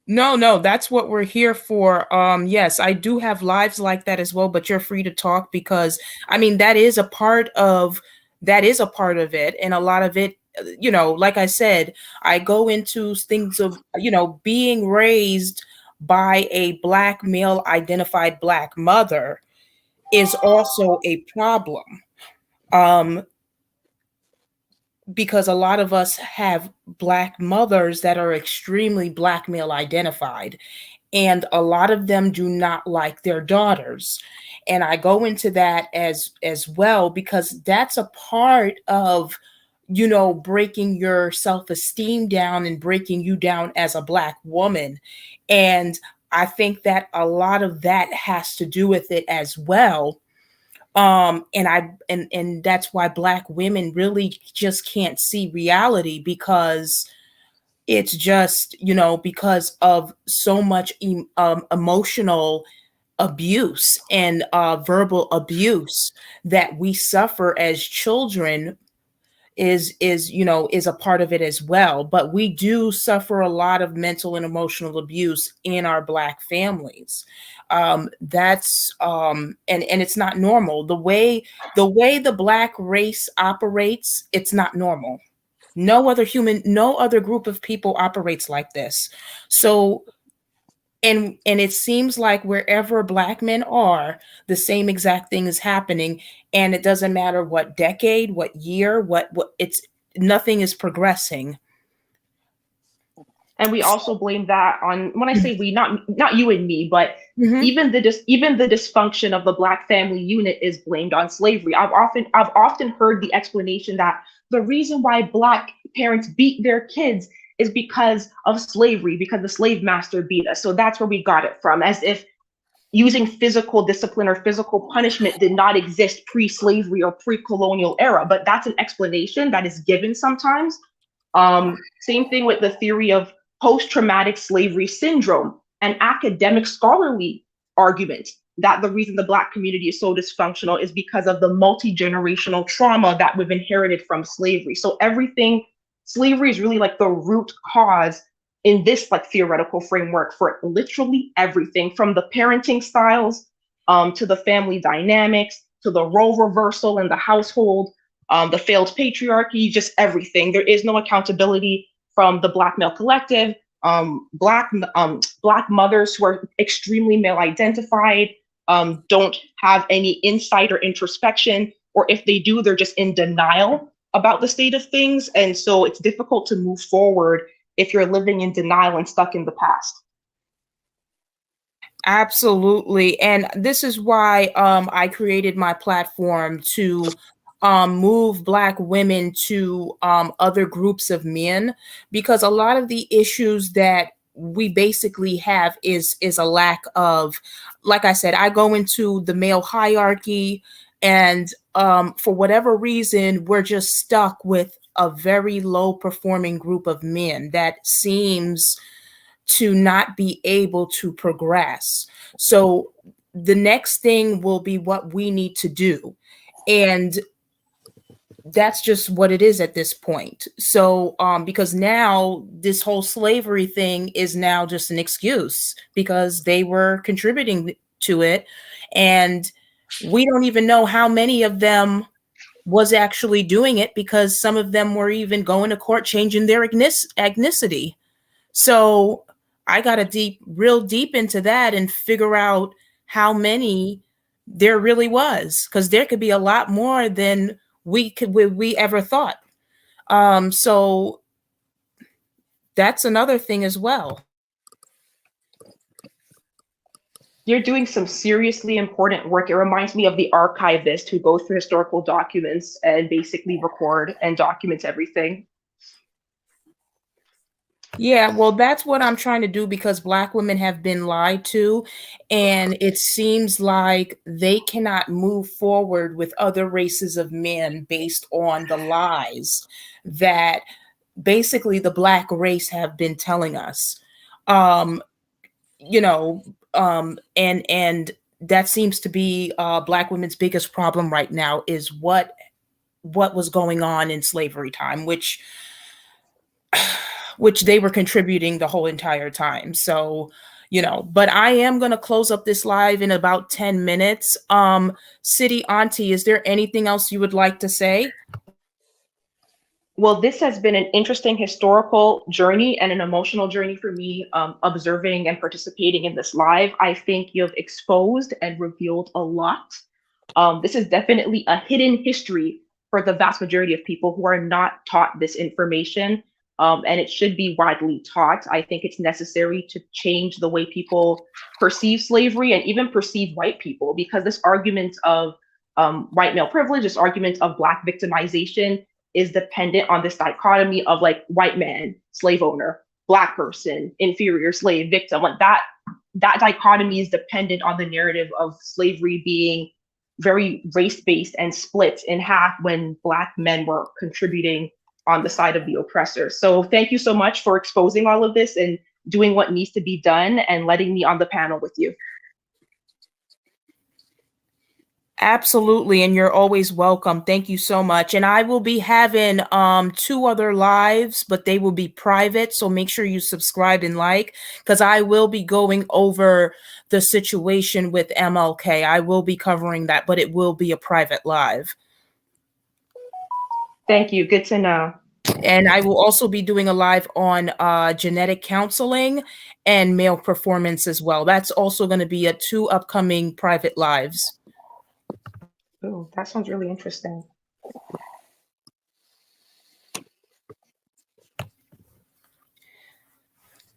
No, that's what we're here for. Yes, I do have lives like that as well, but you're free to talk because I mean that is a part of it, and a lot of it, like I said, I go into things of, being raised by a Black male identified Black mother is also a problem. Um, because a lot of us have Black mothers that are extremely Black male identified, and a lot of them do not like their daughters. And I go into that as well because that's a part of, breaking your self-esteem down and breaking you down as a Black woman. And I think that a lot of that has to do with it as well. And that's why Black women really just can't see reality, because it's just, because of so much emotional abuse and verbal abuse that we suffer as children is a part of it as well. But we do suffer a lot of mental and emotional abuse in our Black families. That's and it's not normal. The way the Black race operates, it's not normal. No other group of people operates like this. So and it seems like wherever Black men are, the same exact thing is happening, and it doesn't matter what decade, what year, what it's nothing is progressing. And we also blame that on, when I say we, not you and me, but Mhm. even the dysfunction of the Black family unit is blamed on slavery. I've often heard the explanation that the reason why Black parents beat their kids is because of slavery, because the slave master beat us. So that's where we got it from, as if using physical discipline or physical punishment did not exist pre-slavery or pre-colonial era. But that's an explanation that is given sometimes. Same thing with the theory of post-traumatic slavery syndrome, an academic scholarly argument that the reason the Black community is so dysfunctional is because of the multi-generational trauma that we've inherited from slavery. So slavery is really like the root cause in this like theoretical framework for literally everything, from the parenting styles to the family dynamics, to the role reversal in the household, the failed patriarchy, just everything. There is no accountability from the Black male collective, Black mothers who are extremely male identified, don't have any insight or introspection, or if they do, they're just in denial about the state of things. And so it's difficult to move forward if you're living in denial and stuck in the past. Absolutely. And this is why I created my platform to move Black women to other groups of men, because a lot of the issues that we basically have is a lack of, like I said, I go into the male hierarchy, and for whatever reason, we're just stuck with a very low performing group of men that seems to not be able to progress. So the next thing will be what we need to do. And that's just what it is at this point. So because now this whole slavery thing is now just an excuse because they were contributing to it, and we don't even know how many of them was actually doing it, because some of them were even going to court changing their ethnicity. So I got to real deep into that and figure out how many there really was, because there could be a lot more than we ever thought. So that's another thing as well. You're doing some seriously important work. It reminds me of the archivist who goes through historical documents and basically record and documents everything. Yeah, well, that's what I'm trying to do because Black women have been lied to, and it seems like they cannot move forward with other races of men based on the lies that basically the Black race have been telling us. Um, you know, and that seems to be Black women's biggest problem right now is what was going on in slavery time, which they were contributing the whole entire time. So, but I am going to close up this live in about 10 minutes. City Auntie, is there anything else you would like to say? Well, this has been an interesting historical journey and an emotional journey for me, observing and participating in this live. I think you've exposed and revealed a lot. This is definitely a hidden history for the vast majority of people who are not taught this information, and it should be widely taught. I think it's necessary to change the way people perceive slavery and even perceive white people, because this argument of white male privilege, this argument of Black victimization, is dependent on this dichotomy of like white man, slave owner, Black person, inferior slave victim. Like that dichotomy is dependent on the narrative of slavery being very race-based and split in half when Black men were contributing on the side of the oppressor. So thank you so much for exposing all of this and doing what needs to be done and letting me on the panel with you. Absolutely, and you're always welcome. Thank you so much. And I will be having 2 other lives, but they will be private, so make sure you subscribe and like, because I will be going over the situation with MLK. I will be covering that, but it will be a private live. Thank you. Good to know. And I will also be doing a live on genetic counseling and male performance as well. That's also going to be 2 upcoming private lives. Oh, that sounds really interesting.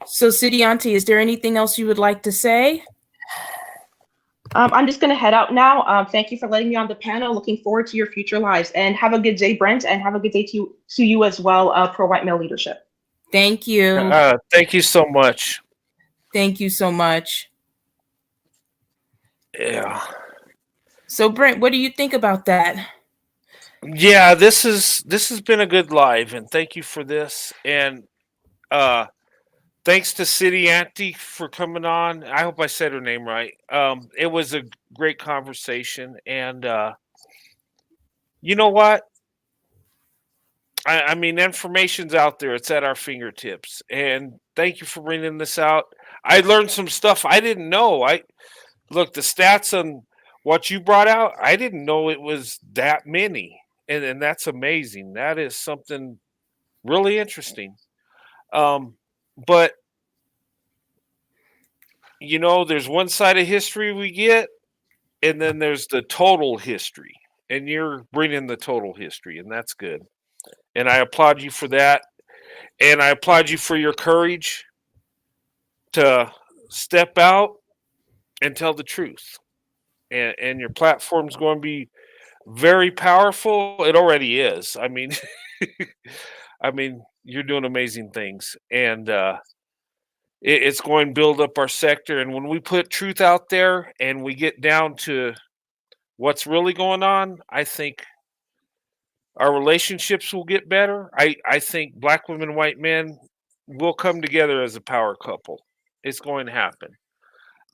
So, City Auntie, is there anything else you would like to say? I'm just going to head out now. Thank you for letting me on the panel. Looking forward to your future lives. And have a good day, Brent, and have a good day to you as well, pro-white male leadership. Thank you. Thank you so much. Thank you so much. Yeah. So, Brent, what do you think about that? Yeah, this has been a good live, and thank you for this. And thanks to City Auntie for coming on. I hope I said her name right. It was a great conversation, and you know what? I mean, information's out there. It's at our fingertips. And thank you for bringing this out. I learned some stuff I didn't know. Look, the stats on what you brought out, I didn't know it was that many. And that's amazing. That is something really interesting. But there's one side of history we get, and then there's the total history. And you're bringing the total history, and that's good. And I applaud you for that. And I applaud you for your courage to step out and tell the truth. And your platform's going to be very powerful. It already is. I mean, you're doing amazing things, and it's going to build up our sector. And when we put truth out there and we get down to what's really going on, I think our relationships will get better. I think Black women, white men will come together as a power couple. It's going to happen.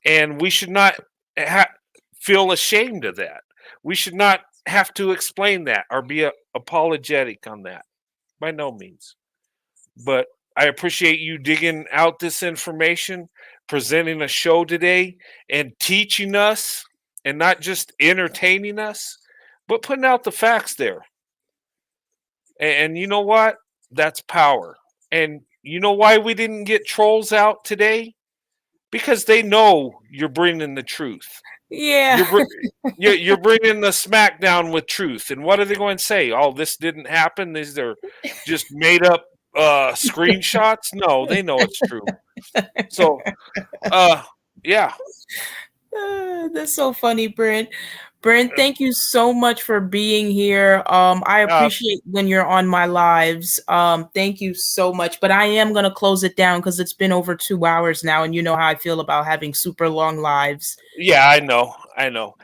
And we should not feel ashamed of that. We should not have to explain that or be apologetic on that. By no means. But I appreciate you digging out this information, presenting a show today, and teaching us, and not just entertaining us, but putting out the facts there. And you know what? That's power. And you know why we didn't get trolls out today? Because they know you're bringing the truth. Yeah. You're bringing the smackdown with truth. And what are they going to say? Oh, this didn't happen. These are just made up screenshots. No, they know it's true. So, yeah. That's so funny, Brent. Brent, thank you so much for being here. I appreciate when you're on my lives. Thank you so much. But I am going to close it down because it's been over 2 hours now, and you know how I feel about having super long lives. Yeah, I know.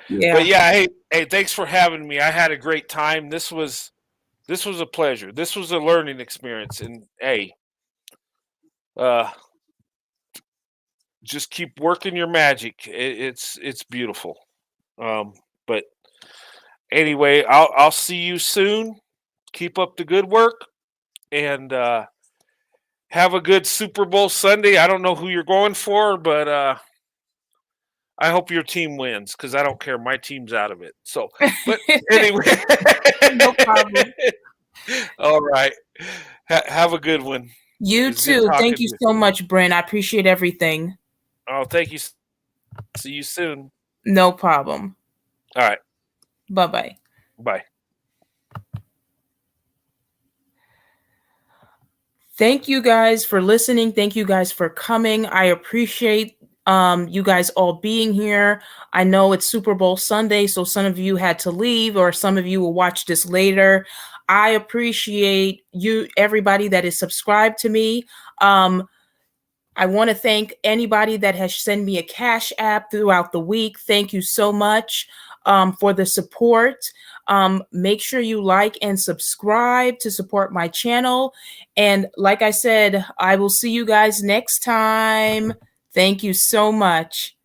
Yeah. But yeah, hey, thanks for having me. I had a great time. This was a pleasure. This was a learning experience, and hey, just keep working your magic. It's beautiful. But anyway, I'll see you soon. Keep up the good work, and have a good Super Bowl Sunday. I don't know who you're going for, but I hope your team wins because I don't care. My team's out of it. So, but anyway, no problem. All right. Have a good one. You too. Thank you so much, Brent. I appreciate everything. Oh, thank you. See you soon. No problem. All right. Bye-bye. Bye. Thank you guys for listening. Thank you guys for coming. I appreciate you guys all being here. I know it's Super Bowl Sunday, so some of you had to leave or some of you will watch this later. I appreciate you, everybody that is subscribed to me. I want to thank anybody that has sent me a Cash App throughout the week. Thank you so much for the support. Make sure you like and subscribe to support my channel. And like I said, I will see you guys next time. Thank you so much.